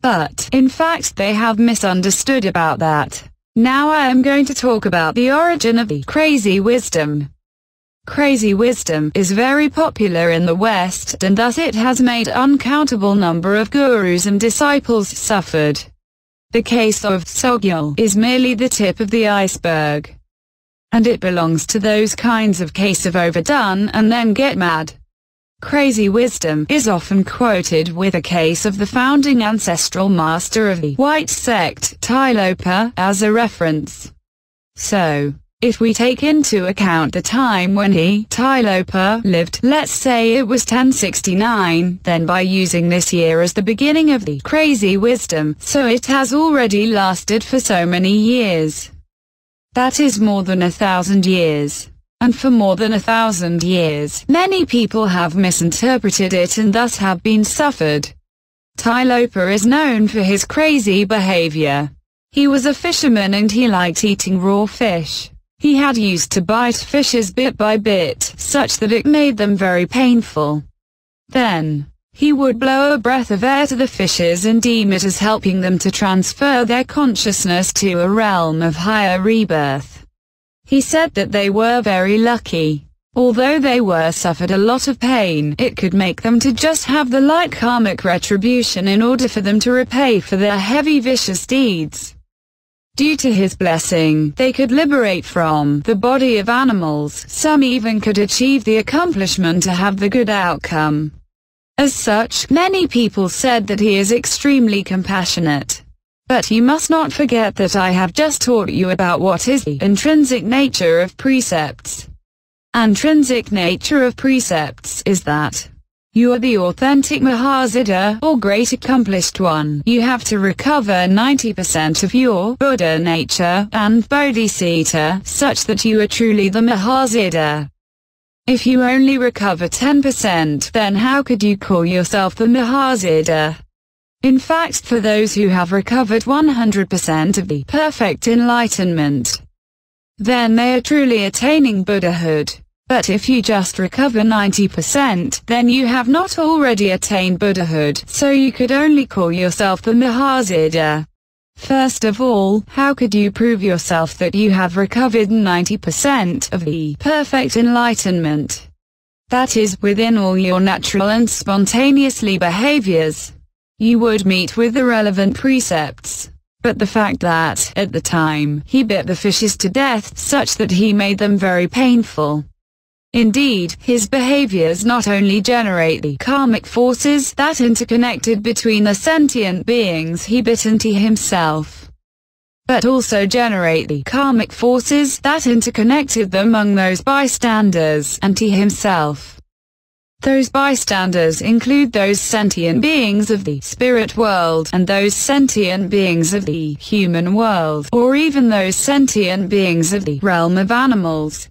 But, in fact, they have misunderstood about that. Now I am going to talk about the origin of the crazy wisdom. Crazy wisdom is very popular in the West, and thus it has made uncountable number of gurus and disciples suffered. The case of Sogyal is merely the tip of the iceberg. And it belongs to those kinds of case of overdone and then get mad. Crazy wisdom is often quoted with a case of the founding ancestral master of the white sect, Tilopa, as a reference. So, if we take into account the time when he, Tilopa, lived, let's say it was 1069, then by using this year as the beginning of the crazy wisdom, so it has already lasted for so many years. That is more than 1,000 years. And for more than 1,000 years, many people have misinterpreted it and thus have been suffered. Tilopa is known for his crazy behavior. He was a fisherman and he liked eating raw fish. He had used to bite fishes bit by bit, such that it made them very painful. Then, he would blow a breath of air to the fishes and deem it as helping them to transfer their consciousness to a realm of higher rebirth. He said that they were very lucky. Although they suffered a lot of pain, it could make them to just have the light karmic retribution in order for them to repay for their heavy vicious deeds. Due to his blessing, they could liberate from the body of animals. Some even could achieve the accomplishment to have the good outcome. As such, many people said that he is extremely compassionate. But you must not forget that I have just taught you about what is the intrinsic nature of precepts. Intrinsic nature of precepts is that you are the authentic Mahasiddha, or great accomplished one. You have to recover 90% of your Buddha nature and Bodhisattva, such that you are truly the Mahasiddha. If you only recover 10%, then how could you call yourself the Mahasiddha? In fact, for those who have recovered 100% of the perfect enlightenment, then they are truly attaining Buddhahood. But if you just recover 90%, then you have not already attained Buddhahood, so you could only call yourself the Mahasiddha. First of all, how could you prove yourself that you have recovered 90% of the perfect enlightenment? That is, within all your natural and spontaneously behaviors. You would meet with the relevant precepts. But the fact that, at the time, he bit the fishes to death such that he made them very painful. Indeed, his behaviors not only generate the karmic forces that interconnected between the sentient beings he bit into himself, but also generate the karmic forces that interconnected them among those bystanders and he himself. Those bystanders include those sentient beings of the spirit world and those sentient beings of the human world, or even those sentient beings of the realm of animals.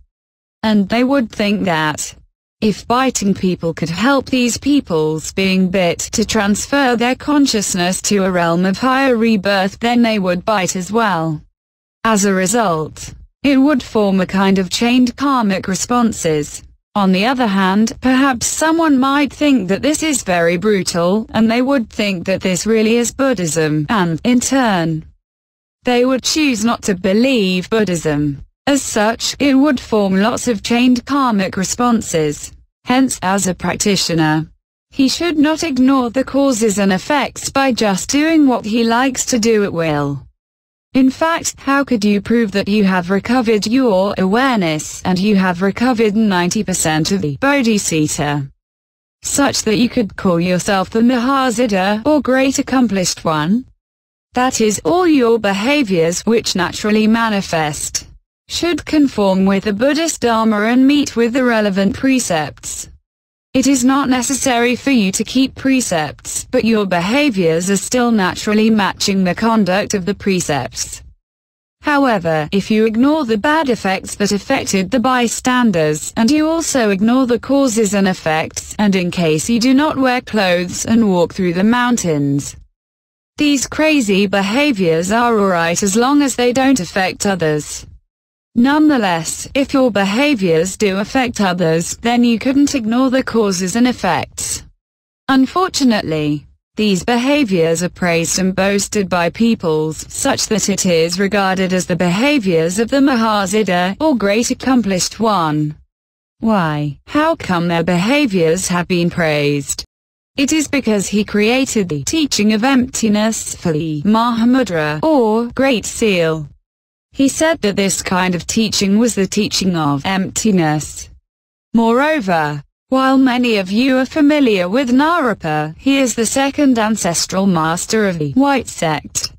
And they would think that, if biting people could help these peoples being bit to transfer their consciousness to a realm of higher rebirth, then they would bite as well. As a result, it would form a kind of chained karmic responses. On the other hand, perhaps someone might think that this is very brutal, and they would think that this really is Buddhism, and, in turn, they would choose not to believe Buddhism. As such, it would form lots of chained karmic responses. Hence, as a practitioner, he should not ignore the causes and effects by just doing what he likes to do at will. In fact, how could you prove that you have recovered your awareness and you have recovered 90% of the Bodhisattva, such that you could call yourself the Mahasiddha, or great accomplished one? That is, all your behaviors which naturally manifest should conform with the Buddhist Dharma and meet with the relevant precepts. It is not necessary for you to keep precepts, but your behaviors are still naturally matching the conduct of the precepts. However, if you ignore the bad effects that affected the bystanders, and you also ignore the causes and effects, and in case you do not wear clothes and walk through the mountains, these crazy behaviors are alright as long as they don't affect others. Nonetheless, if your behaviors do affect others, then you couldn't ignore the causes and effects. Unfortunately, these behaviors are praised and boasted by peoples, such that it is regarded as the behaviors of the Mahasiddha, or great accomplished one. Why? How come their behaviors have been praised? It is because he created the teaching of emptiness for the Mahamudra, or Great Seal. He said that this kind of teaching was the teaching of emptiness. Moreover, while many of you are familiar with Naropa, he is the second ancestral master of the White Sect.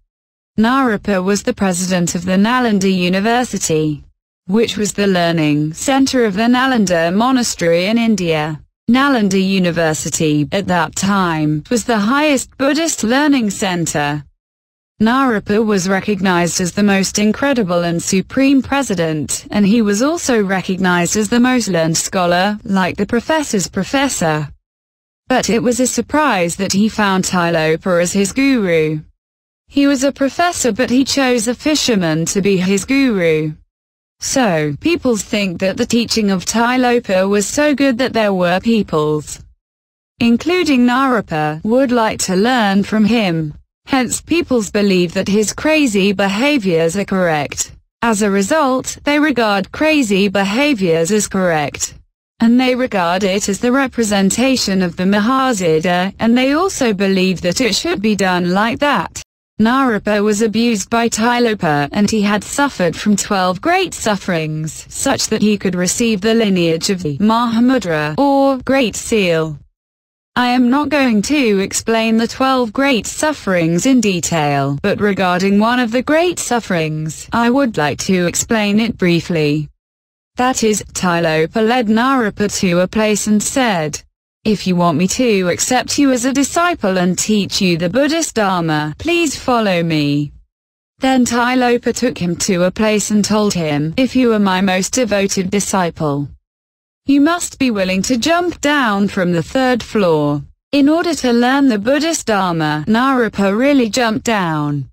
Naropa was the president of the Nalanda University, which was the learning center of the Nalanda Monastery in India. Nalanda University, at that time, was the highest Buddhist learning center. Naropa was recognized as the most incredible and supreme president, and he was also recognized as the most learned scholar, like the professor's professor. But it was a surprise that he found Tilopa as his guru. He was a professor, but he chose a fisherman to be his guru. So, people think that the teaching of Tilopa was so good that there were peoples, including Naropa, would like to learn from him. Hence peoples believe that his crazy behaviors are correct. As a result, they regard crazy behaviors as correct, and they regard it as the representation of the Mahasiddha, and they also believe that it should be done like that. Naropa was abused by Tilopa, and he had suffered from 12 great sufferings, such that he could receive the lineage of the Mahamudra, or Great Seal. I am not going to explain the 12 great sufferings in detail, but regarding one of the great sufferings, I would like to explain it briefly. That is, Tilopa led Naropa to a place and said, "If you want me to accept you as a disciple and teach you the Buddhist Dharma, please follow me." Then Tilopa took him to a place and told him, "If you are my most devoted disciple, you must be willing to jump down from the 3rd floor." In order to learn the Buddhist Dharma, Naropa really jumped down.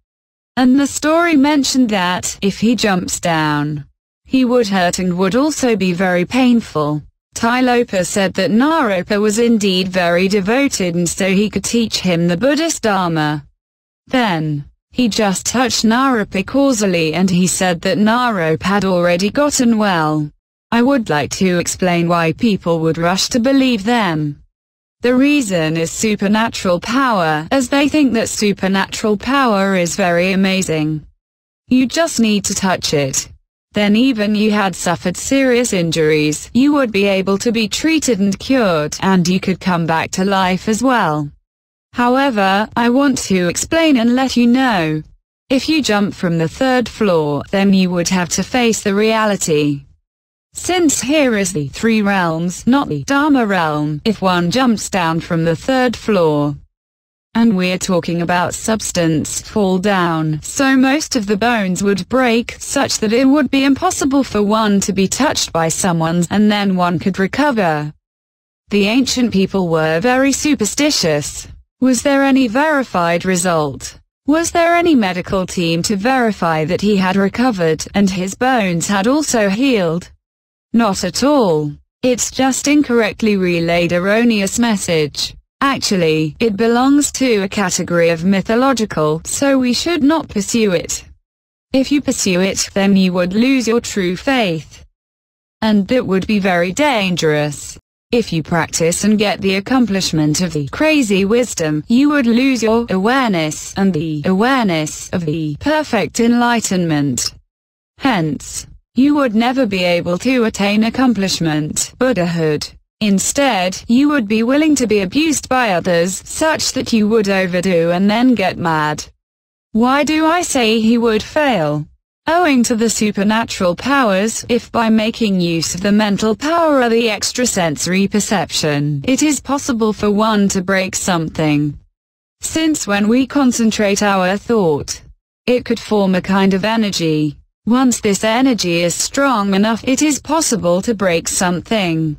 And the story mentioned that, if he jumps down, he would hurt and would also be very painful. Tilopa said that Naropa was indeed very devoted, and so he could teach him the Buddhist Dharma. Then, he just touched Naropa causally, and he said that Naropa had already gotten well. I would like to explain why people would rush to believe them. The reason is supernatural power, as they think that supernatural power is very amazing. You just need to touch it. Then even you had suffered serious injuries, you would be able to be treated and cured, and you could come back to life as well. However, I want to explain and let you know, if you jump from the 3rd floor, then you would have to face the reality. Since here is the 3 realms, not the Dharma realm, if one jumps down from the 3rd floor, and we're talking about substance, fall down, so most of the bones would break, such that it would be impossible for one to be touched by someone, and then one could recover. The ancient people were very superstitious. Was there any verified result? Was there any medical team to verify that he had recovered, and his bones had also healed? Not at all. It's just incorrectly relayed erroneous message. Actually, it belongs to a category of mythological, so we should not pursue it. If you pursue it, then you would lose your true faith. And that would be very dangerous. If you practice and get the accomplishment of the crazy wisdom, you would lose your awareness and the awareness of the perfect enlightenment. Hence, you would never be able to attain accomplishment, Buddhahood. Instead, you would be willing to be abused by others, such that you would overdo and then get mad. Why do I say he would fail? Owing to the supernatural powers, if by making use of the mental power or the extrasensory perception, it is possible for one to break something. Since when we concentrate our thought, it could form a kind of energy. Once this energy is strong enough, it is possible to break something.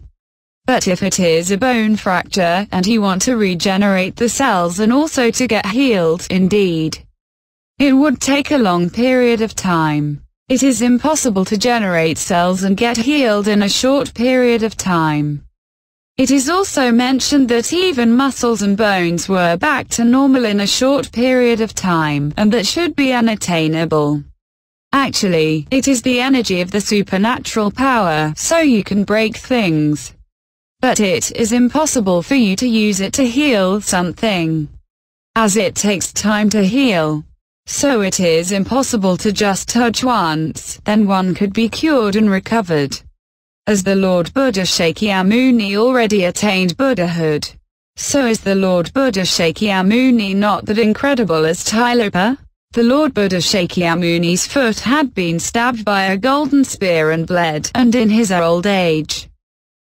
But if it is a bone fracture, and you want to regenerate the cells and also to get healed, indeed, it would take a long period of time. It is impossible to generate cells and get healed in a short period of time. It is also mentioned that even muscles and bones were back to normal in a short period of time, and that should be unattainable. Actually, it is the energy of the supernatural power, so you can break things. But it is impossible for you to use it to heal something, as it takes time to heal. So it is impossible to just touch once, then one could be cured and recovered. As the Lord Buddha Shakyamuni already attained Buddhahood, so is the Lord Buddha Shakyamuni not that incredible as Tilopa? The Lord Buddha Shakyamuni's foot had been stabbed by a golden spear and bled, and in his old age,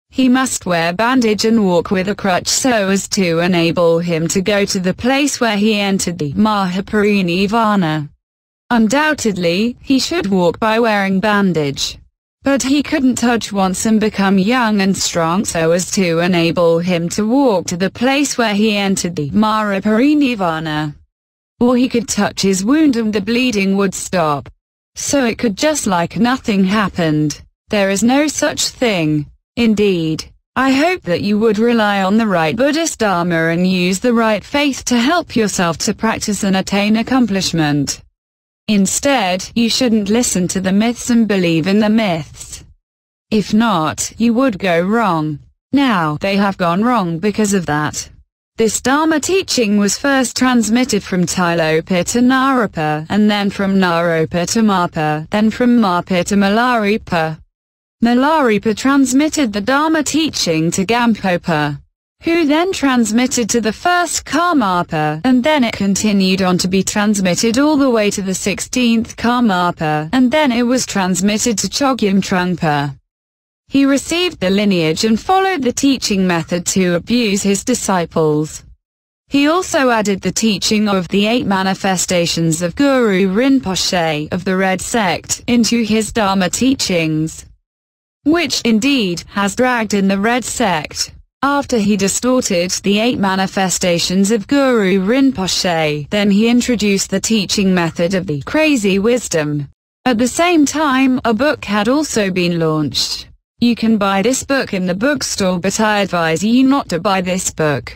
he must wear bandage and walk with a crutch so as to enable him to go to the place where he entered the Mahaparinirvana. Undoubtedly, he should walk by wearing bandage. But he couldn't touch once and become young and strong so as to enable him to walk to the place where he entered the Mahaparinirvana. Or he could touch his wound and the bleeding would stop. So it could just like nothing happened. There is no such thing. Indeed, I hope that you would rely on the right Buddhist Dharma and use the right faith to help yourself to practice and attain accomplishment. Instead, you shouldn't listen to the myths and believe in the myths. If not, you would go wrong. Now, they have gone wrong because of that. This Dharma teaching was first transmitted from Tilopa to Naropa, and then from Naropa to Marpa, then from Marpa to Milarepa. Milarepa transmitted the Dharma teaching to Gampopa, who then transmitted to the first Karmapa, and then it continued on to be transmitted all the way to the 16th Karmapa, and then it was transmitted to Chogyam Trungpa. He received the lineage and followed the teaching method to abuse his disciples. He also added the teaching of the 8 manifestations of Guru Rinpoche of the Red Sect into his Dharma teachings, which indeed has dragged in the Red Sect. After he distorted the 8 manifestations of Guru Rinpoche, then he introduced the teaching method of the crazy wisdom. At the same time, a book had also been launched. You can buy this book in the bookstore, but I advise you not to buy this book.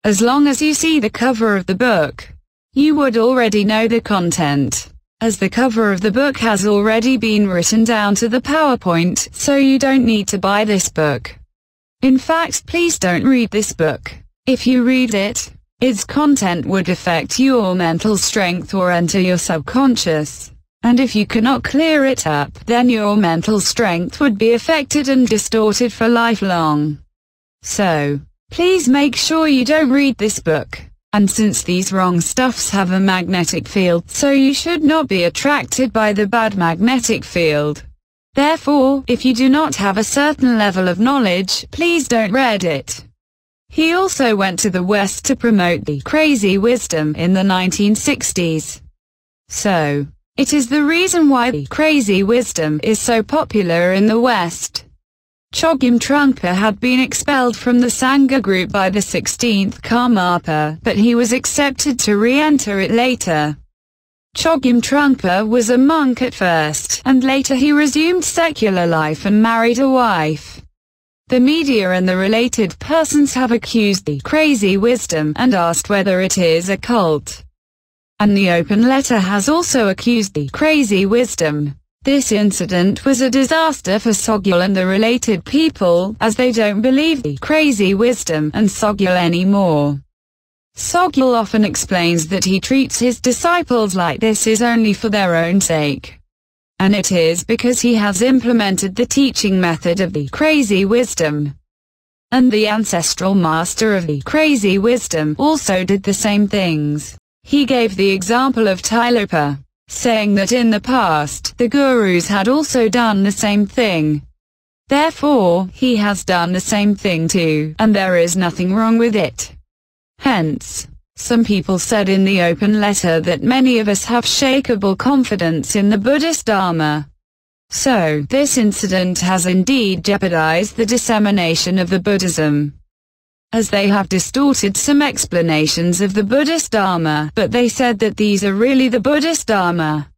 As long as you see the cover of the book, you would already know the content, as the cover of the book has already been written down to the PowerPoint, so you don't need to buy this book. In fact, please don't read this book. If you read it, its content would affect your mental strength or enter your subconscious. And if you cannot clear it up, then your mental strength would be affected and distorted for lifelong. So, please make sure you don't read this book. And since these wrong stuffs have a magnetic field, so you should not be attracted by the bad magnetic field. Therefore, if you do not have a certain level of knowledge, please don't read it. He also went to the West to promote the crazy wisdom in the 1960s. So, it is the reason why the crazy wisdom is so popular in the West. Chogyam Trungpa had been expelled from the Sangha group by the 16th Karmapa, but he was accepted to re-enter it later. Chogyam Trungpa was a monk at first, and later he resumed secular life and married a wife. The media and the related persons have accused the crazy wisdom and asked whether it is a cult. And the open letter has also accused the crazy wisdom. This incident was a disaster for Sogyal and the related people, as they don't believe the crazy wisdom and Sogyal anymore. Sogyal often explains that he treats his disciples like this is only for their own sake. And it is because he has implemented the teaching method of the crazy wisdom. And the ancestral master of the crazy wisdom also did the same things. He gave the example of Tilopa, saying that in the past, the gurus had also done the same thing. Therefore, he has done the same thing too, and there is nothing wrong with it. Hence, some people said in the open letter that many of us have shakable confidence in the Buddhist Dharma. So, this incident has indeed jeopardized the dissemination of the Buddhism, as they have distorted some explanations of the Buddhist Dharma, but they said that these are really the Buddhist Dharma.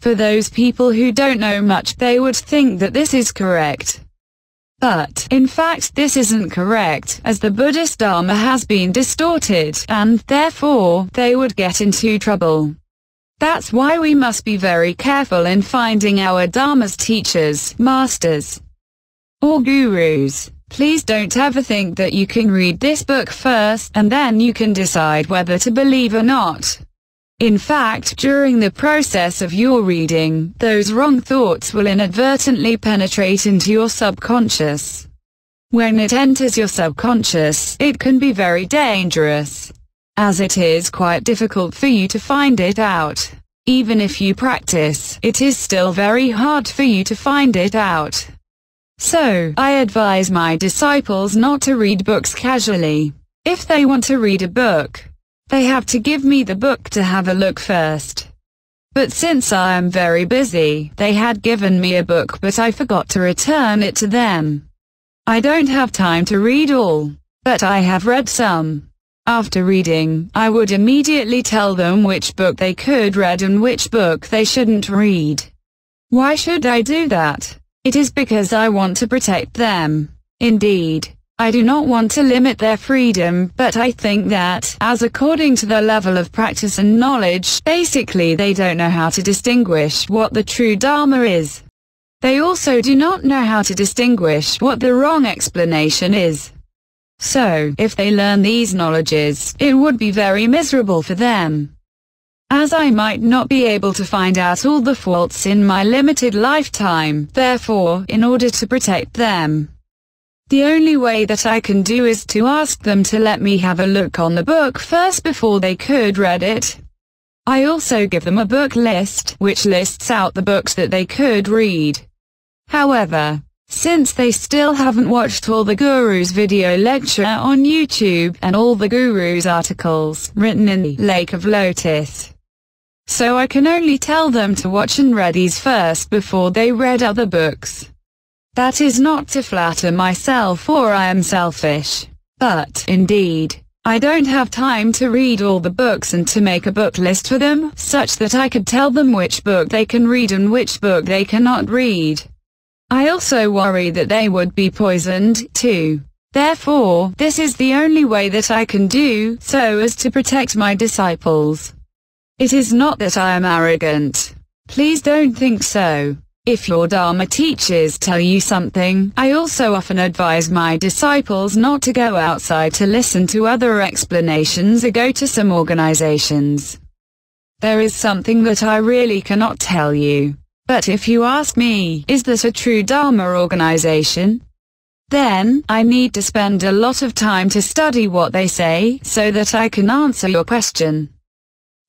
For those people who don't know much, they would think that this is correct. But, in fact, this isn't correct, as the Buddhist Dharma has been distorted, and, therefore, they would get into trouble. That's why we must be very careful in finding our Dharma's teachers, masters, or gurus. Please don't ever think that you can read this book first, and then you can decide whether to believe or not. In fact, during the process of your reading, those wrong thoughts will inadvertently penetrate into your subconscious. When it enters your subconscious, it can be very dangerous, as it is quite difficult for you to find it out. Even if you practice, it is still very hard for you to find it out. So, I advise my disciples not to read books casually. If they want to read a book, they have to give me the book to have a look first. But since I am very busy, they had given me a book but I forgot to return it to them. I don't have time to read all, but I have read some. After reading, I would immediately tell them which book they could read and which book they shouldn't read. Why should I do that? It is because I want to protect them. Indeed, I do not want to limit their freedom, but I think that, as according to their level of practice and knowledge, basically they don't know how to distinguish what the true Dharma is. They also do not know how to distinguish what the wrong explanation is. So, if they learn these knowledges, it would be very miserable for them. As I might not be able to find out all the faults in my limited lifetime, therefore, in order to protect them, the only way that I can do is to ask them to let me have a look on the book first before they could read it. I also give them a book list, which lists out the books that they could read. However, since they still haven't watched all the Guru's video lecture on YouTube and all the Guru's articles written in the Lake of Lotus, so I can only tell them to watch and read these first before they read other books. That is not to flatter myself or I am selfish, but, indeed, I don't have time to read all the books and to make a book list for them, such that I could tell them which book they can read and which book they cannot read. I also worry that they would be poisoned, too. Therefore, this is the only way that I can do so as to protect my disciples. It is not that I am arrogant. Please don't think so. If your Dharma teachers tell you something, I also often advise my disciples not to go outside to listen to other explanations or go to some organizations. There is something that I really cannot tell you. But if you ask me, is this a true Dharma organization? Then, I need to spend a lot of time to study what they say, so that I can answer your question.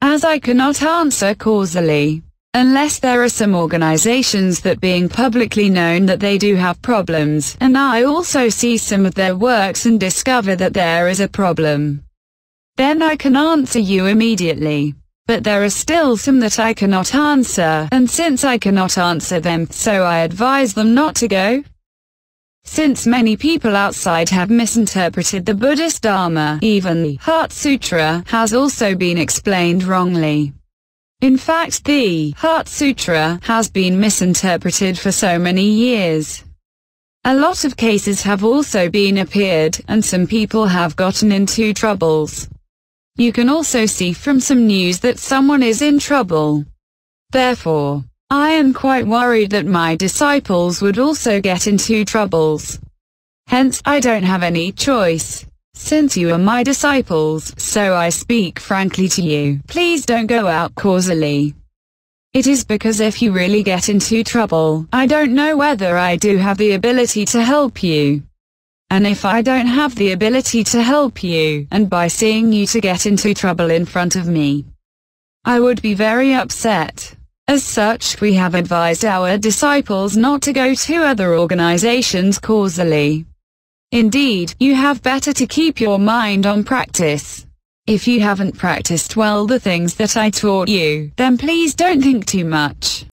As I cannot answer causally, unless there are some organizations that being publicly known that they do have problems, and I also see some of their works and discover that there is a problem, then I can answer you immediately. But there are still some that I cannot answer, and since I cannot answer them, so I advise them not to go. Since many people outside have misinterpreted the Buddhist Dharma, even the Heart Sutra has also been explained wrongly. In fact, the Heart Sutra has been misinterpreted for so many years. A lot of cases have also been appeared, and some people have gotten into troubles. You can also see from some news that someone is in trouble. Therefore, I am quite worried that my disciples would also get into troubles. Hence, I don't have any choice. Since you are my disciples, so I speak frankly to you, please don't go out causally. It is because if you really get into trouble, I don't know whether I do have the ability to help you. And if I don't have the ability to help you, and by seeing you to get into trouble in front of me, I would be very upset. As such, we have advised our disciples not to go to other organizations causally. Indeed, you have better to keep your mind on practice. If you haven't practiced well the things that I taught you, then please don't think too much.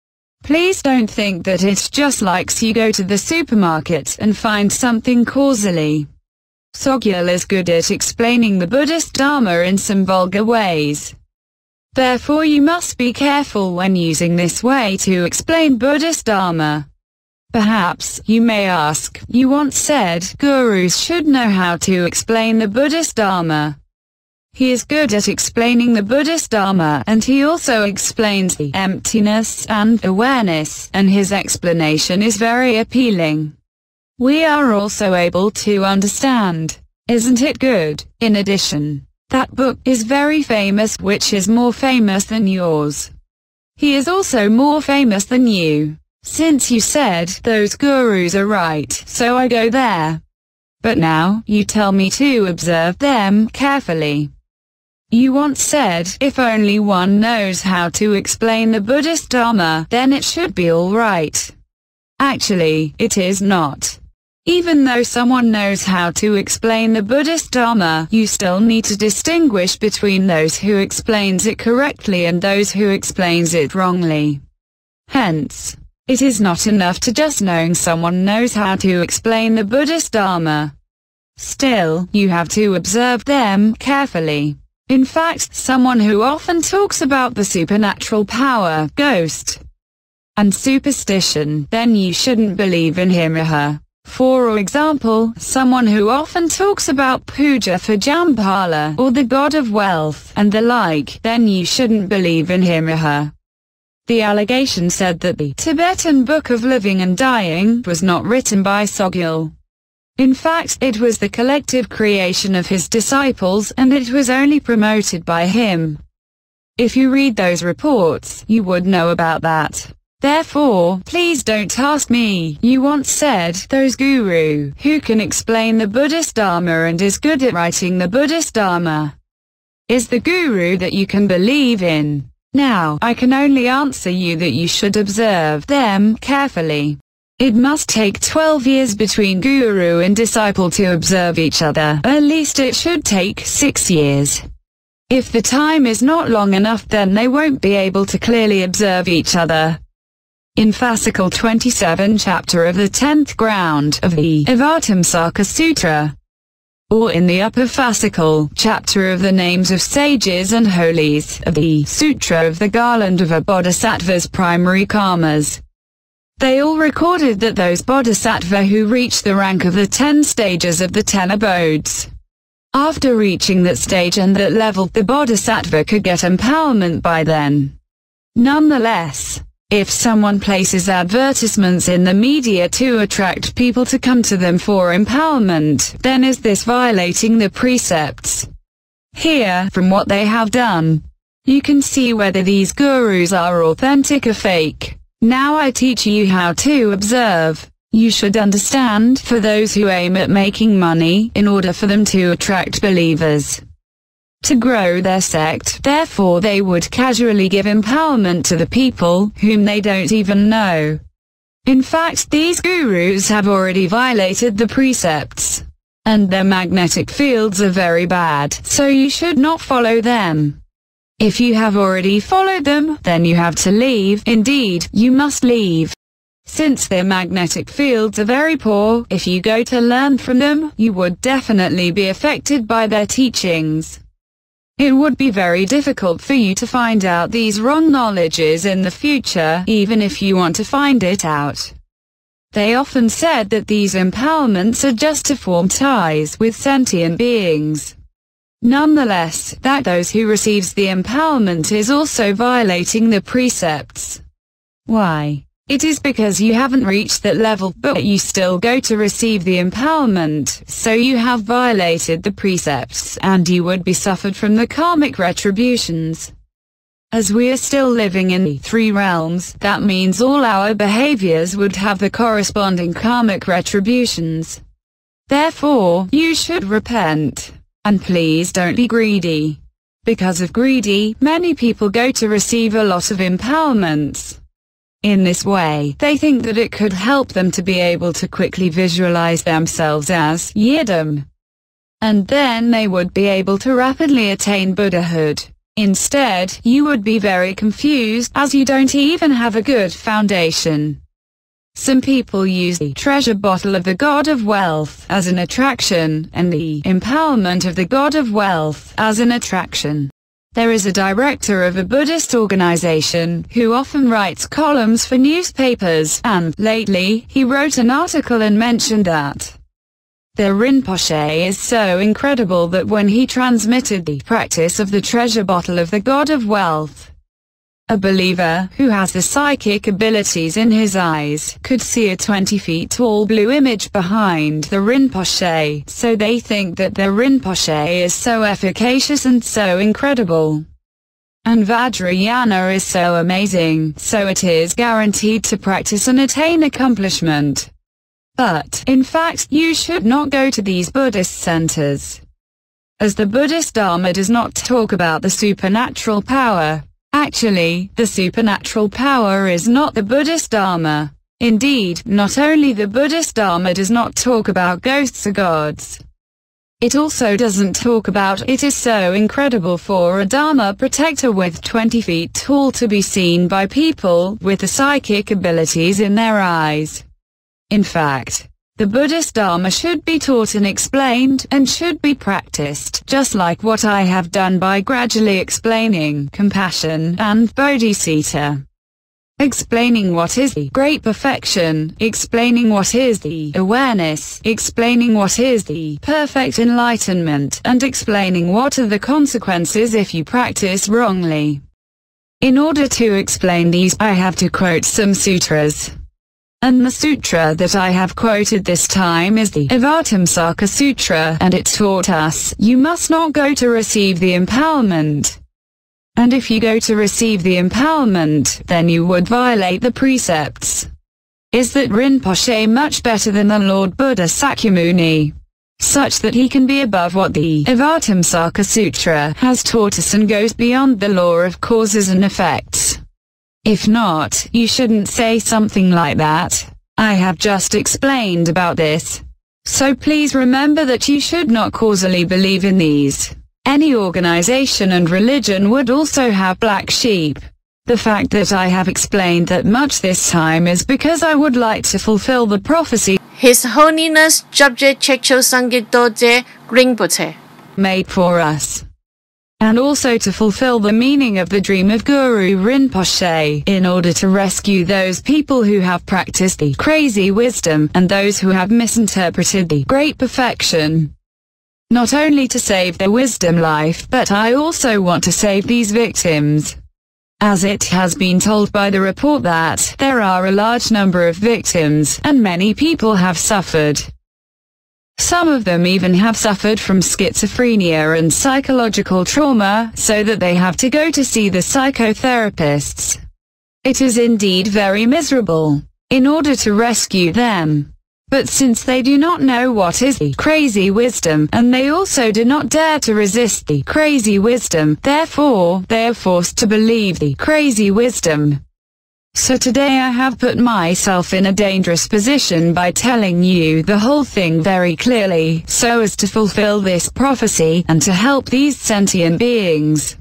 Please don't think that it's just like you go to the supermarket and find something causally. Sogyal is good at explaining the Buddhist Dharma in some vulgar ways. Therefore you must be careful when using this way to explain Buddhist Dharma. Perhaps, you may ask, you once said, gurus should know how to explain the Buddhist Dharma. He is good at explaining the Buddhist Dharma, and he also explains the emptiness and awareness, and his explanation is very appealing. We are also able to understand. Isn't it good? In addition, that book is very famous, which is more famous than yours. He is also more famous than you. Since you said those gurus are right, so I go there. But now, you tell me to observe them carefully. You once said, if only one knows how to explain the Buddhist Dharma, then it should be all right. Actually, it is not. Even though someone knows how to explain the Buddhist Dharma, you still need to distinguish between those who explains it correctly and those who explains it wrongly. Hence, it is not enough to just knowing someone knows how to explain the Buddhist Dharma. Still, you have to observe them carefully. In fact, someone who often talks about the supernatural power, ghost, and superstition, then you shouldn't believe in him or her. For example, someone who often talks about puja for Jampala, or the god of wealth, and the like, then you shouldn't believe in him or her. The allegation said that the Tibetan Book of Living and Dying was not written by Sogyal. In fact, it was the collective creation of his disciples, and it was only promoted by him. If you read those reports, you would know about that. Therefore, please don't ask me. You once said, those guru, who can explain the Buddhist Dharma and is good at writing the Buddhist Dharma, is the guru that you can believe in. Now, I can only answer you that you should observe them carefully. It must take 12 years between guru and disciple to observe each other. At least it should take 6 years. If the time is not long enough, then they won't be able to clearly observe each other. In Fascicle 27, chapter of the 10th ground of the Avatamsaka Sutra, or in the upper fascicle, chapter of the names of sages and holies, of the Sutra of the Garland of a Bodhisattva's primary karmas, they all recorded that those bodhisattva who reached the rank of the 10 stages of the 10 abodes, after reaching that stage and that level, the bodhisattva could get empowerment by then. Nonetheless, if someone places advertisements in the media to attract people to come to them for empowerment, then is this violating the precepts? Here, from what they have done, you can see whether these gurus are authentic or fake. Now I teach you how to observe. You should understand, for those who aim at making money, in order for them to attract believers to grow their sect, therefore they would casually give empowerment to the people whom they don't even know. In fact, these gurus have already violated the precepts, and their magnetic fields are very bad, so you should not follow them. If you have already followed them, then you have to leave. Indeed, you must leave. Since their magnetic fields are very poor, if you go to learn from them, you would definitely be affected by their teachings. It would be very difficult for you to find out these wrong knowledges in the future, even if you want to find it out. They often said that these empowerments are just to form ties with sentient beings. Nonetheless, that those who receives the empowerment is also violating the precepts. Why? It is because you haven't reached that level, but you still go to receive the empowerment, so you have violated the precepts, and you would be suffered from the karmic retributions. As we are still living in the 3 realms, that means all our behaviors would have the corresponding karmic retributions. Therefore, you should repent. And please don't be greedy. Because of greedy, many people go to receive a lot of empowerments. In this way, they think that it could help them to be able to quickly visualize themselves as Yidam. And then they would be able to rapidly attain Buddhahood. Instead, you would be very confused, as you don't even have a good foundation. Some people use the treasure bottle of the god of wealth as an attraction, and the empowerment of the god of wealth as an attraction. There is a director of a Buddhist organization who often writes columns for newspapers, and lately, he wrote an article and mentioned that the Rinpoche is so incredible that when he transmitted the practice of the treasure bottle of the god of wealth, a believer, who has the psychic abilities in his eyes, could see a 20 feet tall blue image behind the Rinpoche, so they think that the Rinpoche is so efficacious and so incredible. And Vajrayana is so amazing, so it is guaranteed to practice and attain accomplishment. But, in fact, you should not go to these Buddhist centers, as the Buddhist Dharma does not talk about the supernatural power. Actually, the supernatural power is not the Buddhist Dharma. Indeed, not only the Buddhist Dharma does not talk about ghosts or gods, it also doesn't talk about it is so incredible for a Dharma protector with 20 feet tall to be seen by people with the psychic abilities in their eyes. In fact, The Buddhist Dharma should be taught and explained, and should be practiced, just like what I have done by gradually explaining compassion and bodhicitta. Explaining what is the great perfection, explaining what is the awareness, explaining what is the perfect enlightenment, and explaining what are the consequences if you practice wrongly. In order to explain these, I have to quote some sutras. And the sutra that I have quoted this time is the Avatamsaka Sutra, and it taught us, you must not go to receive the empowerment. And if you go to receive the empowerment, then you would violate the precepts. Is that Rinpoche much better than the Lord Buddha Sakyamuni? Such that he can be above what the Avatamsaka Sutra has taught us and goes beyond the law of causes and effects. If not, you shouldn't say something like that. I have just explained about this. So please remember that you should not causally believe in these. Any organization and religion would also have black sheep. The fact that I have explained that much this time is because I would like to fulfill the prophecy His Holiness Jabje Chekcho Sangye Dorje Rinpoche made for us. And also to fulfill the meaning of the dream of Guru Rinpoche, in order to rescue those people who have practiced the crazy wisdom, and those who have misinterpreted the great perfection. Not only to save their wisdom life, but I also want to save these victims. As it has been told by the report that there are a large number of victims, and many people have suffered. Some of them even have suffered from schizophrenia and psychological trauma, so that they have to go to see the psychotherapists. It is indeed very miserable, in order to rescue them. But since they do not know what is the crazy wisdom, and they also do not dare to resist the crazy wisdom, therefore, they are forced to believe the crazy wisdom. So today I have put myself in a dangerous position by telling you the whole thing very clearly, so as to fulfill this prophecy, and to help these sentient beings.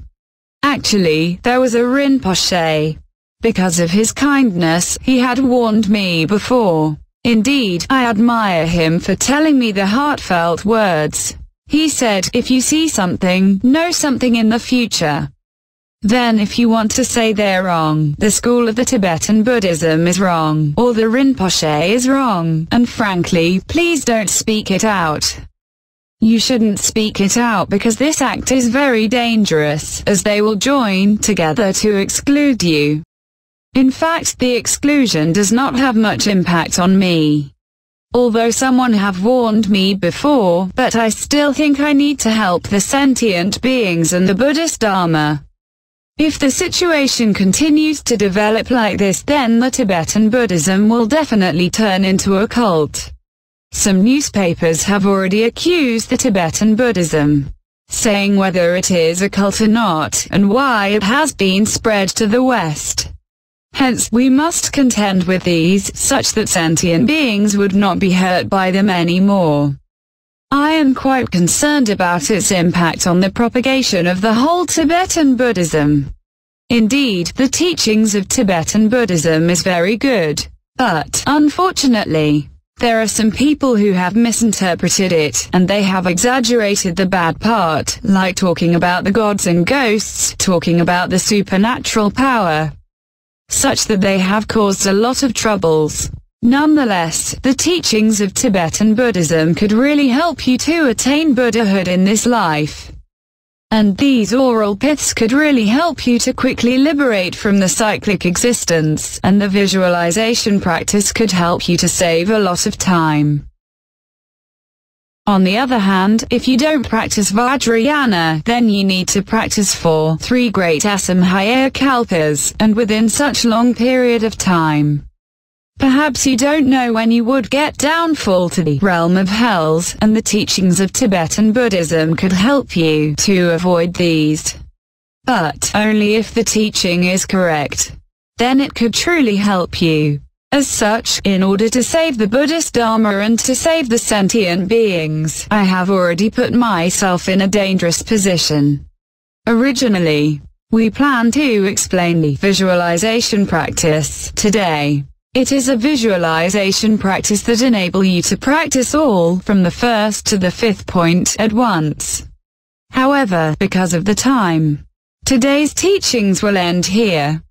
Actually, there was a Rinpoche. Because of his kindness, he had warned me before. Indeed, I admire him for telling me the heartfelt words. He said, if you see something, know something in the future. Then if you want to say they're wrong, the school of the Tibetan Buddhism is wrong, or the Rinpoche is wrong, and frankly, please don't speak it out. You shouldn't speak it out because this act is very dangerous, as they will join together to exclude you. In fact, the exclusion does not have much impact on me. Although someone have warned me before, but I still think I need to help the sentient beings and the Buddhist Dharma. If the situation continues to develop like this, then the Tibetan Buddhism will definitely turn into a cult. Some newspapers have already accused the Tibetan Buddhism, saying whether it is a cult or not, and why it has been spread to the West. Hence, we must contend with these, such that sentient beings would not be hurt by them anymore. I am quite concerned about its impact on the propagation of the whole Tibetan Buddhism. Indeed, the teachings of Tibetan Buddhism is very good, but, unfortunately, there are some people who have misinterpreted it, and they have exaggerated the bad part, like talking about the gods and ghosts, talking about the supernatural power, such that they have caused a lot of troubles. Nonetheless, the teachings of Tibetan Buddhism could really help you to attain Buddhahood in this life. And these oral piths could really help you to quickly liberate from the cyclic existence, and the visualization practice could help you to save a lot of time. On the other hand, if you don't practice Vajrayana, then you need to practice for 3 great Asamkhya Kalpas, and within such long period of time. Perhaps you don't know when you would get downfall to the realm of hells, and the teachings of Tibetan Buddhism could help you to avoid these. But only if the teaching is correct. Then it could truly help you. As such, in order to save the Buddhist Dharma and to save the sentient beings, I have already put myself in a dangerous position. Originally, we planned to explain the visualization practice today. It is a visualization practice that enable you to practice all from the first to the fifth point at once. However, because of the time, today's teachings will end here.